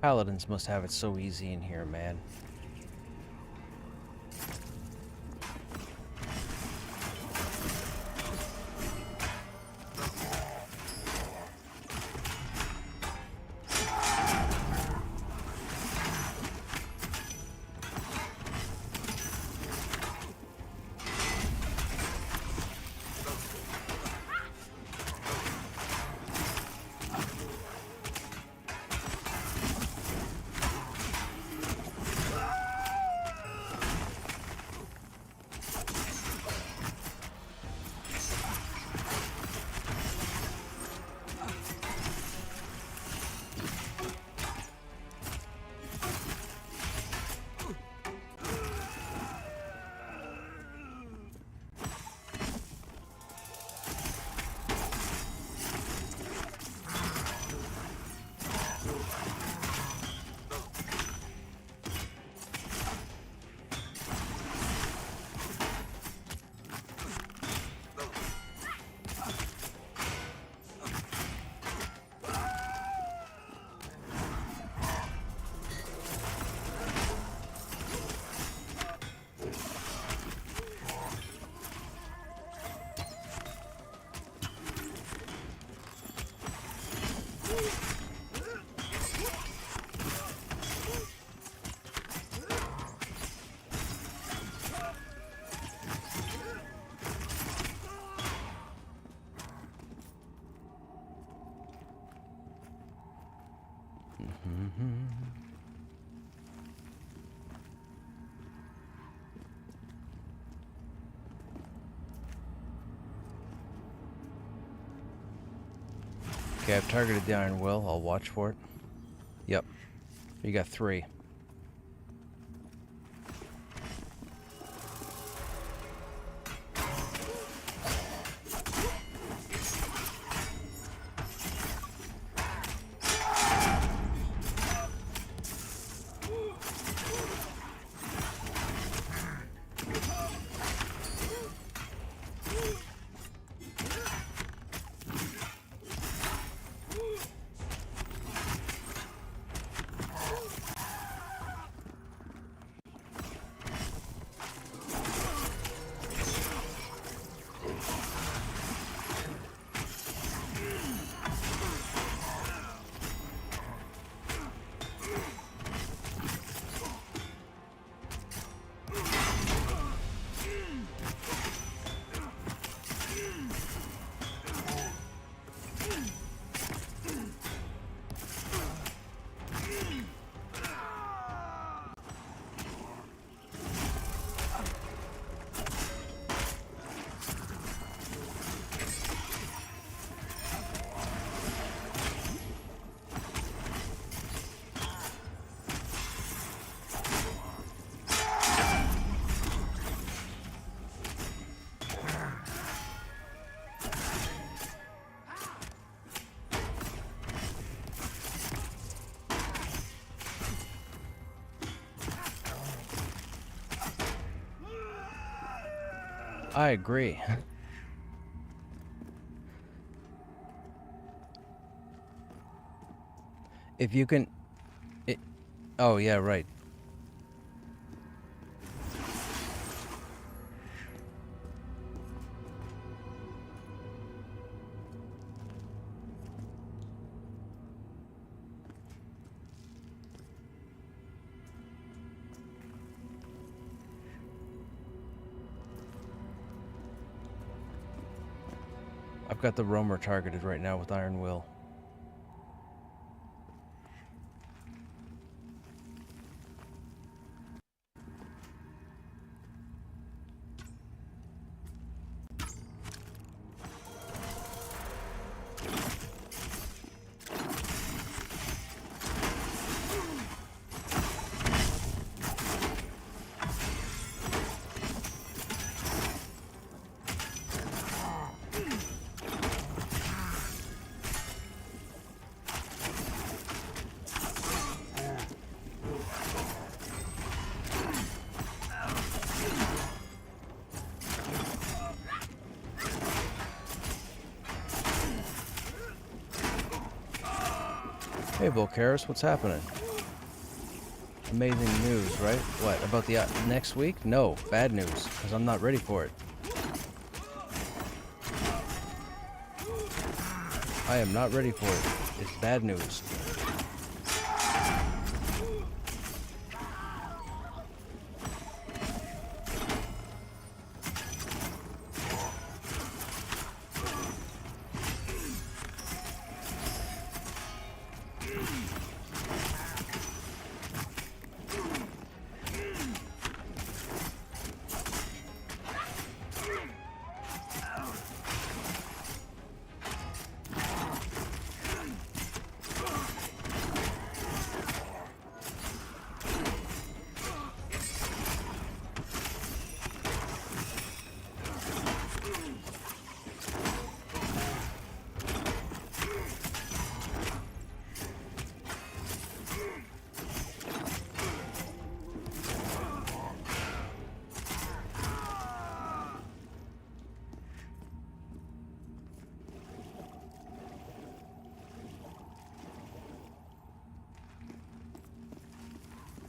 Paladins must have it so easy in here, man. Okay, I've targeted the Iron Will. I'll watch for it. Yep. You got 3. I agree. If you can... oh, yeah, right. I've got the roamer targeted right now with Iron Will. Hey, Volcaris, what's happening? Amazing news, right? What, about the next week? No, bad news, because I'm not ready for it. I am not ready for it. It's bad news.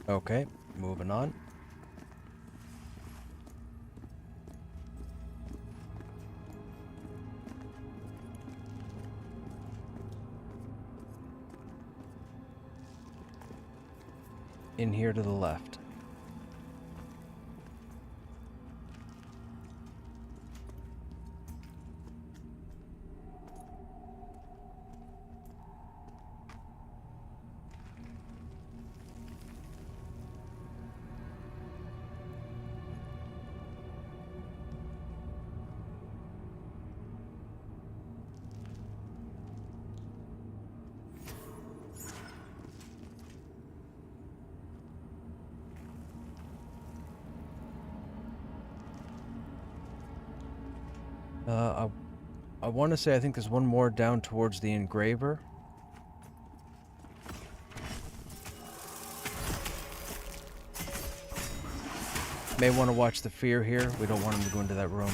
Okay, moving on. In here to the left. I want to say I think there's one more down towards the engraver. May want to watch the fear here. We don't want him to go into that room.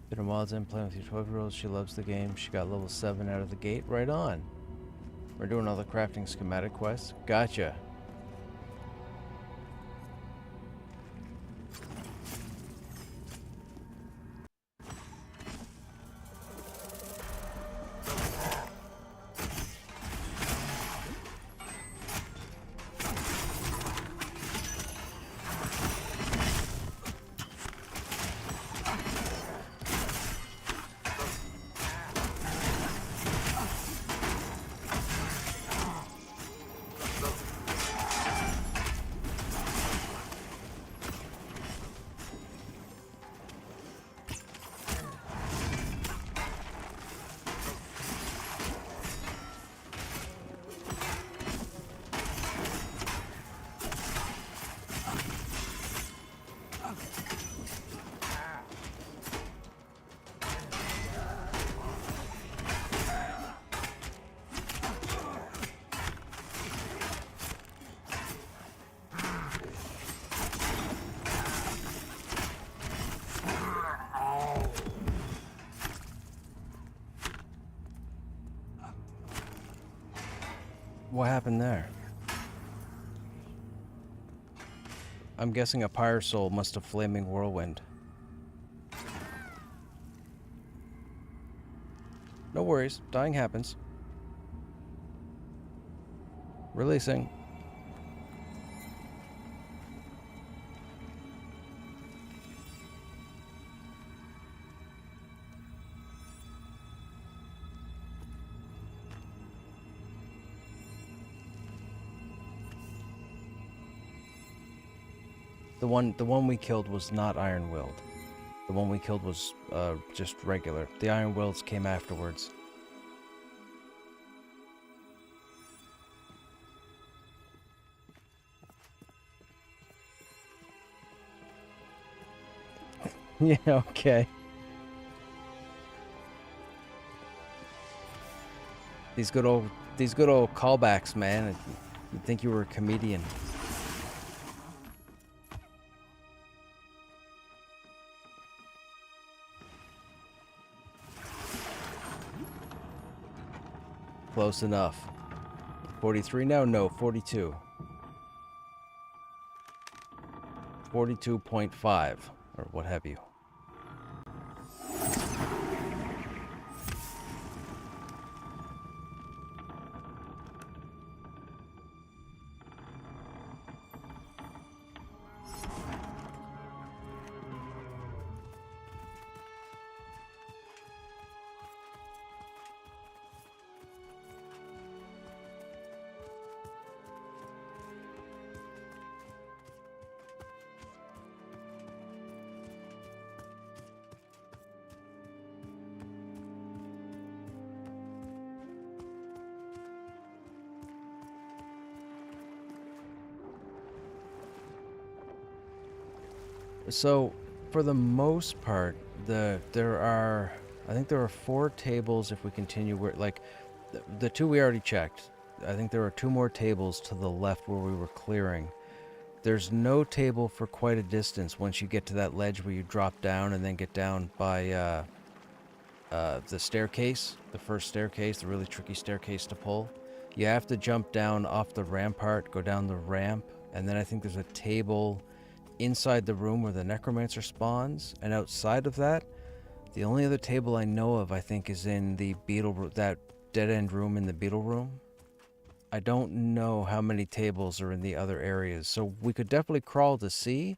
Been a while since playing with your 12-year-old. She loves the game. She got level 7 out of the gate. Right on. We're doing all the crafting schematic quests. Gotcha. What happened there? I'm guessing a pyre soul must have flaming whirlwind. No worries, dying happens. Releasing. The one we killed was not iron-willed. The one we killed was just regular. The iron-wills came afterwards. Yeah, okay. These good old callbacks, man. You'd think you were a comedian. Close enough. 43 now? No, 42. 42.5, or what have you. So, for the most part, I think there are 4 tables if we continue where, like, the 2 we already checked. I think there are 2 more tables to the left where we were clearing. There's no table for quite a distance once you get to that ledge where you drop down and then get down by the staircase, the first staircase, the really tricky staircase to pull. You have to jump down off the rampart, go down the ramp, and then I think there's a table inside the room where the necromancer spawns, and outside of that, the only other table I know of, I think, is in the beetle room, that dead-end room in the beetle room. I don't know how many tables are in the other areas, so we could definitely crawl to see,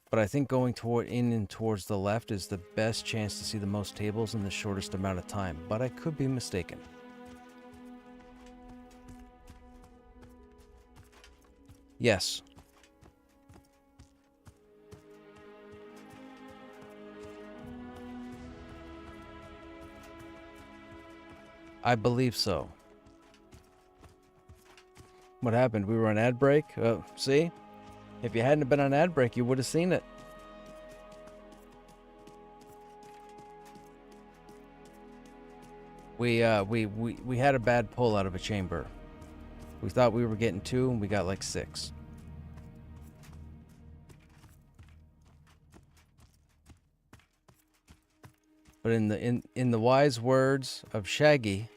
but I think going in and towards the left is the best chance to see the most tables in the shortest amount of time, but I could be mistaken. Yes. I believe so. What happened? We were on ad break? See? If you hadn't been on ad break, you would have seen it. We had a bad pull out of a chamber. We thought we were getting 2, and we got like 6. But in the wise words of Shaggy,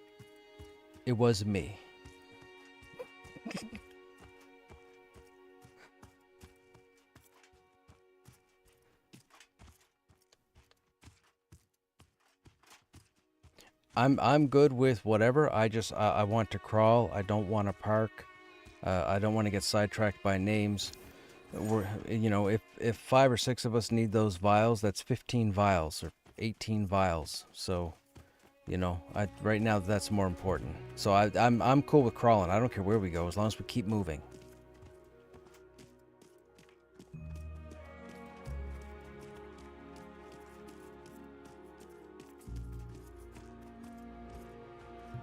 it was me. I'm good with whatever. I want to crawl. I don't want to park. I don't want to get sidetracked by names. If 5 or 6 of us need those vials, that's 15 vials or 18 vials. So, right now that's more important. So I'm cool with crawling. I don't care where we go as long as we keep moving.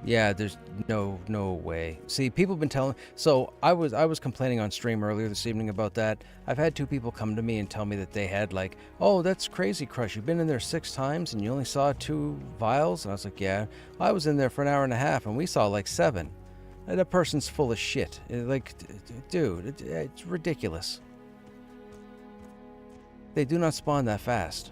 Yeah, there's no way. See, people have been telling. So I was complaining on stream earlier this evening about that. I've had 2 people come to me and tell me that they had like, oh, that's crazy, Crush. You've been in there 6 times and you only saw 2 vials. And I was like, yeah, I was in there for an hour and a half and we saw like 7. And that person's full of shit. Like, dude, it's ridiculous. They do not spawn that fast.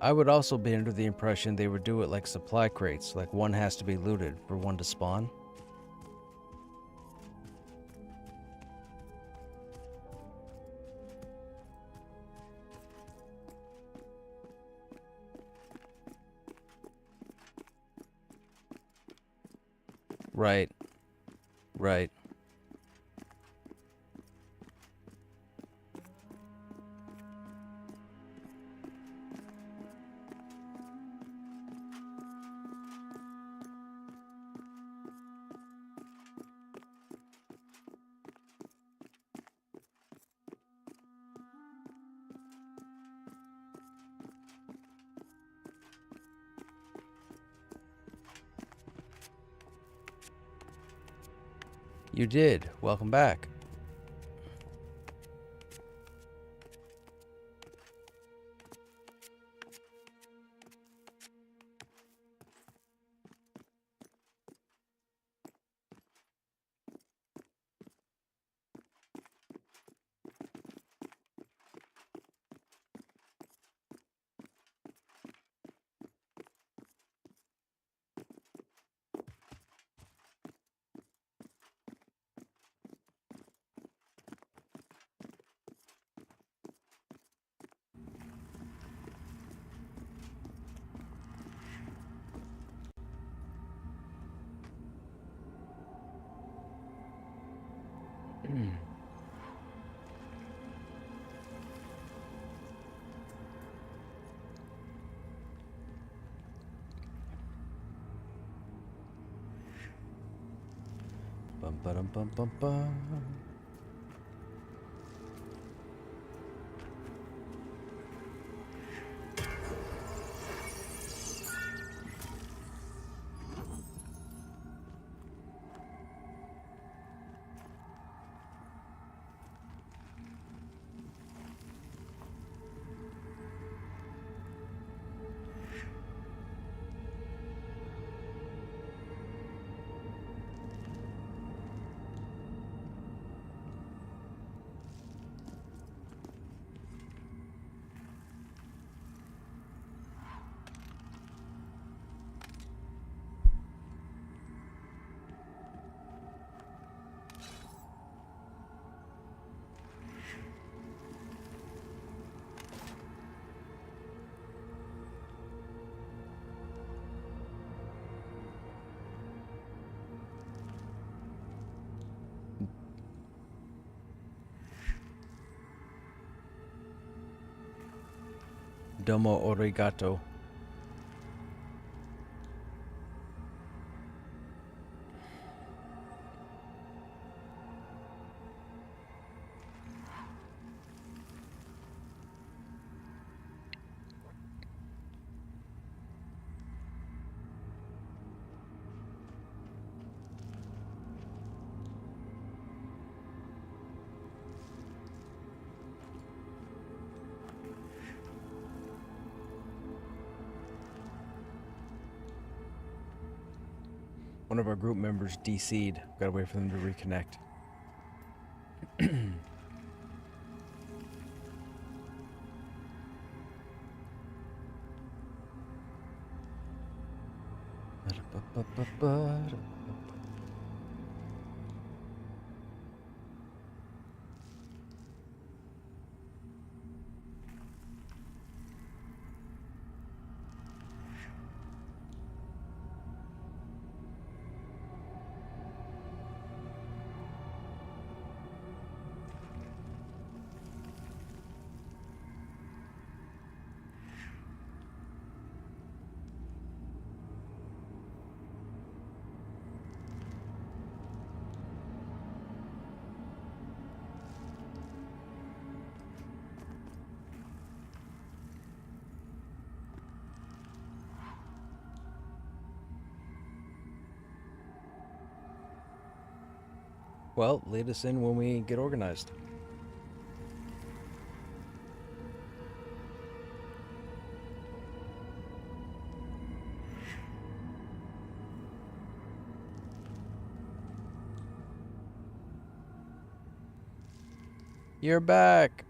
I would also be under the impression they would do it like supply crates, like one has to be looted for one to spawn. Right. Right. You did. Welcome back. Bum ba dum bum bum bum. Domo origato. One of our group members DC'd. Gotta wait for them to reconnect. Well, lead us in when we get organized. You're back.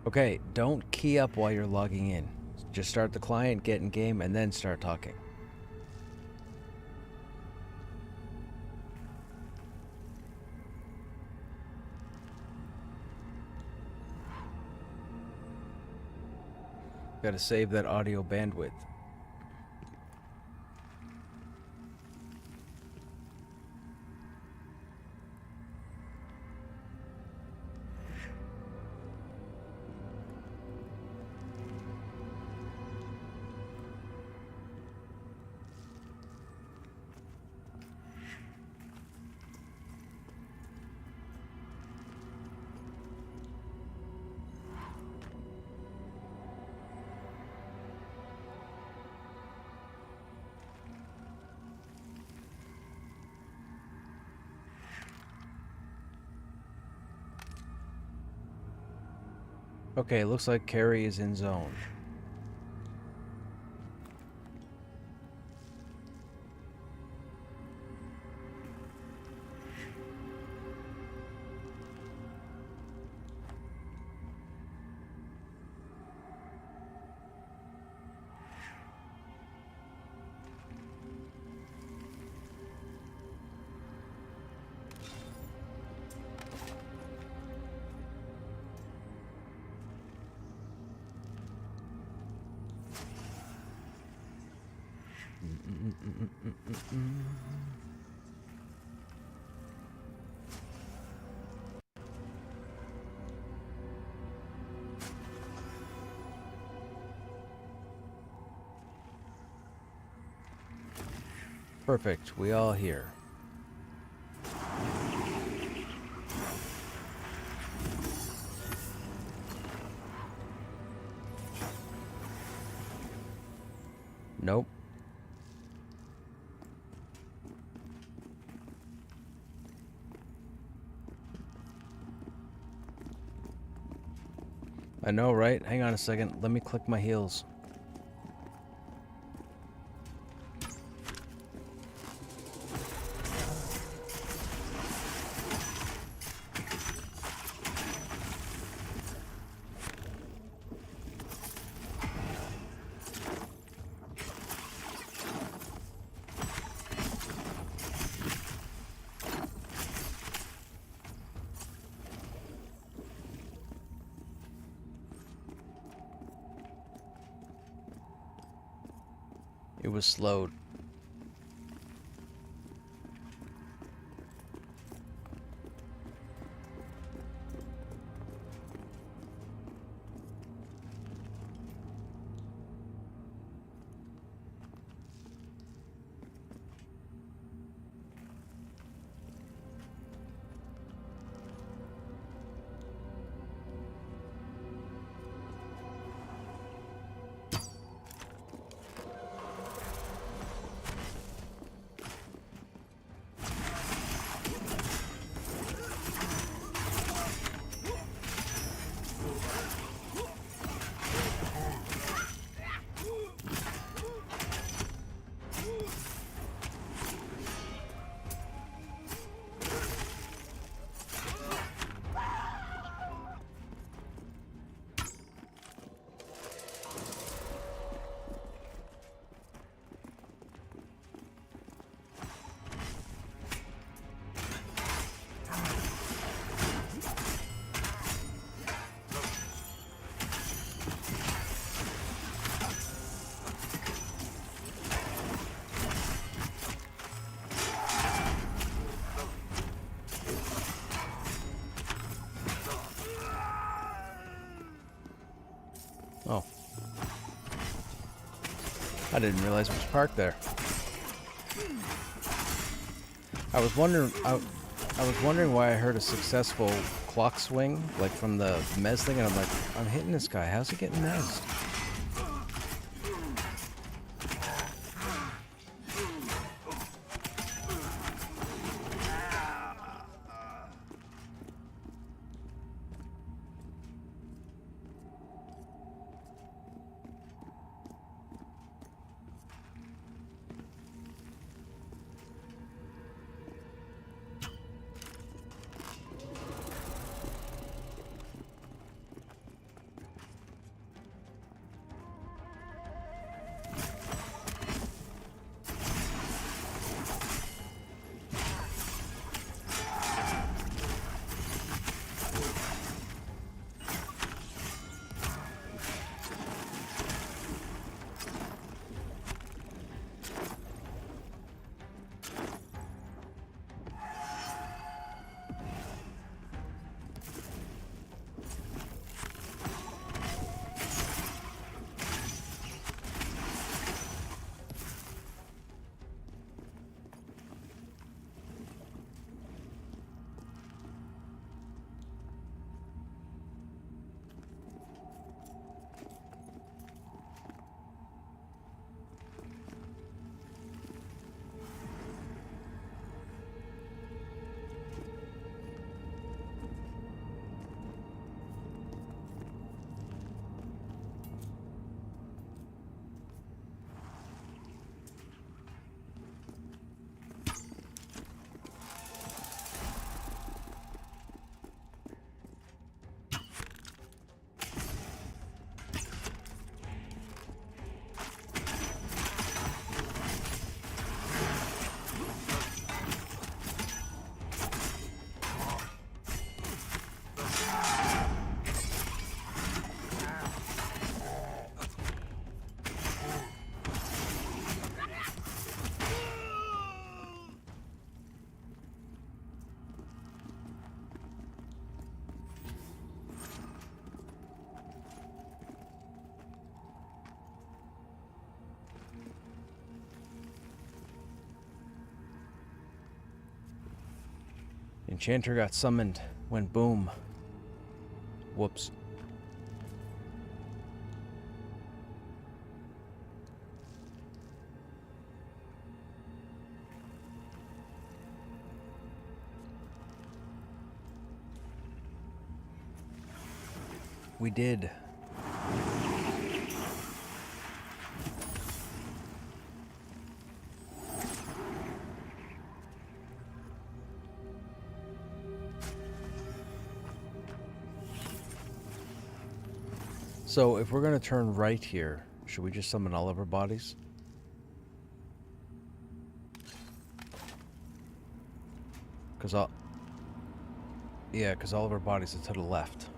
Okay, don't key up while you're logging in. Just start the client, get in game, and then start talking. Gotta save that audio bandwidth. Okay, looks like Carrie is in zone. Perfect, we all here. Nope. I know, right? Hang on a second. Let me click my heels. It was slowed. Oh. I didn't realize it was parked there. I was wondering why I heard a successful clock swing, like from the mez thing, and I'm like, I'm hitting this guy. How's he getting mezzed? Enchanter got summoned when boom. Whoops. We did. So if we're going to turn right here, should we just summon all of our bodies? Because all of our bodies are to the left.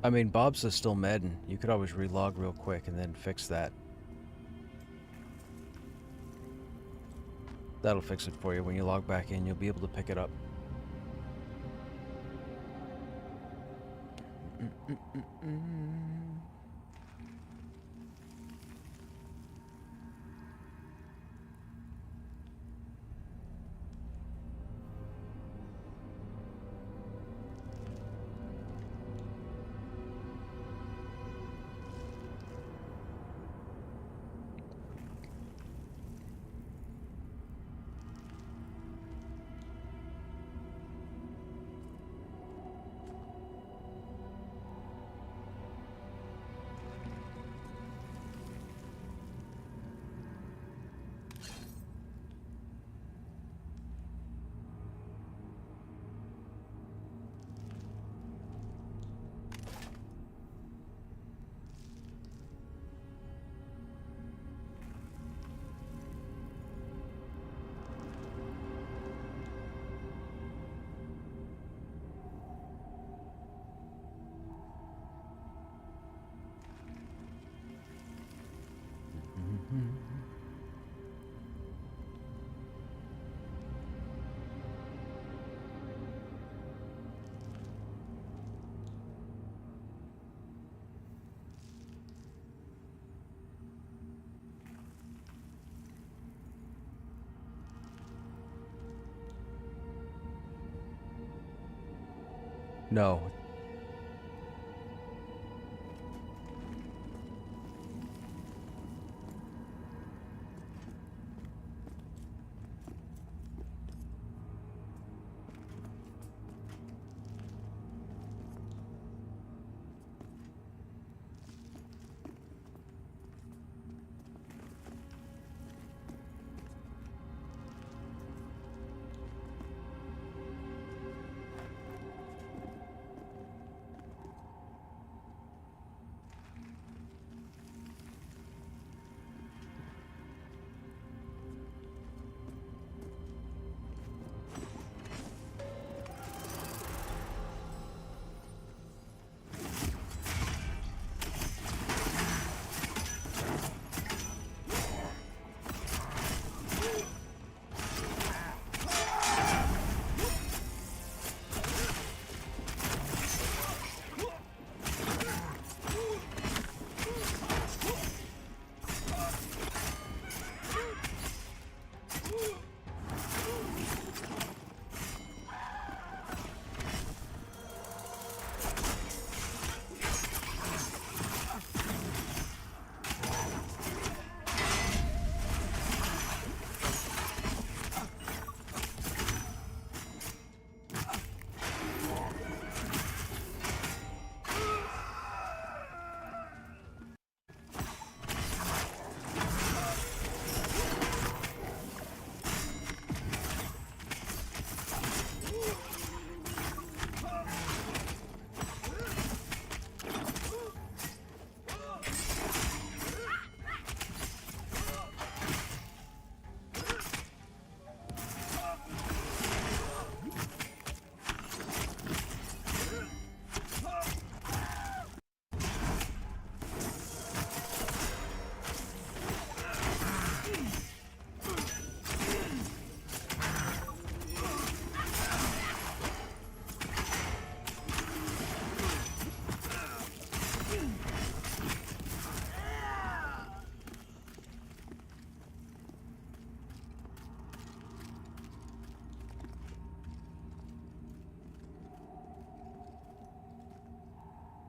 I mean, Bob's is still medding. You could always relog real quick and then fix that. That'll fix it for you. When you log back in, you'll be able to pick it up. No.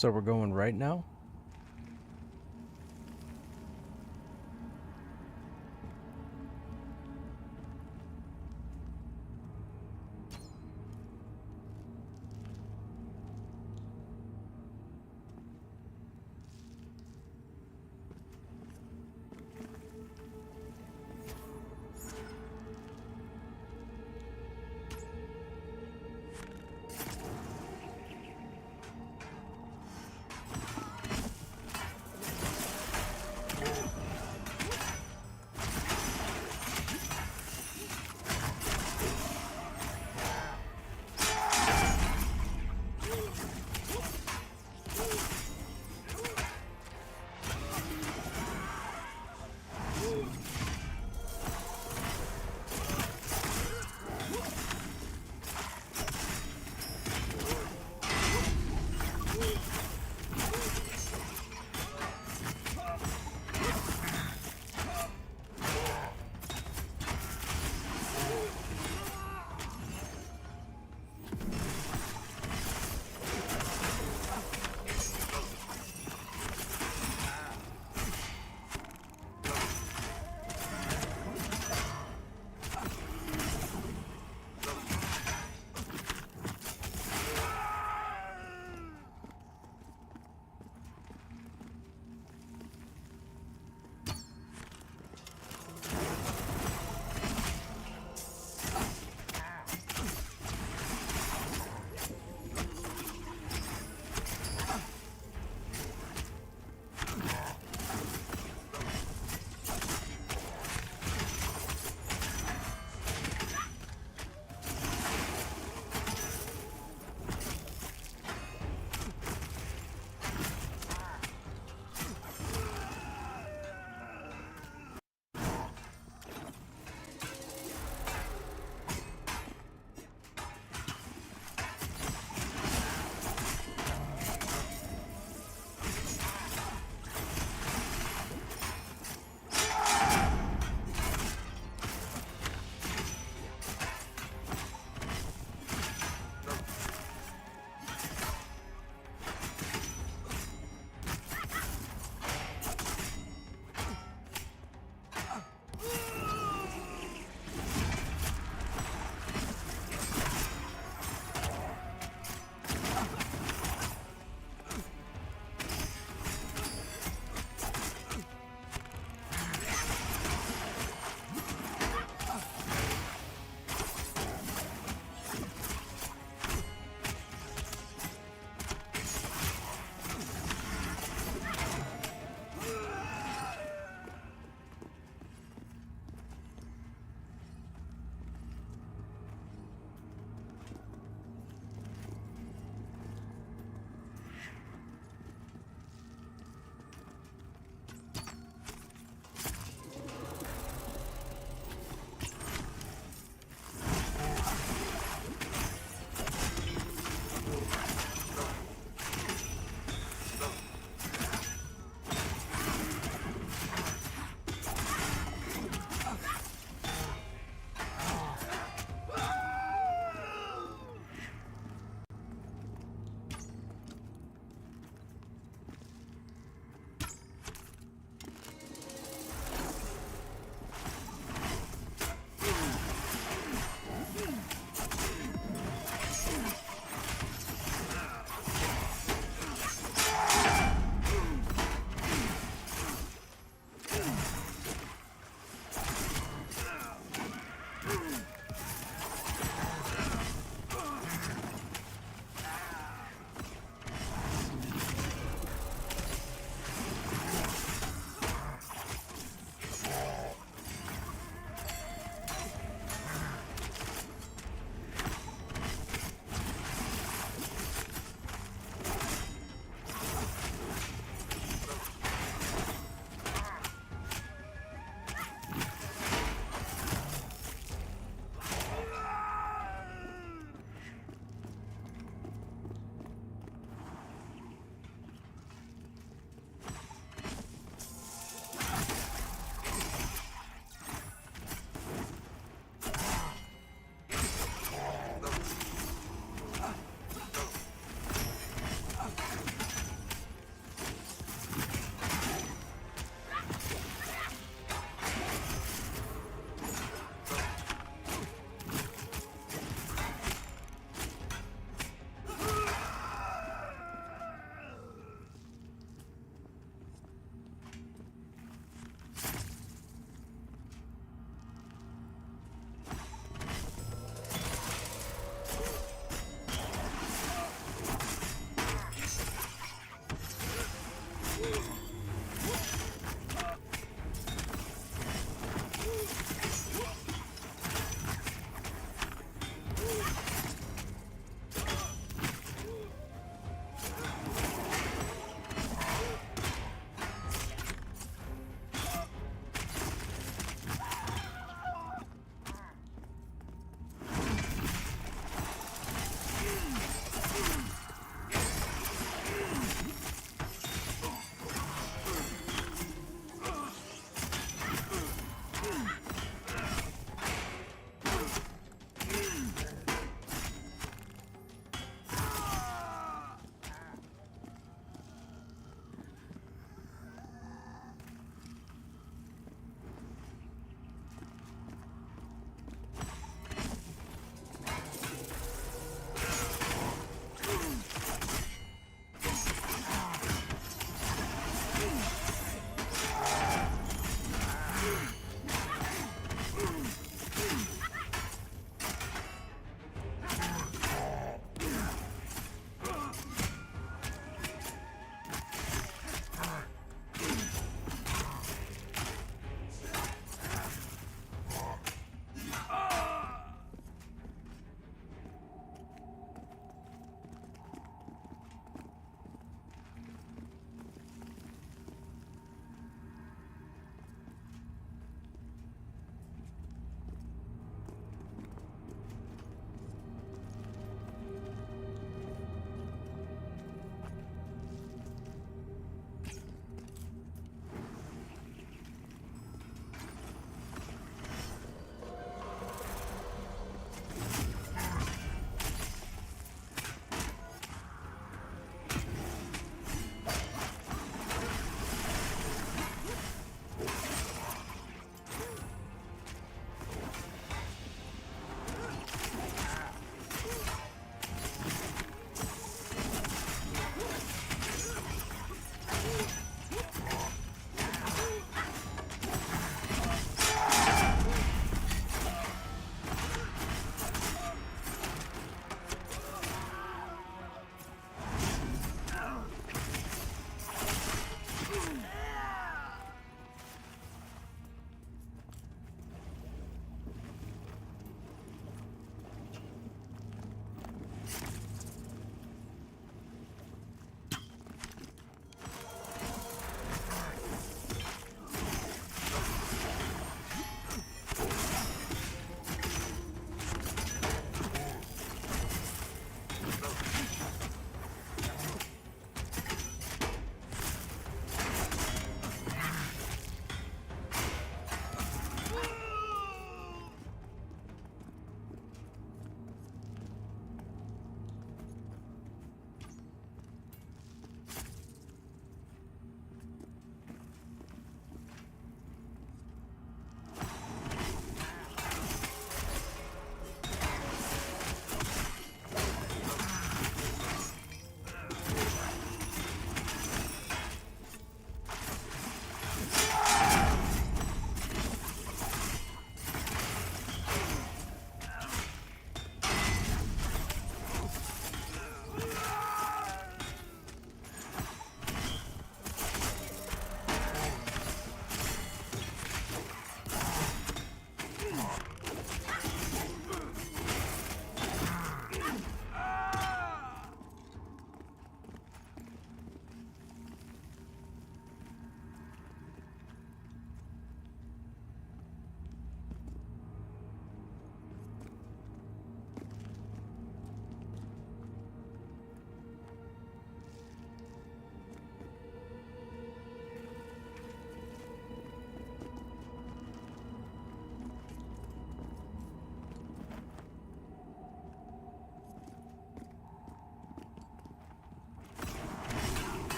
So we're going right now?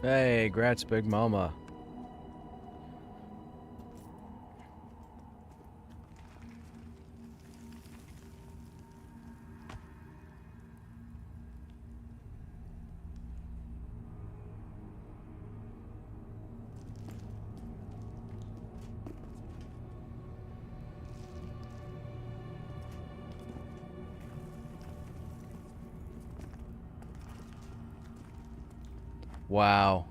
Hey, grats, Big Mama. Wow.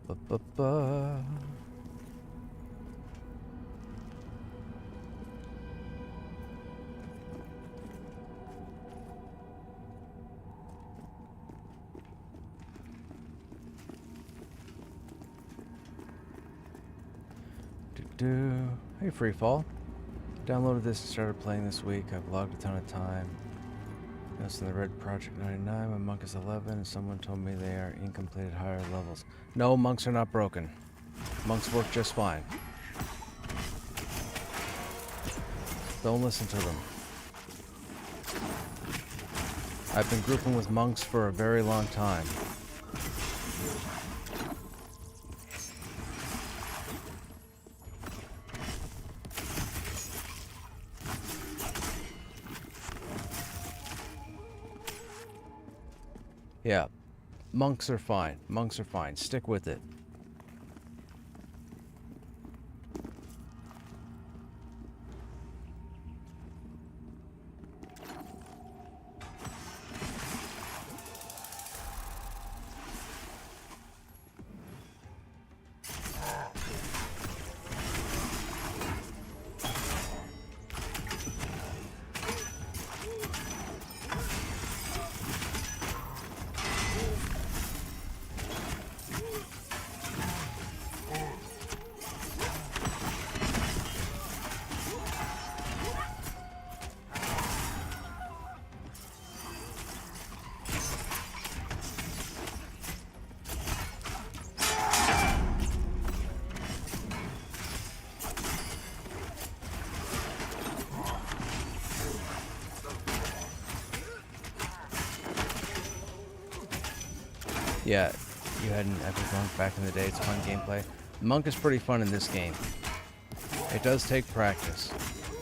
Ba-ba-ba. Hey, Freefall. Downloaded this and started playing this week. I've logged a ton of time. Noticed in the Red Project 99, my monk is 11, and someone told me they are incomplete at higher levels. No, monks are not broken. Monks work just fine. Don't listen to them. I've been grouping with monks for a very long time. Yeah, monks are fine. Monks are fine. Stick with it. Yeah, you had an epic monk back in the day. It's fun gameplay. Monk is pretty fun in this game. It does take practice.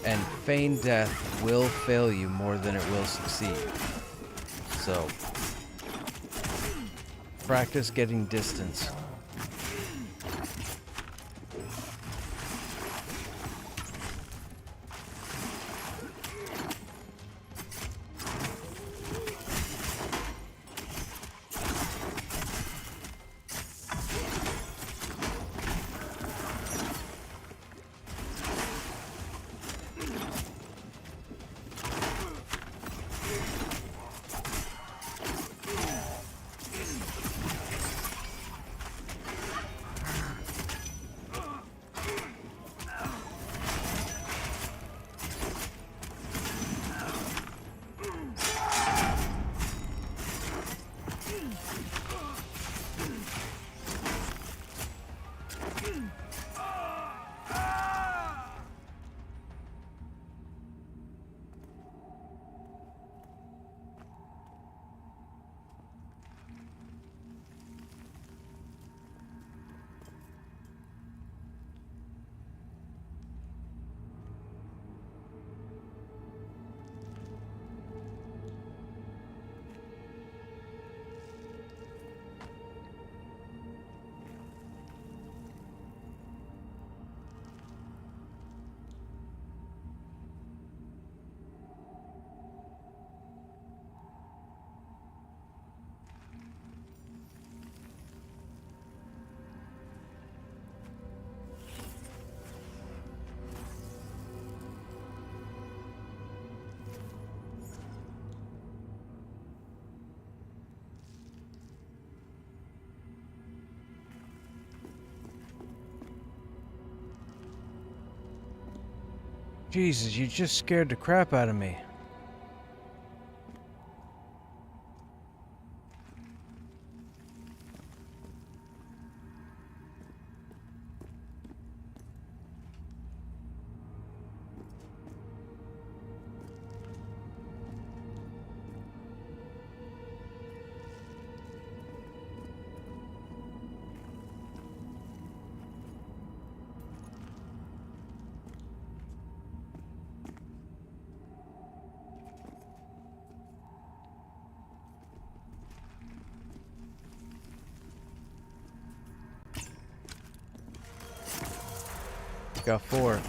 And feigned death will fail you more than it will succeed. So, practice getting distance. Jesus, you just scared the crap out of me. Got 4.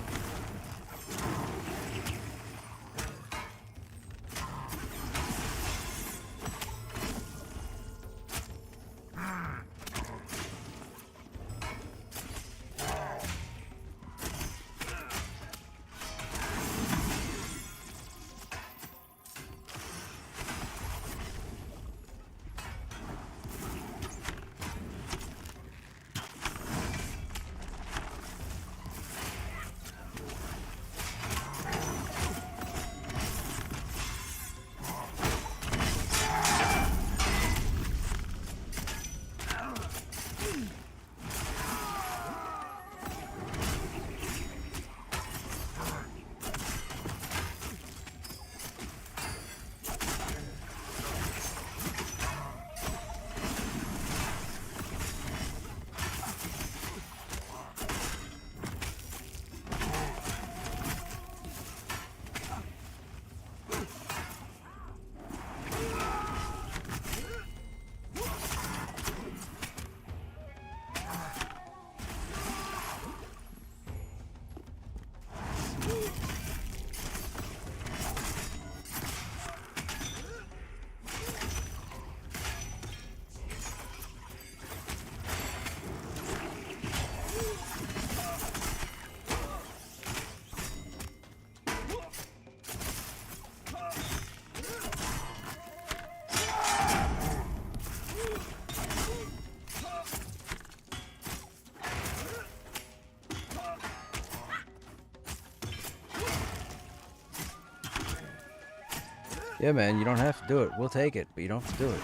Yeah, man, you don't have to do it. We'll take it, but you don't have to do it.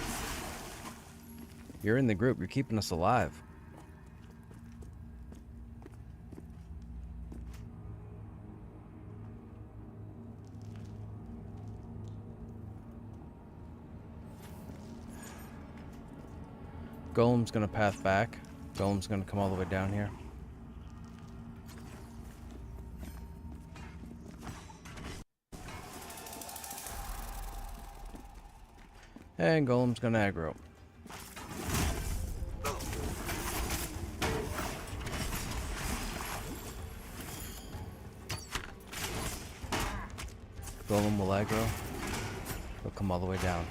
You're in the group. You're keeping us alive. Golem's gonna path back. Golem's gonna come all the way down here. And Golem's gonna aggro. Golem will aggro. He'll come all the way down.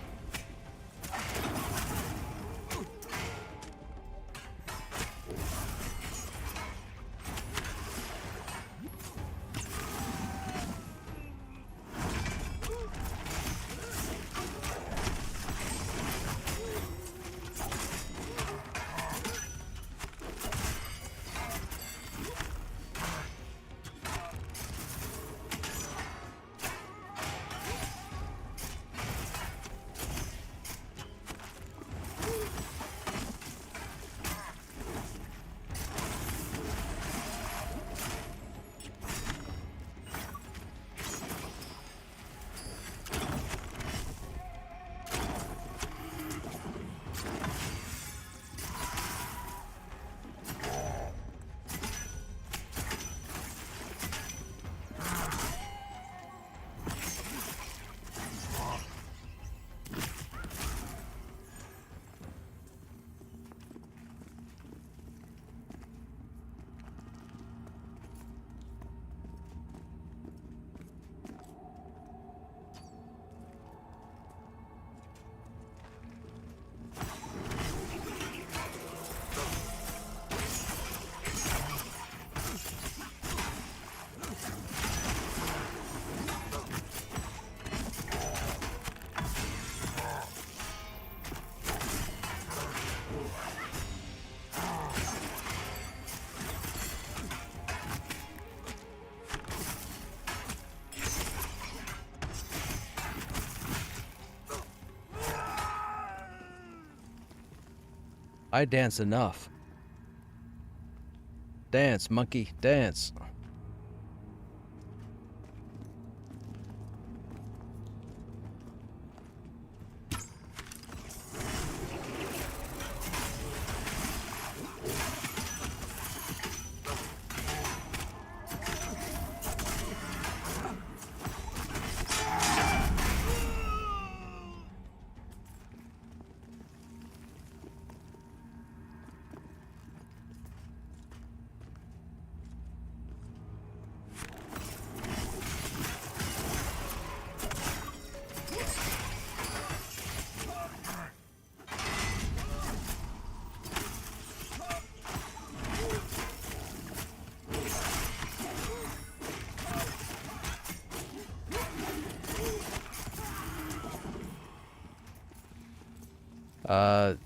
I dance enough. Dance, monkey, dance.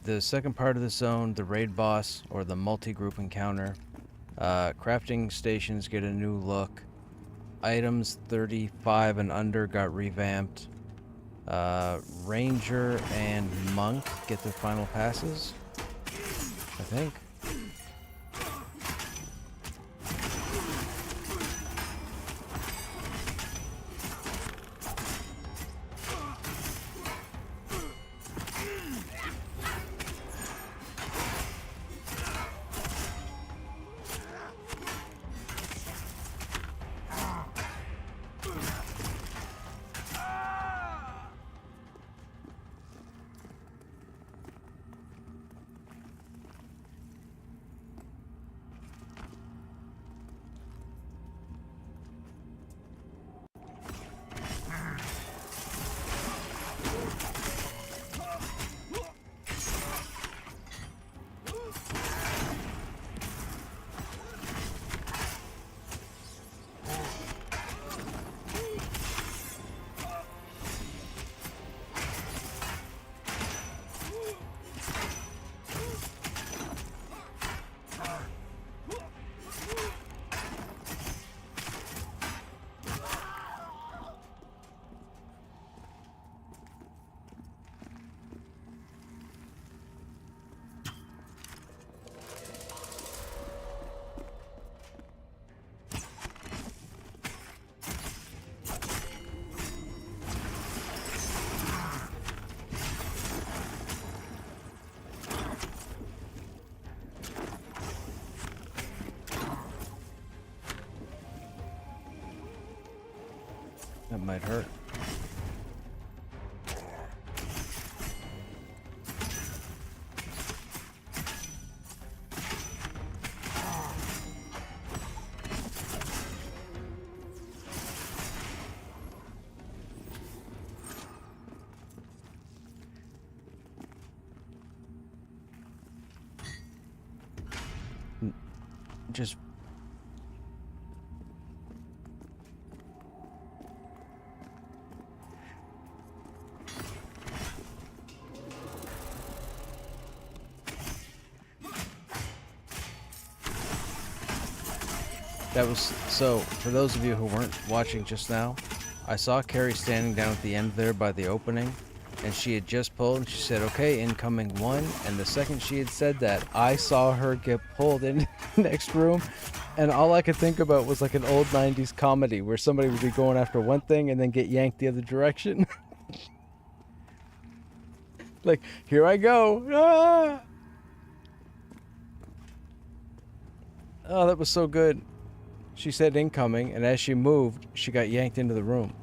The second part of the zone, the raid boss, or the multi-group encounter. Crafting stations get a new look. Items 35 and under got revamped. Ranger and Monk get their final passes, I think. That might hurt. Just that was so for those of you who weren't watching just now, I saw Carrie standing down at the end there by the opening, and she had just pulled and she said, "Okay, incoming one," and the second she had said that, I saw her get pulled into the next room, and all I could think about was like an old 90s comedy where somebody would be going after one thing and then get yanked the other direction. Like, here I go. Ah! Oh, that was so good. She said incoming, and as she moved, she got yanked into the room.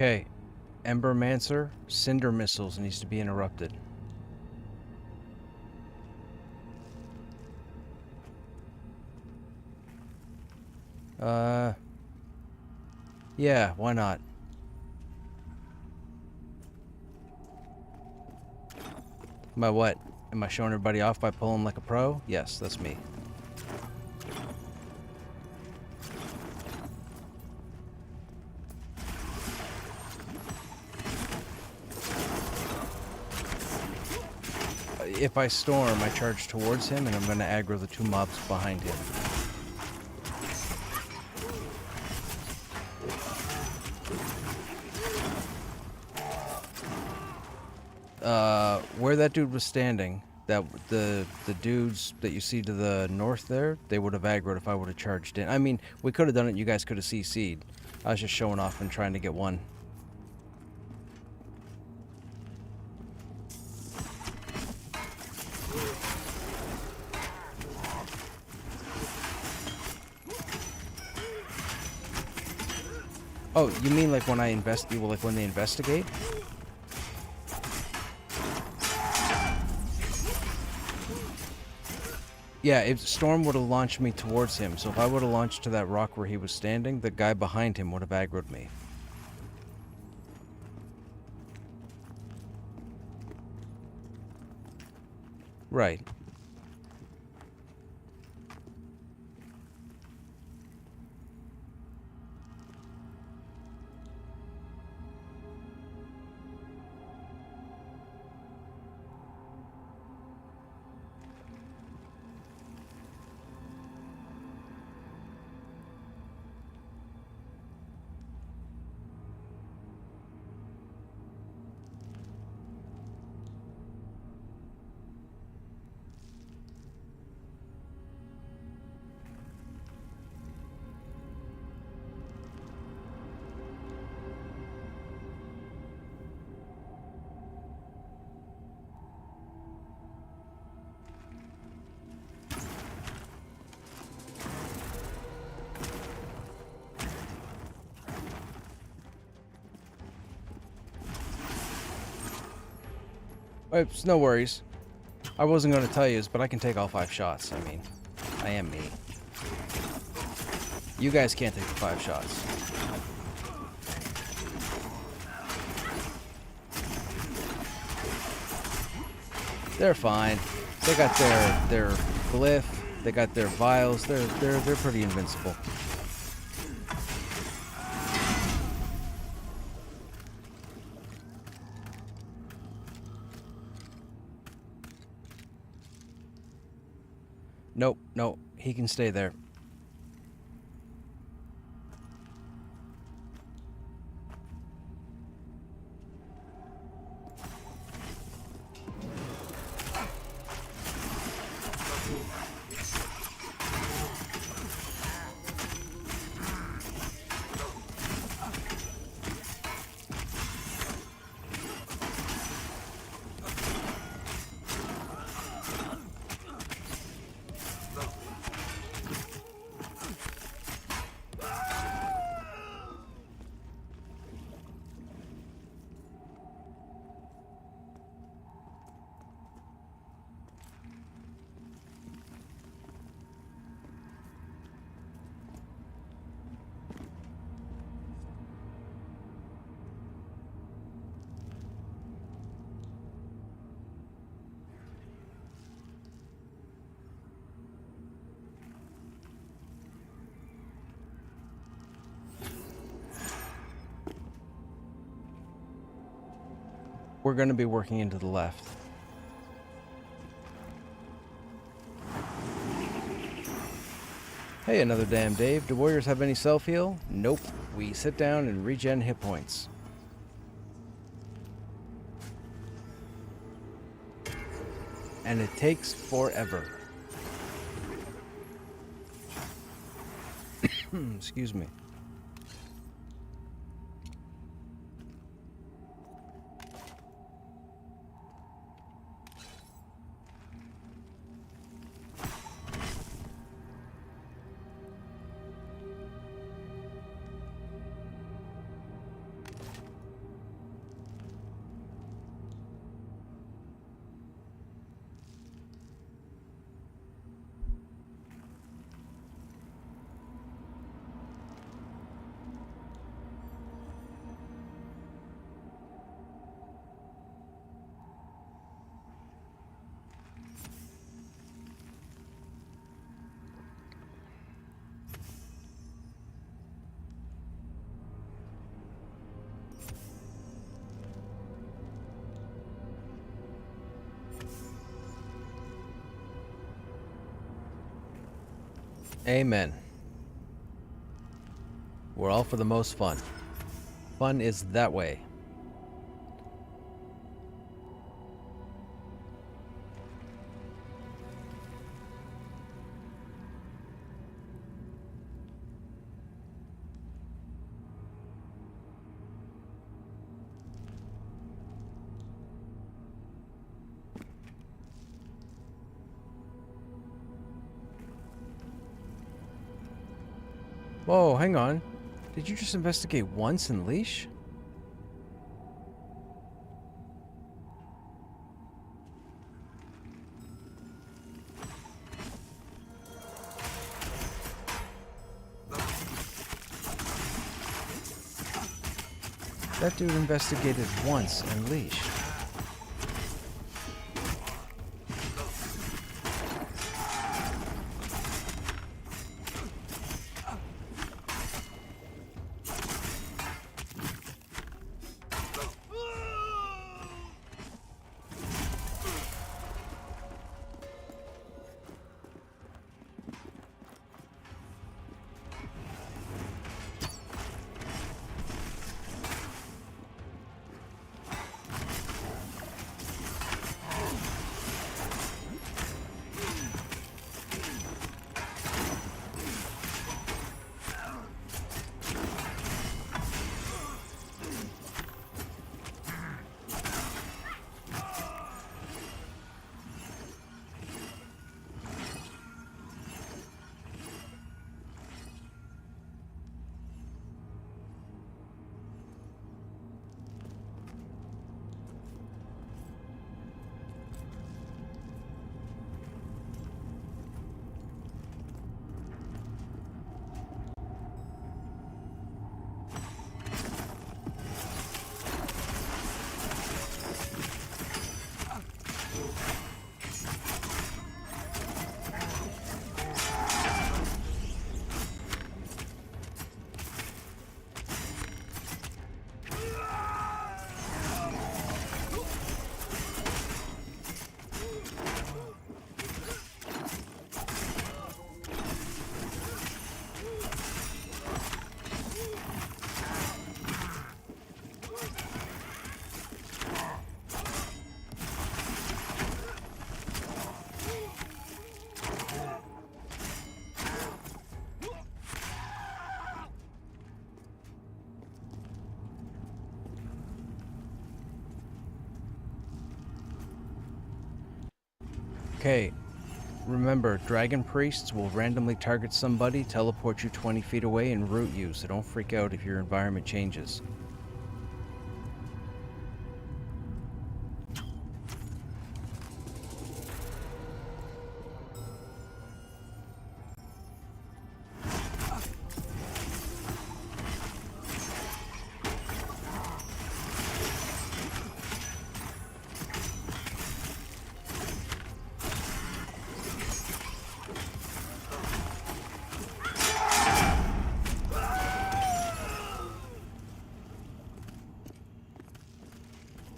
Okay. Embermancer, Cinder Missiles needs to be interrupted. Yeah, why not? Am I what? Am I showing everybody off by pulling like a pro? Yes, that's me. If I storm, I charge towards him, and I'm going to aggro the two mobs behind him. Where that dude was standing, that the dudes that you see to the north there, they would have aggroed if I would have charged in. I mean, we could have done it. You guys could have CC'd. I was just showing off and trying to get one. Oh, you mean like when I like when they investigate? Yeah, if Storm would have launched me towards him, so if I would have launched to that rock where he was standing, the guy behind him would have aggroed me. Right. It's no worries. I wasn't going to tell you, but I can take all 5 shots. I mean, I am me. You guys can't take the 5 shots. They're fine. They got their glyph. They got their vials. They're pretty invincible. Nope, no, he can stay there. We're going to be working into the left. Hey, another damn Dave. Do warriors have any self-heal? Nope. We sit down and regen hit points. And it takes forever. Excuse me. Amen. We're all for the most fun. Fun is that way. Whoa, hang on. Did you just investigate once in leash? That dude investigated once in leash. Okay, remember, dragon priests will randomly target somebody, teleport you 20 feet away, and root you, so don't freak out if your environment changes.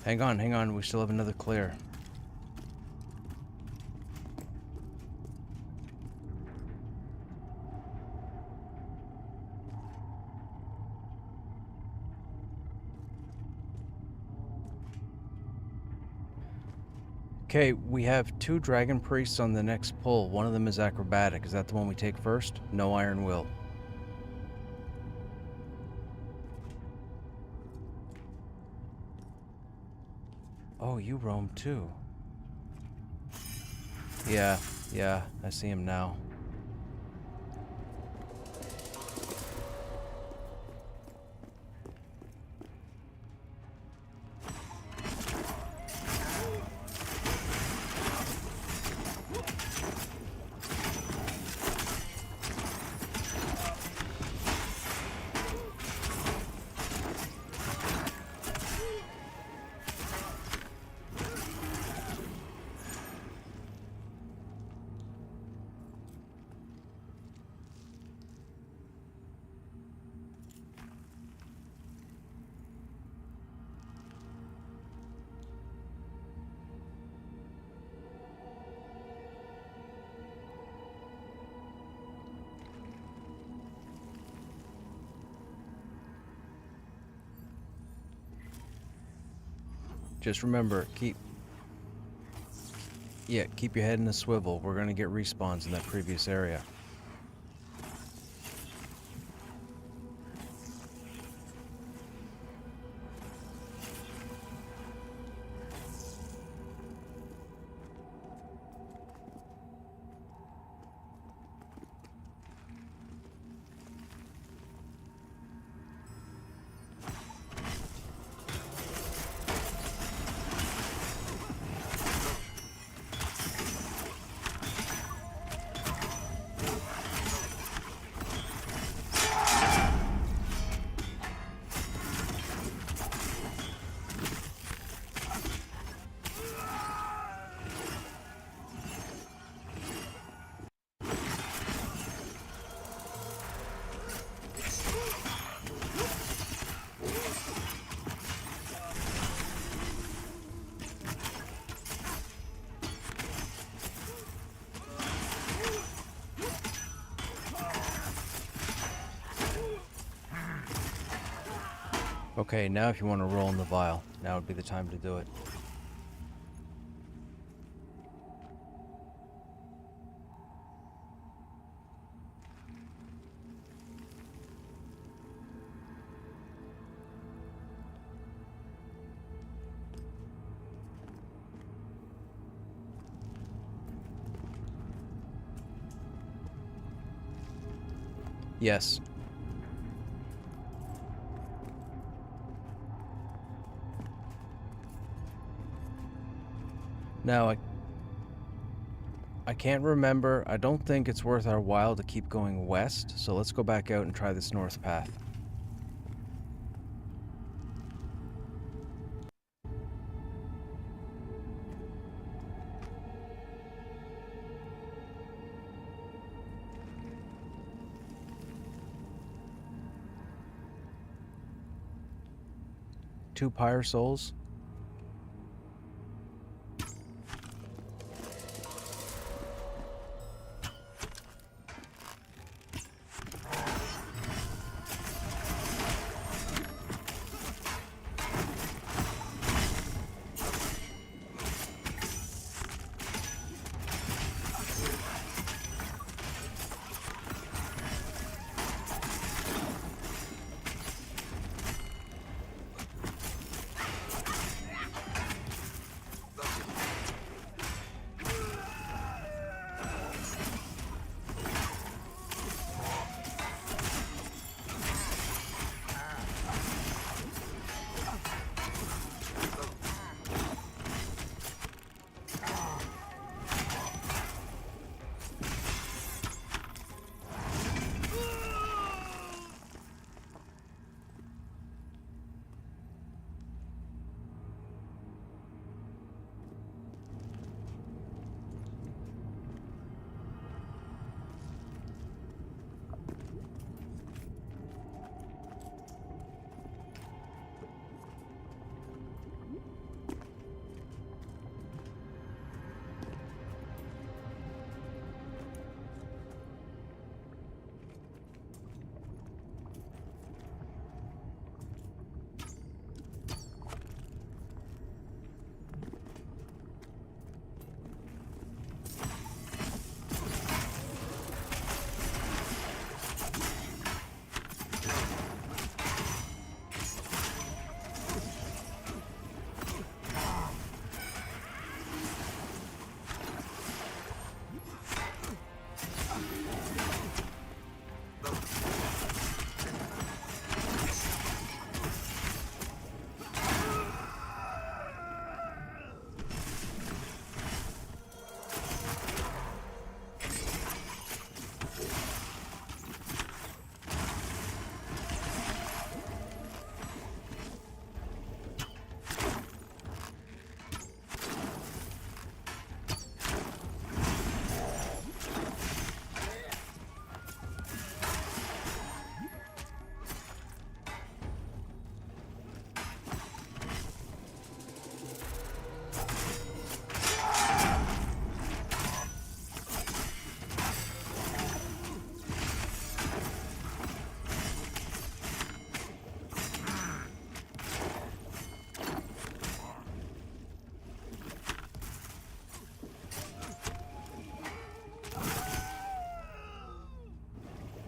Hang on, we still have another clear. Okay, we have 2 dragon priests on the next pull. One of them is acrobatic. Is that the one we take first? No iron will. Oh, you roam too. Yeah, I see him now. Just remember, keep your head in a swivel. We're gonna get respawns in that previous area. Okay, now if you want to roll in the vial, now would be the time to do it. Yes. Now, I can't remember. I don't think it's worth our while to keep going west, so let's go back out and try this north path. Two pyre souls.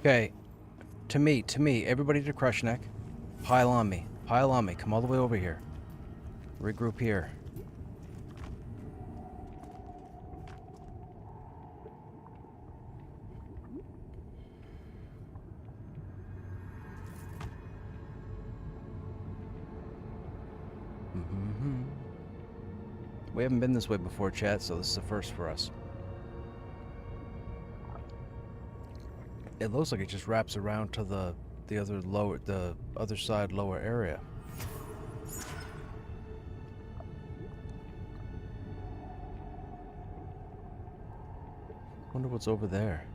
Okay, to me, everybody to Krushnek. Pile on me, come all the way over here. Regroup here. We haven't been this way before, chat, so this is a first for us. It looks like it just wraps around to the other side lower area. Wonder what's over there.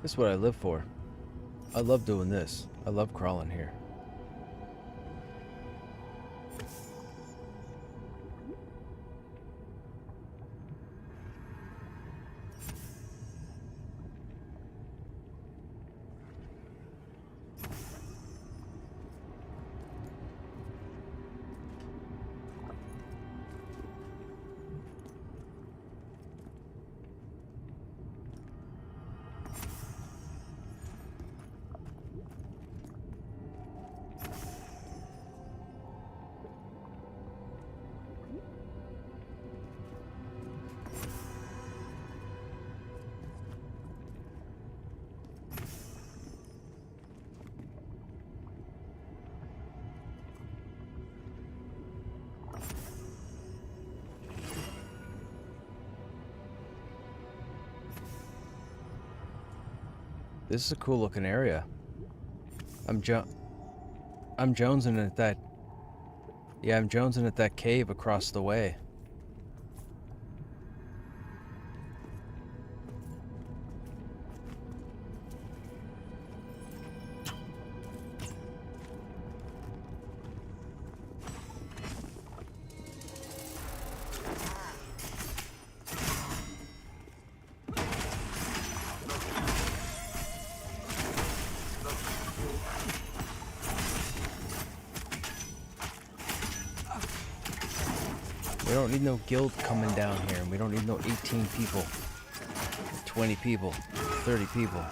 This is what I live for. I love doing this. I love crawling here. This is a cool looking area. I'm jonesing at that. Yeah, I'm jonesing at that cave across the way. We don't need no guild coming down here, and we don't need no 18 people, 20 people, 30 people.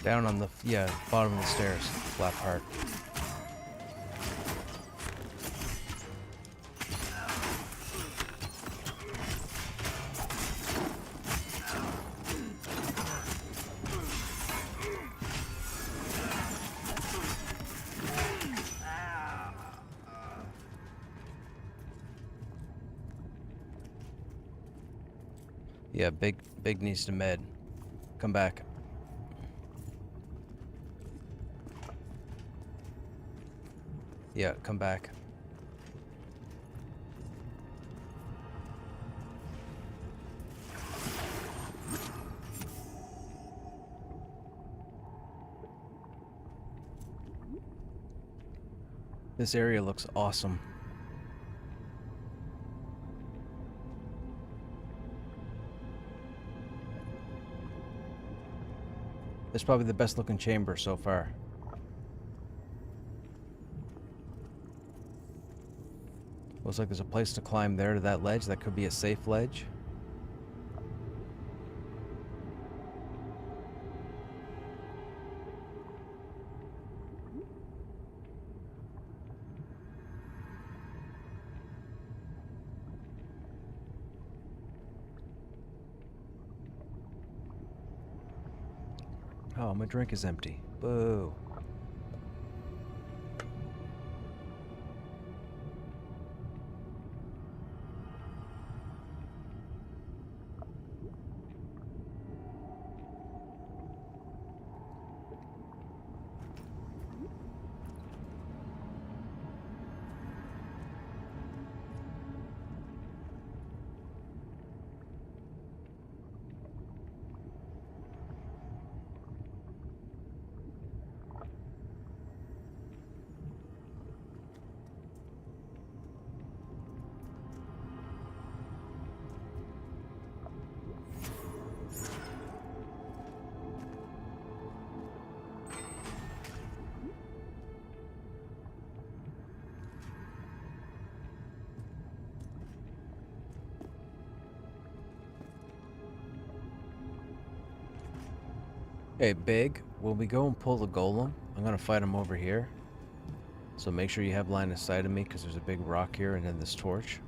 Down on the, yeah, bottom of the stairs. Flat part. Yeah, big needs to med. Come back. Yeah, come back. This area looks awesome. This is probably the best looking chamber so far. Looks like there's a place to climb there to that ledge. That could be a safe ledge. Oh, my drink is empty. Boo. Hey, Big, when we go and pull the golem, I'm gonna fight him over here. So make sure you have line of sight of me, because there's a big rock here and then this torch.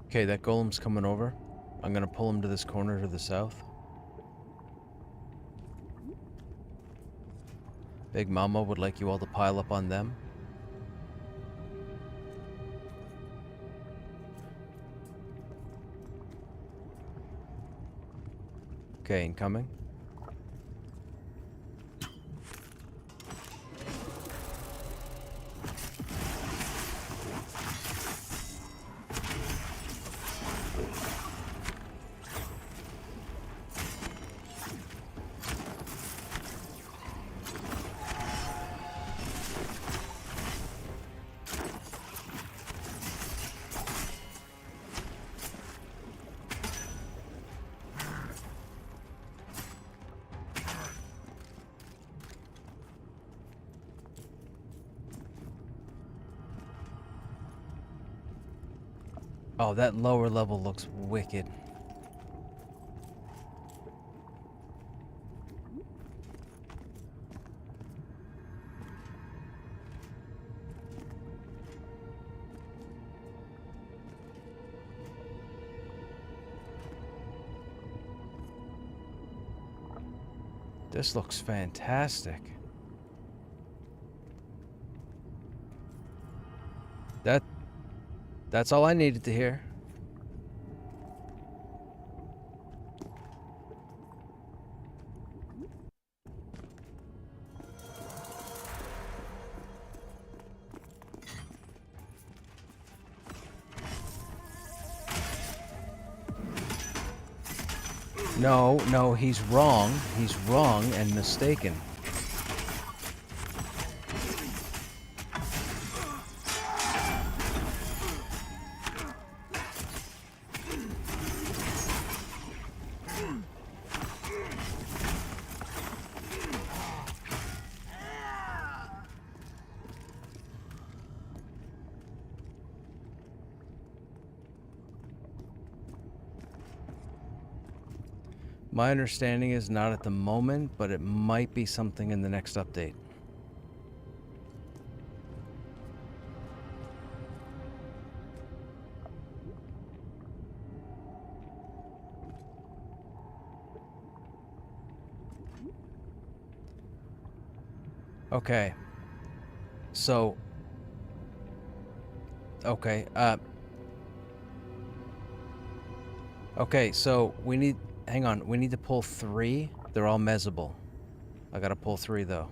Okay, that golem's coming over. I'm gonna pull him to this corner to the south. Big Mama would like you all to pile up on them. Okay, incoming. Oh, that lower level looks wicked. This looks fantastic. That's all I needed to hear. No, he's wrong. He's wrong and mistaken. My understanding is not at the moment, but it might be something in the next update. Okay. So... Okay, okay, so we need... Hang on, we need to pull 3. They're all mezzable. I gotta pull 3, though.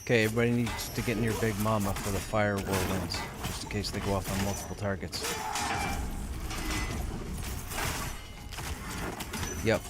Okay, everybody needs to get in your big mama for the fire whirlwinds, just in case they go off on multiple targets. Yep.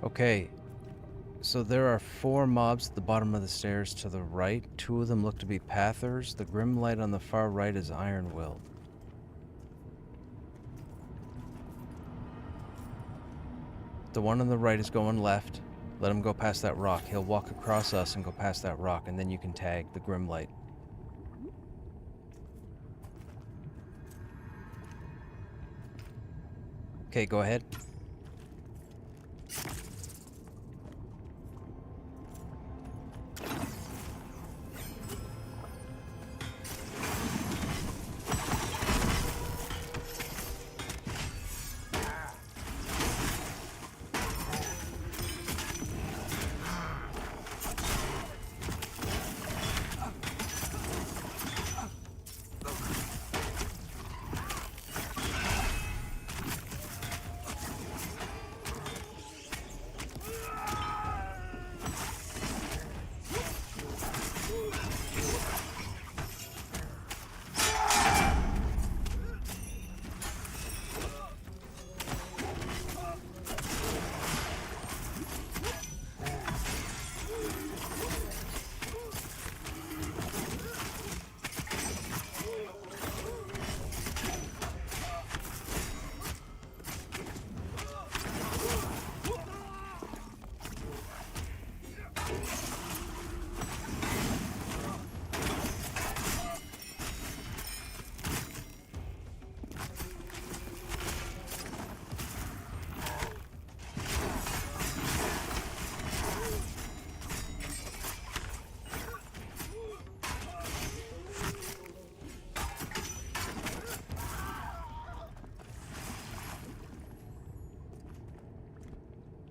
Okay, so there are 4 mobs at the bottom of the stairs to the right. 2 of them look to be Pathers. The Grim Light on the far right is Iron-Willed. The one on the right is going left. Let him go past that rock. He'll walk across us and go past that rock, and then you can tag the Grim Light. Okay, go ahead.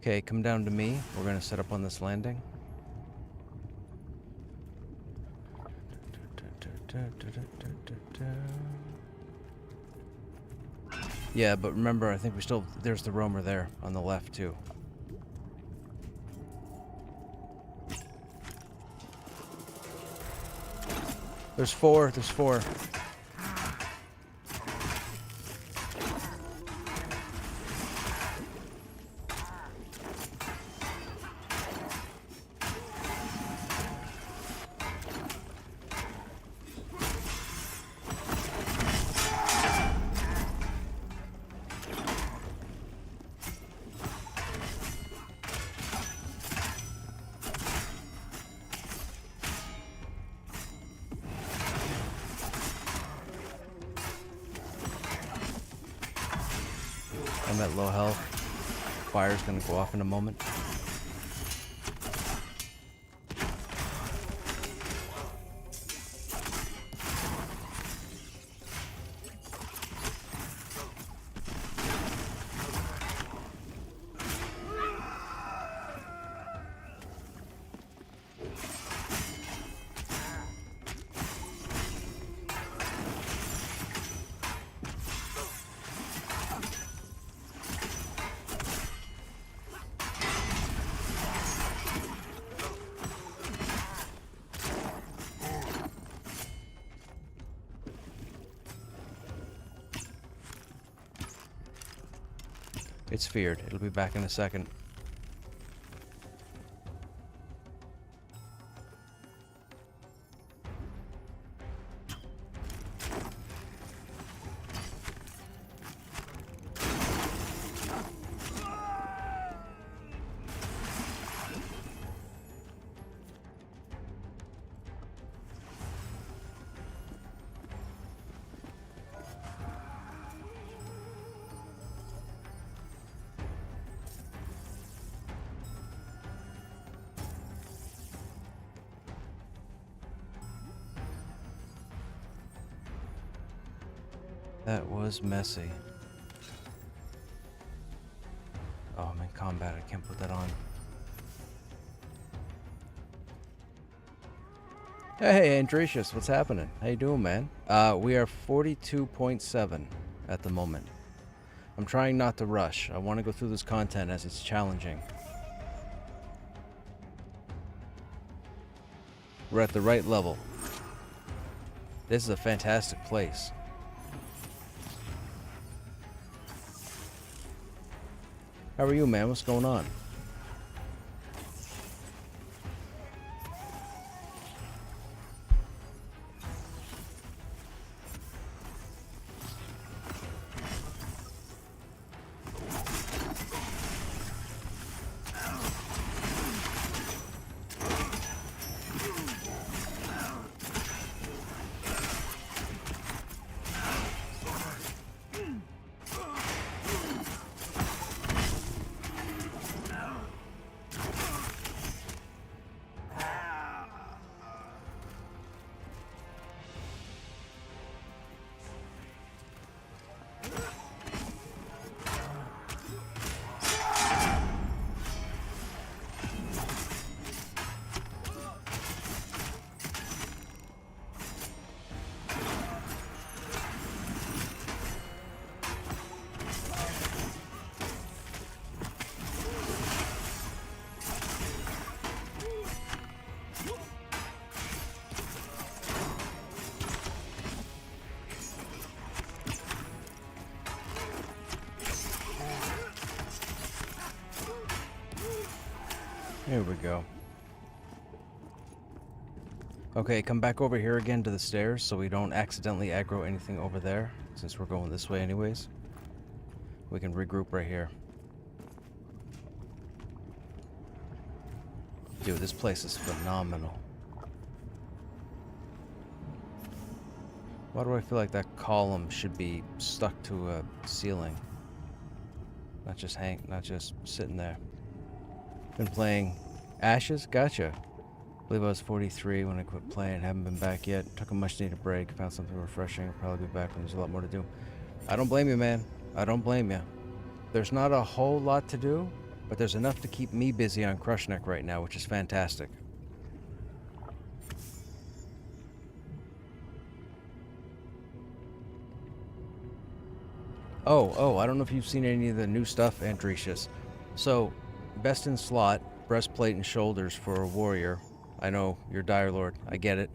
Okay, come down to me. We're gonna set up on this landing. Yeah, but remember, I think there's the roamer there on the left too. There's four. I'm at low health. Fire's gonna go off in a moment. It's feared. It'll be back in a second. That was messy. Oh, I'm in combat. I can't put that on. Hey, Andrecius, what's happening? How you doing, man? We are 42.7 at the moment. I'm trying not to rush. I want to go through this content as it's challenging. We're at the right level. This is a fantastic place. How are you, man? What's going on? Here we go. Okay, come back over here again to the stairs so we don't accidentally aggro anything over there, since we're going this way anyways. We can regroup right here. Dude, this place is phenomenal. Why do I feel like that column should be stuck to a ceiling? Not just sitting there. Been playing Ashes? Gotcha. I believe I was 43 when I quit playing. Haven't been back yet. Took a much needed break. Found something refreshing. I'll probably be back when there's a lot more to do. I don't blame you, man. I don't blame you. There's not a whole lot to do, But there's enough to keep me busy on Krushnek right now, which is fantastic. Oh, I don't know if you've seen any of the new stuff, Andretius. So, best in slot, breastplate and shoulders for a warrior. I know, you're Dire Lord, I get it.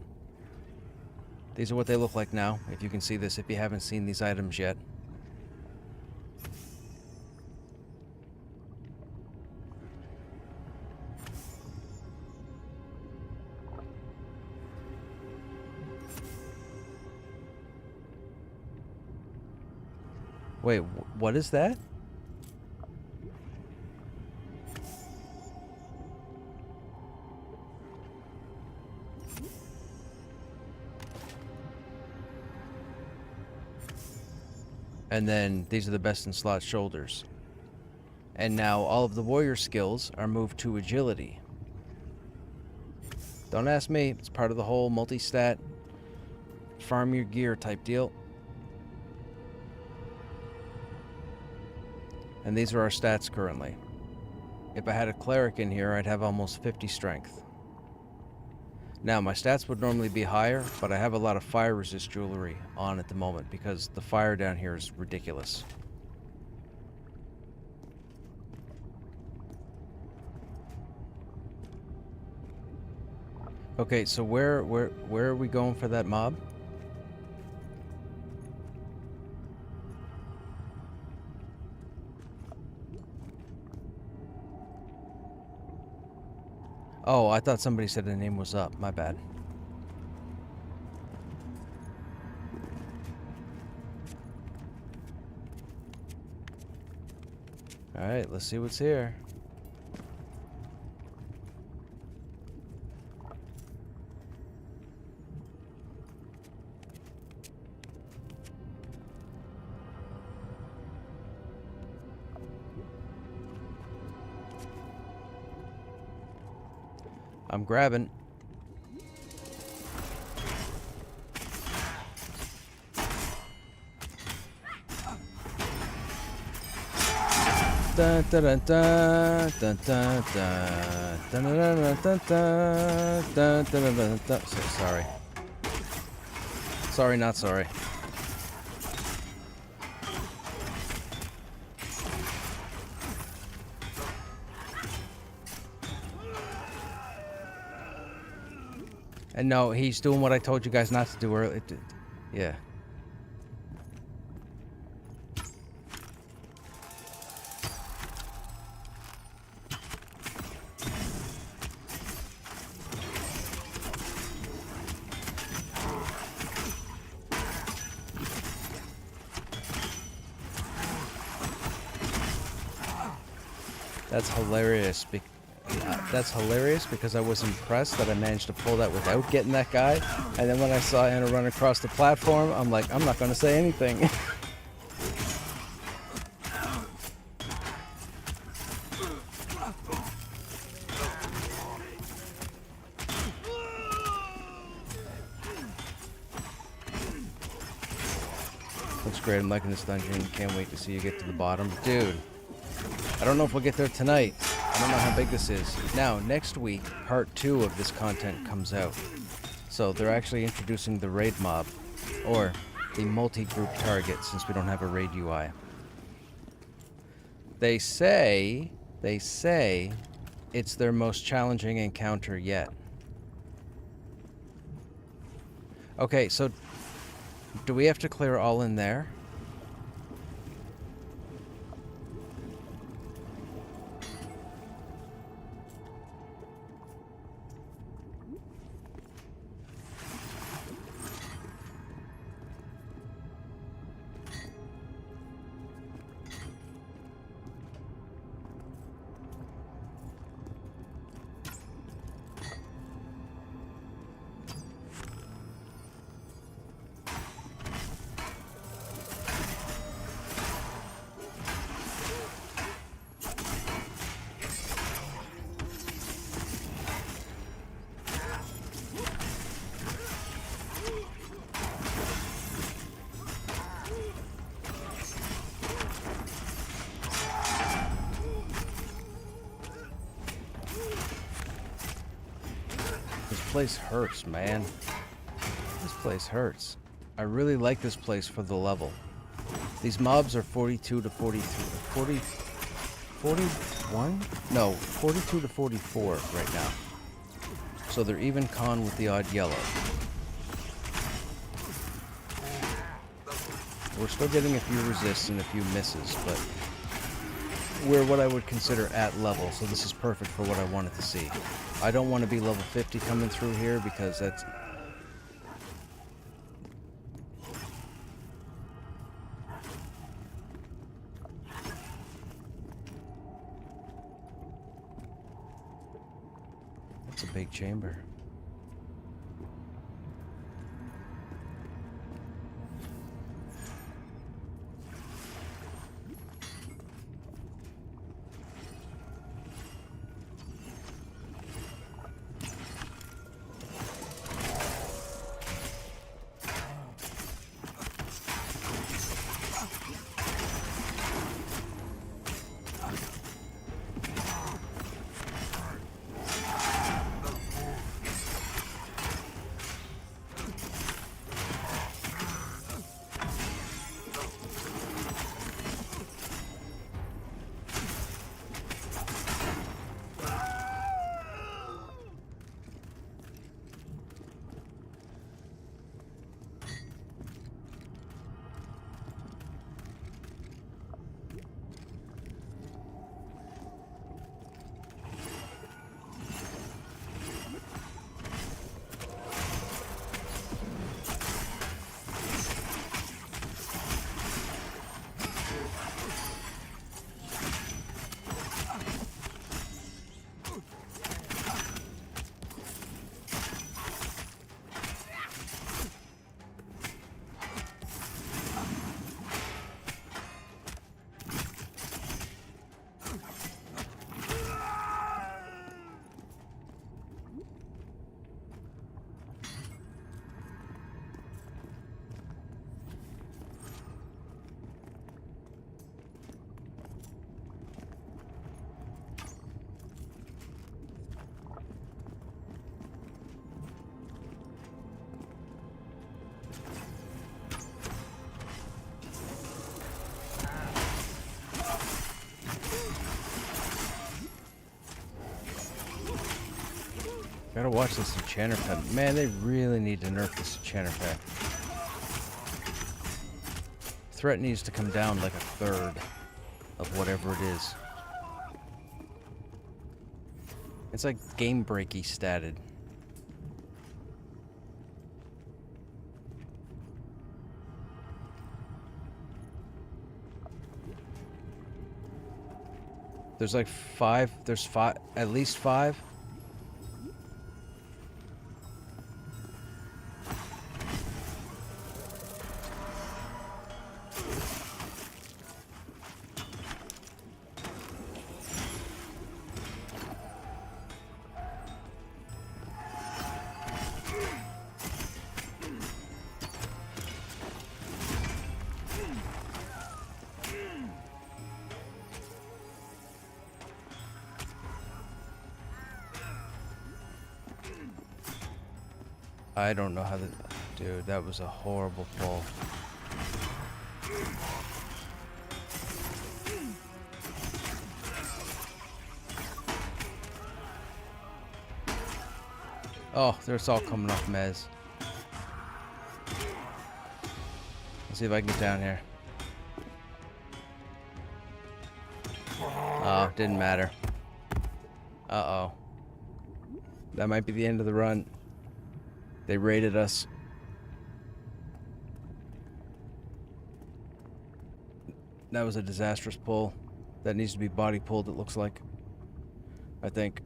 These are what they look like now, if you can see this, if you haven't seen these items yet. Wait, what is that? And then these are the best in slot shoulders. And now all of the warrior skills are moved to agility. Don't ask me, it's part of the whole multi-stat farm your gear type deal. And these are our stats currently. If I had a cleric in here, I'd have almost 50 strength. Now, my stats would normally be higher, but I have a lot of fire resist jewelry on at the moment because the fire down here is ridiculous. Okay, so where are we going for that mob? Oh, I thought somebody said the name was up. My bad. Alright, let's see what's here. I'm grabbing. Dun, dun, dun, dun, dun, dun, dun, dun, dun, dun, dun, dun, dun, dun. Sorry. Sorry, not sorry. And no, he's doing what I told you guys not to do earlier. Yeah. That's hilarious. That's hilarious because I was impressed that I managed to pull that without getting that guy. And then when I saw Anna run across the platform, I'm like, I'm not going to say anything. Looks great. I'm liking this dungeon. Can't wait to see you get to the bottom. Dude, I don't know if we'll get there tonight. I don't know how big this is. Now, next week, part 2 of this content comes out. So they're actually introducing the raid mob, or the multi-group target, since we don't have a raid UI. They say it's their most challenging encounter yet. Okay, so do we have to clear all in there? place hurts, man. This place hurts. I really like this place for the level. These mobs are 42 to 43, 41? No, 42 to 44 right now. So they're even con with the odd yellow. We're still getting a few resists and a few misses, but we're what I would consider at level, so this is perfect for what I wanted to see. I don't want to be level 50 coming through here because that's... That's a big chamber. Gotta watch this enchanter pet. Man, they really need to nerf this enchanter pet. Threat needs to come down like a third of whatever it is. It's like game breaky statted. There's like at least five. I don't know how to... Dude, that was a horrible pull. Oh, it's all coming off Mez. Let's see if I can get down here. Oh, didn't matter. Uh-oh. That might be the end of the run. They raided us. That was a disastrous pull. That needs to be body pulled, it looks like. I think.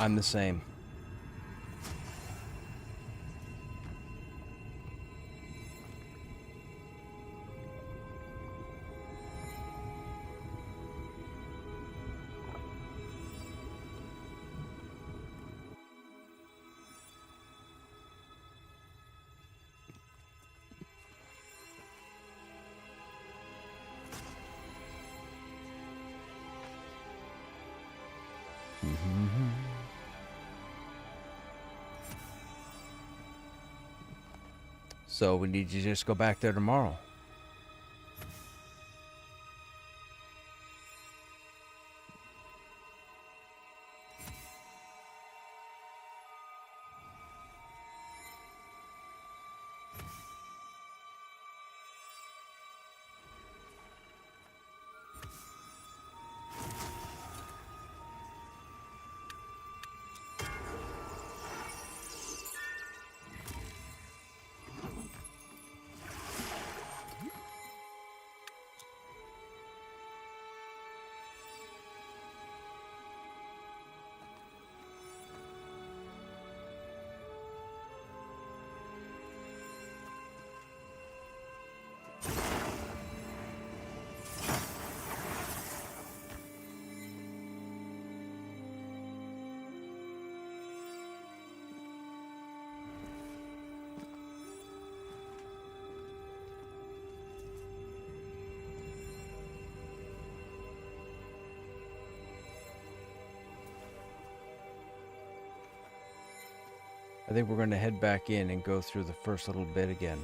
I'm the same. So we need you to just go back there tomorrow. I think we're going to head back in and go through the first little bit again.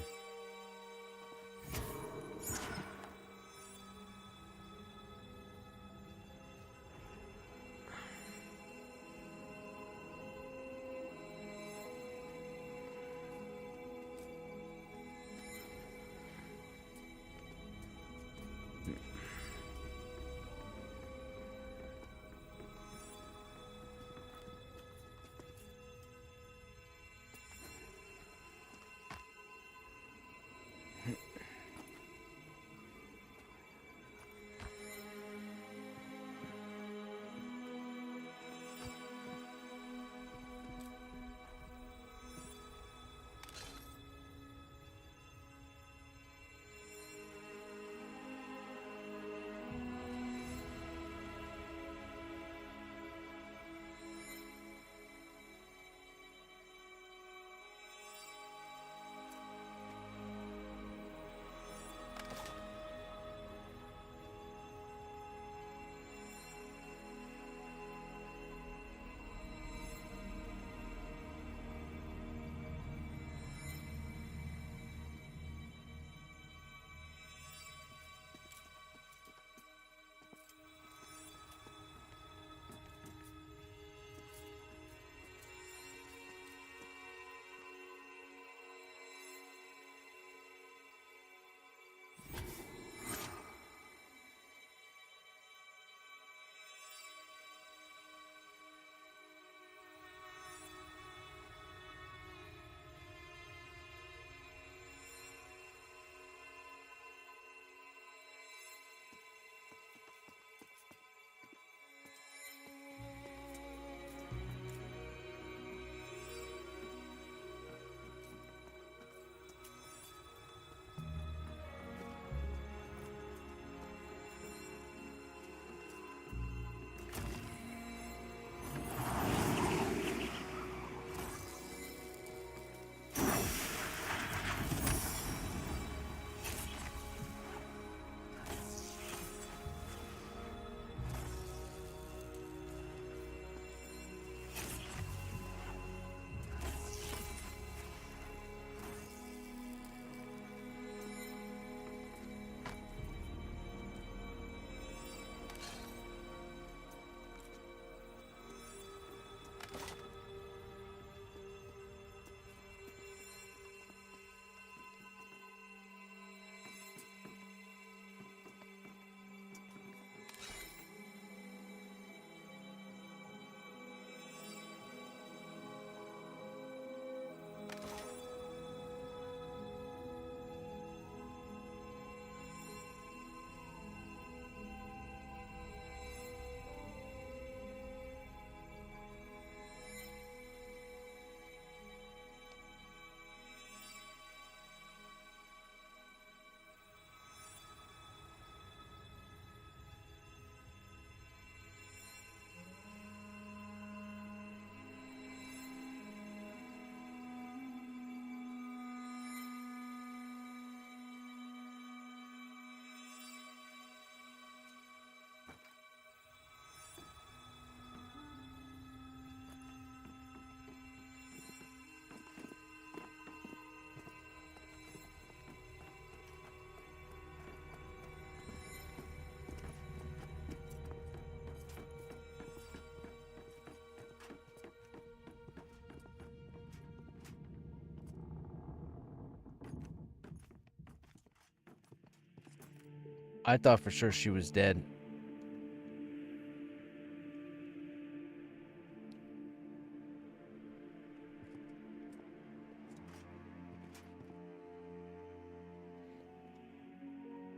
I thought for sure she was dead.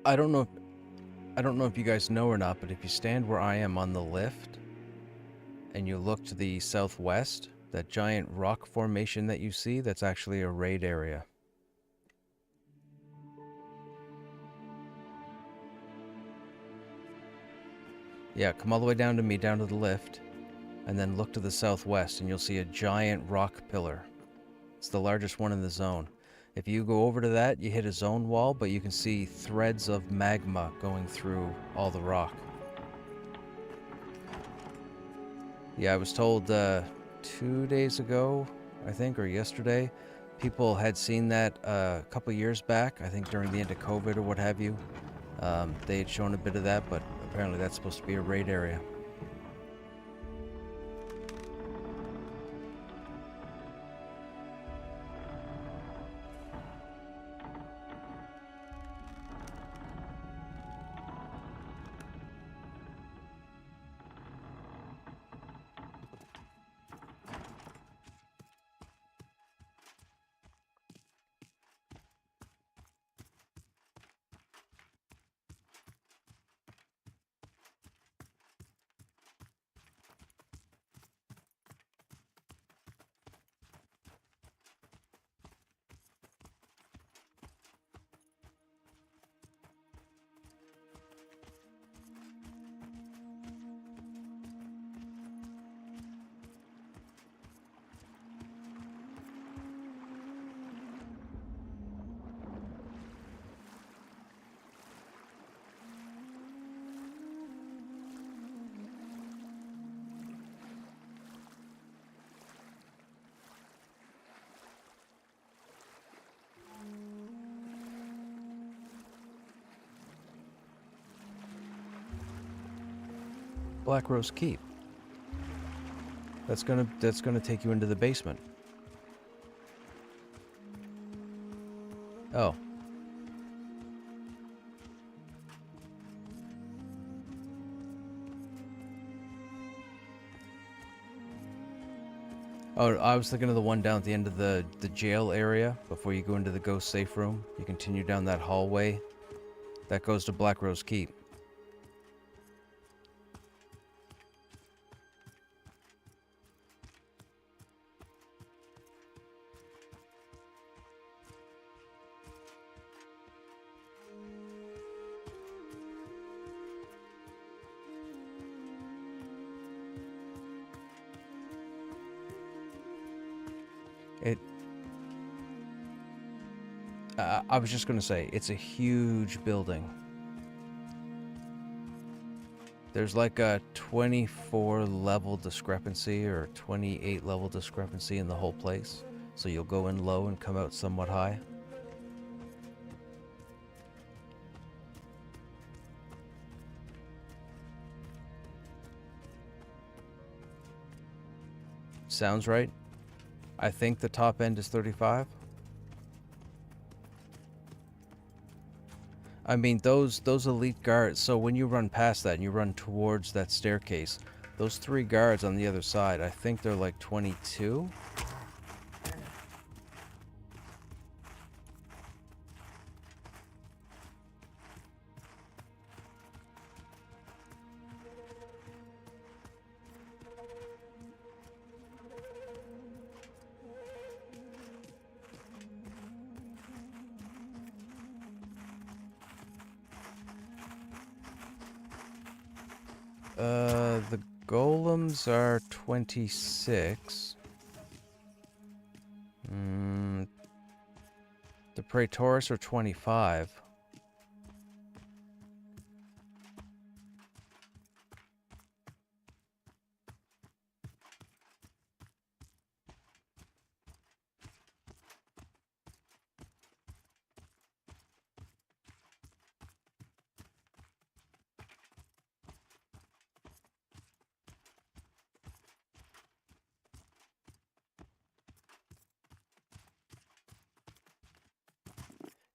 I don't know if you guys know or not, but if you stand where I am on the lift and you look to the southwest, that giant rock formation that you see, that's actually a raid area. Yeah, come all the way down to me, down to the lift, and then look to the southwest and you'll see a giant rock pillar. It's the largest one in the zone. If you go over to that, you hit a zone wall, but you can see threads of magma going through all the rock. Yeah, I was told 2 days ago, I think, or yesterday, people had seen that a couple years back, I think during the end of COVID or what have you. They had shown a bit of that, but apparently that's supposed to be a raid area. Black Rose Keep. That's gonna take you into the basement. Oh. Oh, I was thinking of the one down at the end of the jail area before you go into the ghost safe room. You continue down that hallway. That goes to Black Rose Keep. I was just going to say, it's a huge building. There's like a 24 level discrepancy or 28 level discrepancy in the whole place. So you'll go in low and come out somewhat high. Sounds right. I think the top end is 35. I mean, those elite guards, so when you run past that and you run towards that staircase, those 3 guards on the other side, I think they're like 22. The golems are 26. The Praetors are 25.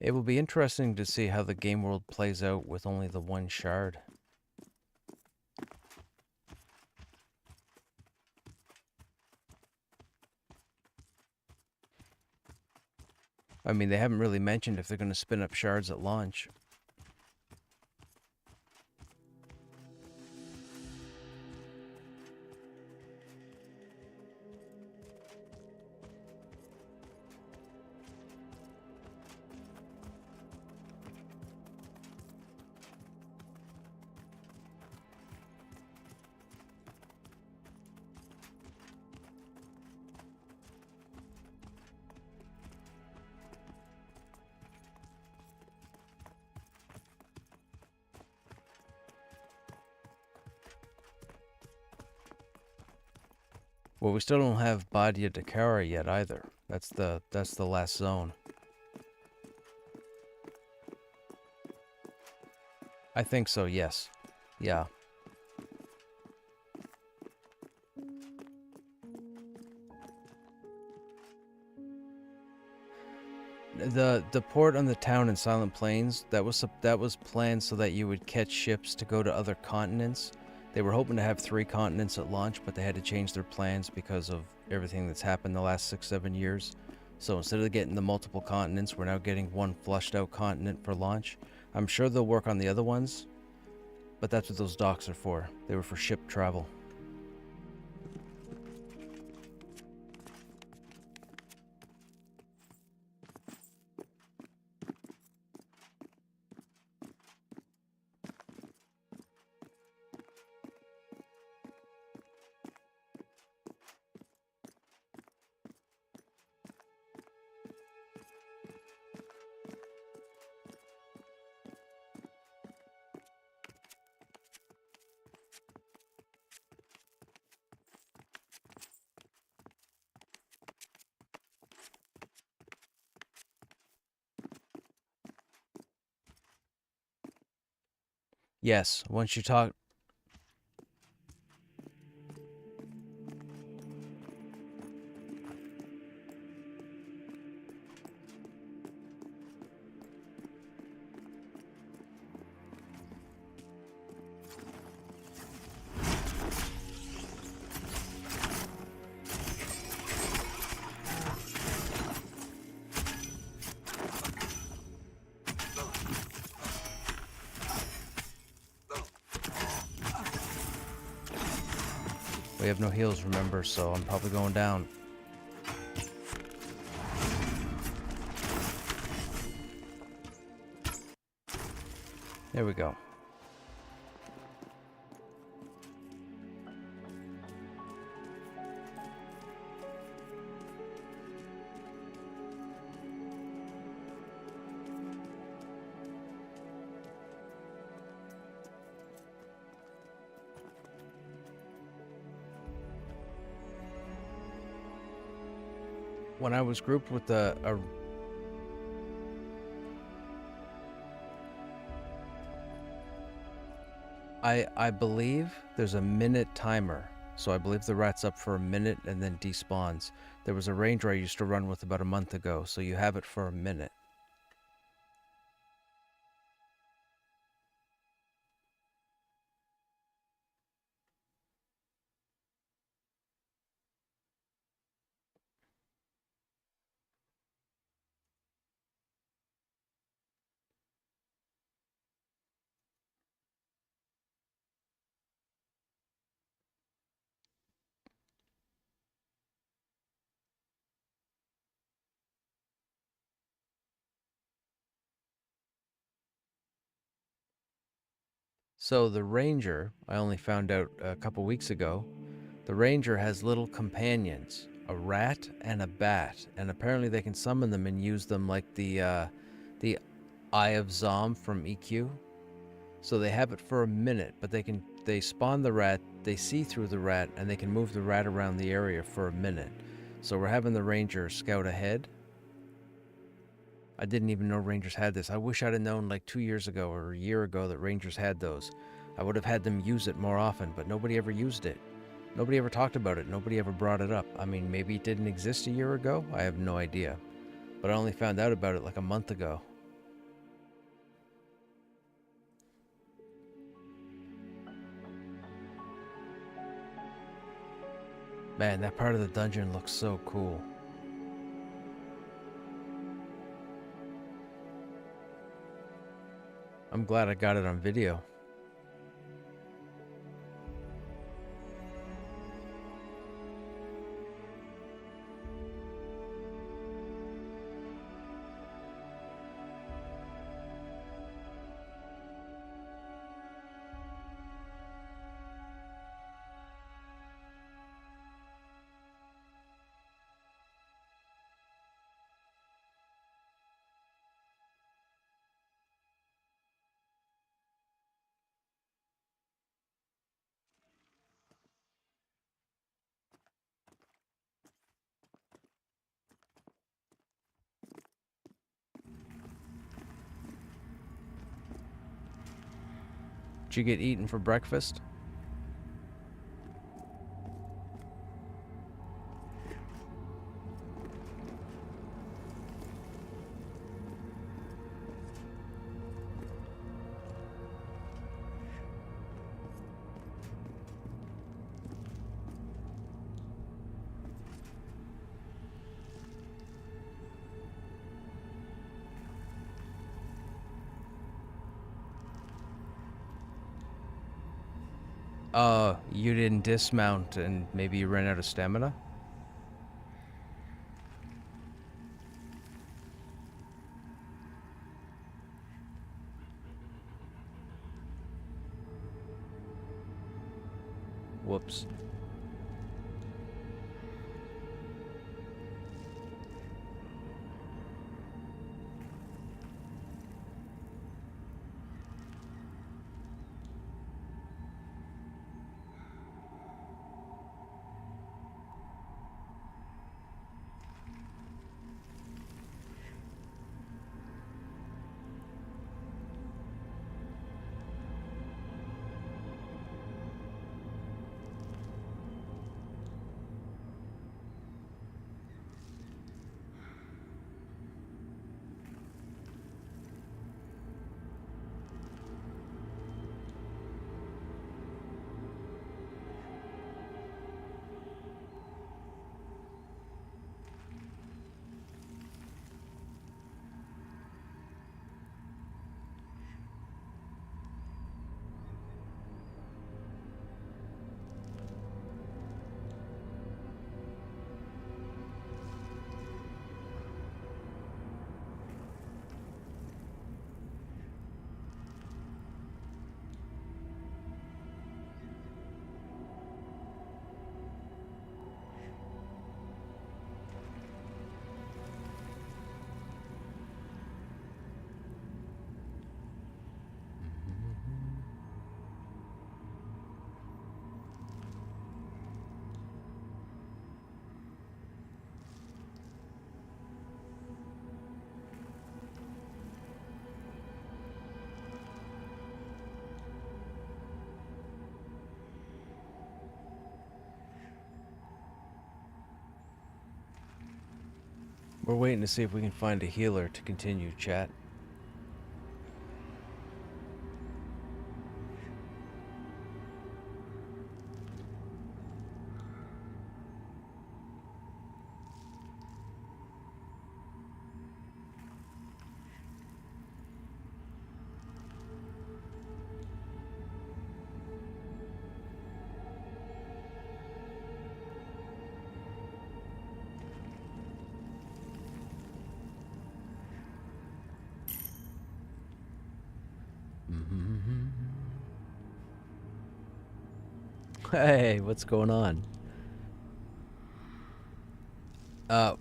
It will be interesting to see how the game world plays out with only the one shard. I mean, they haven't really mentioned if they're going to spin up shards at launch. Well, we still don't have Badia Dakara yet either. That's the last zone. I think so, yes. Yeah. The port on the town in Silent Plains, that was planned so that you would catch ships to go to other continents. They were hoping to have 3 continents at launch, but they had to change their plans because of everything that's happened the last 6-7 years. So instead of getting the multiple continents, we're now getting one flushed out continent for launch. I'm sure they'll work on the other ones, but that's what those docks are for. They were for ship travel. Yes, once you talk... We have no heals, remember, so I'm probably going down. There we go. When I was grouped with I believe there's a minute timer. So I believe the rat's up for a minute and then despawns. There was a ranger I used to run with about a month ago, so you have it for a minute. So the ranger, I only found out a couple weeks ago, the ranger has little companions, a rat and a bat, and apparently they can summon them and use them like the Eye of Zom from EQ. So they have it for a minute, but they spawn the rat, they see through the rat, and they can move the rat around the area for a minute. So we're having the ranger scout ahead. I didn't even know rangers had this. I wish I'd have known like 2 years ago or a year ago that rangers had those. I would have had them use it more often, but nobody ever used it. Nobody ever talked about it. Nobody ever brought it up. I mean, maybe it didn't exist a year ago. I have no idea. But I only found out about it like a month ago. Man, that part of the dungeon looks so cool. I'm glad I got it on video. Did you get eaten for breakfast? You didn't dismount and maybe you ran out of stamina? Whoops. We're waiting to see if we can find a healer to continue, chat. Hey, what's going on?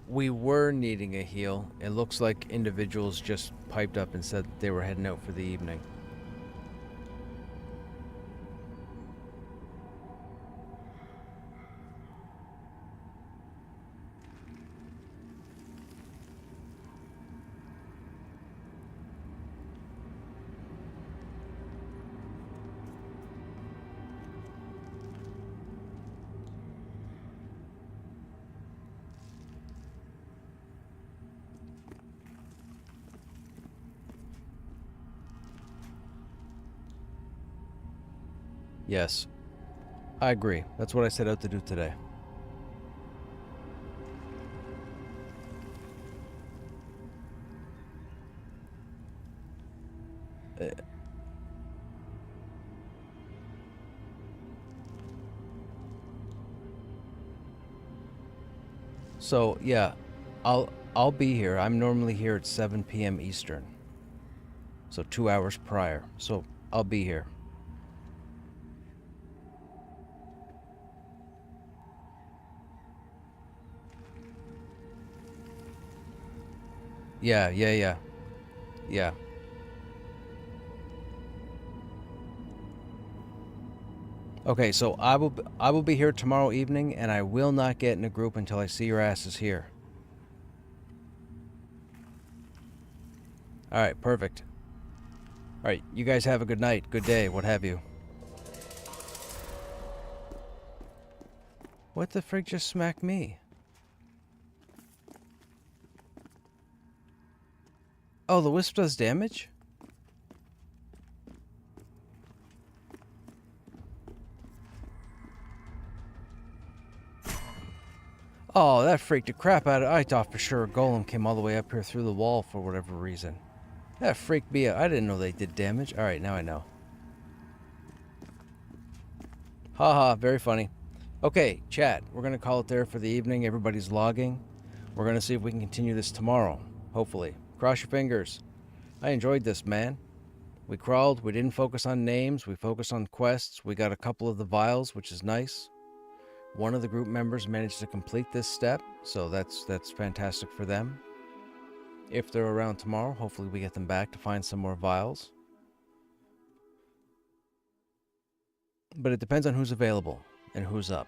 We were needing a heal. It looks like individuals just piped up and said they were heading out for the evening. Yes, I agree. That's what I set out to do today. So yeah, I'll be here. I'm normally here at 7 p.m. Eastern. So 2 hours prior. So I'll be here. Yeah. Yeah. Okay, so I will be here tomorrow evening, and I will not get in a group until I see your asses here. All right, perfect. All right, you guys have a good night, good day, what have you. What the frig just smacked me? Oh, the wisp does damage? Oh, that freaked the crap out of it. I thought for sure a golem came all the way up here through the wall for whatever reason. That freaked me out. I didn't know they did damage. Alright, now I know. Haha, very funny. Okay, chat. We're going to call it there for the evening. Everybody's logging. We're going to see if we can continue this tomorrow. Hopefully. Cross your fingers. I enjoyed this, man. We crawled. We didn't focus on names. We focused on quests. We got a couple of the vials, which is nice. One of the group members managed to complete this step, so that's fantastic for them. If they're around tomorrow, hopefully we get them back to find some more vials. But it depends on who's available and who's up.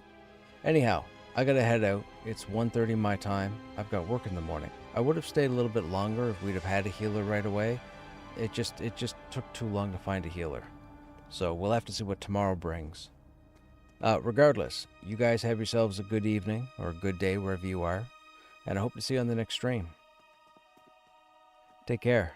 Anyhow, I gotta head out. It's 1:30 my time. I've got work in the morning. I would have stayed a little bit longer if we'd have had a healer right away. It just took too long to find a healer. So we'll have to see what tomorrow brings. Regardless, you guys have yourselves a good evening or a good day wherever you are, and I hope to see you on the next stream. Take care.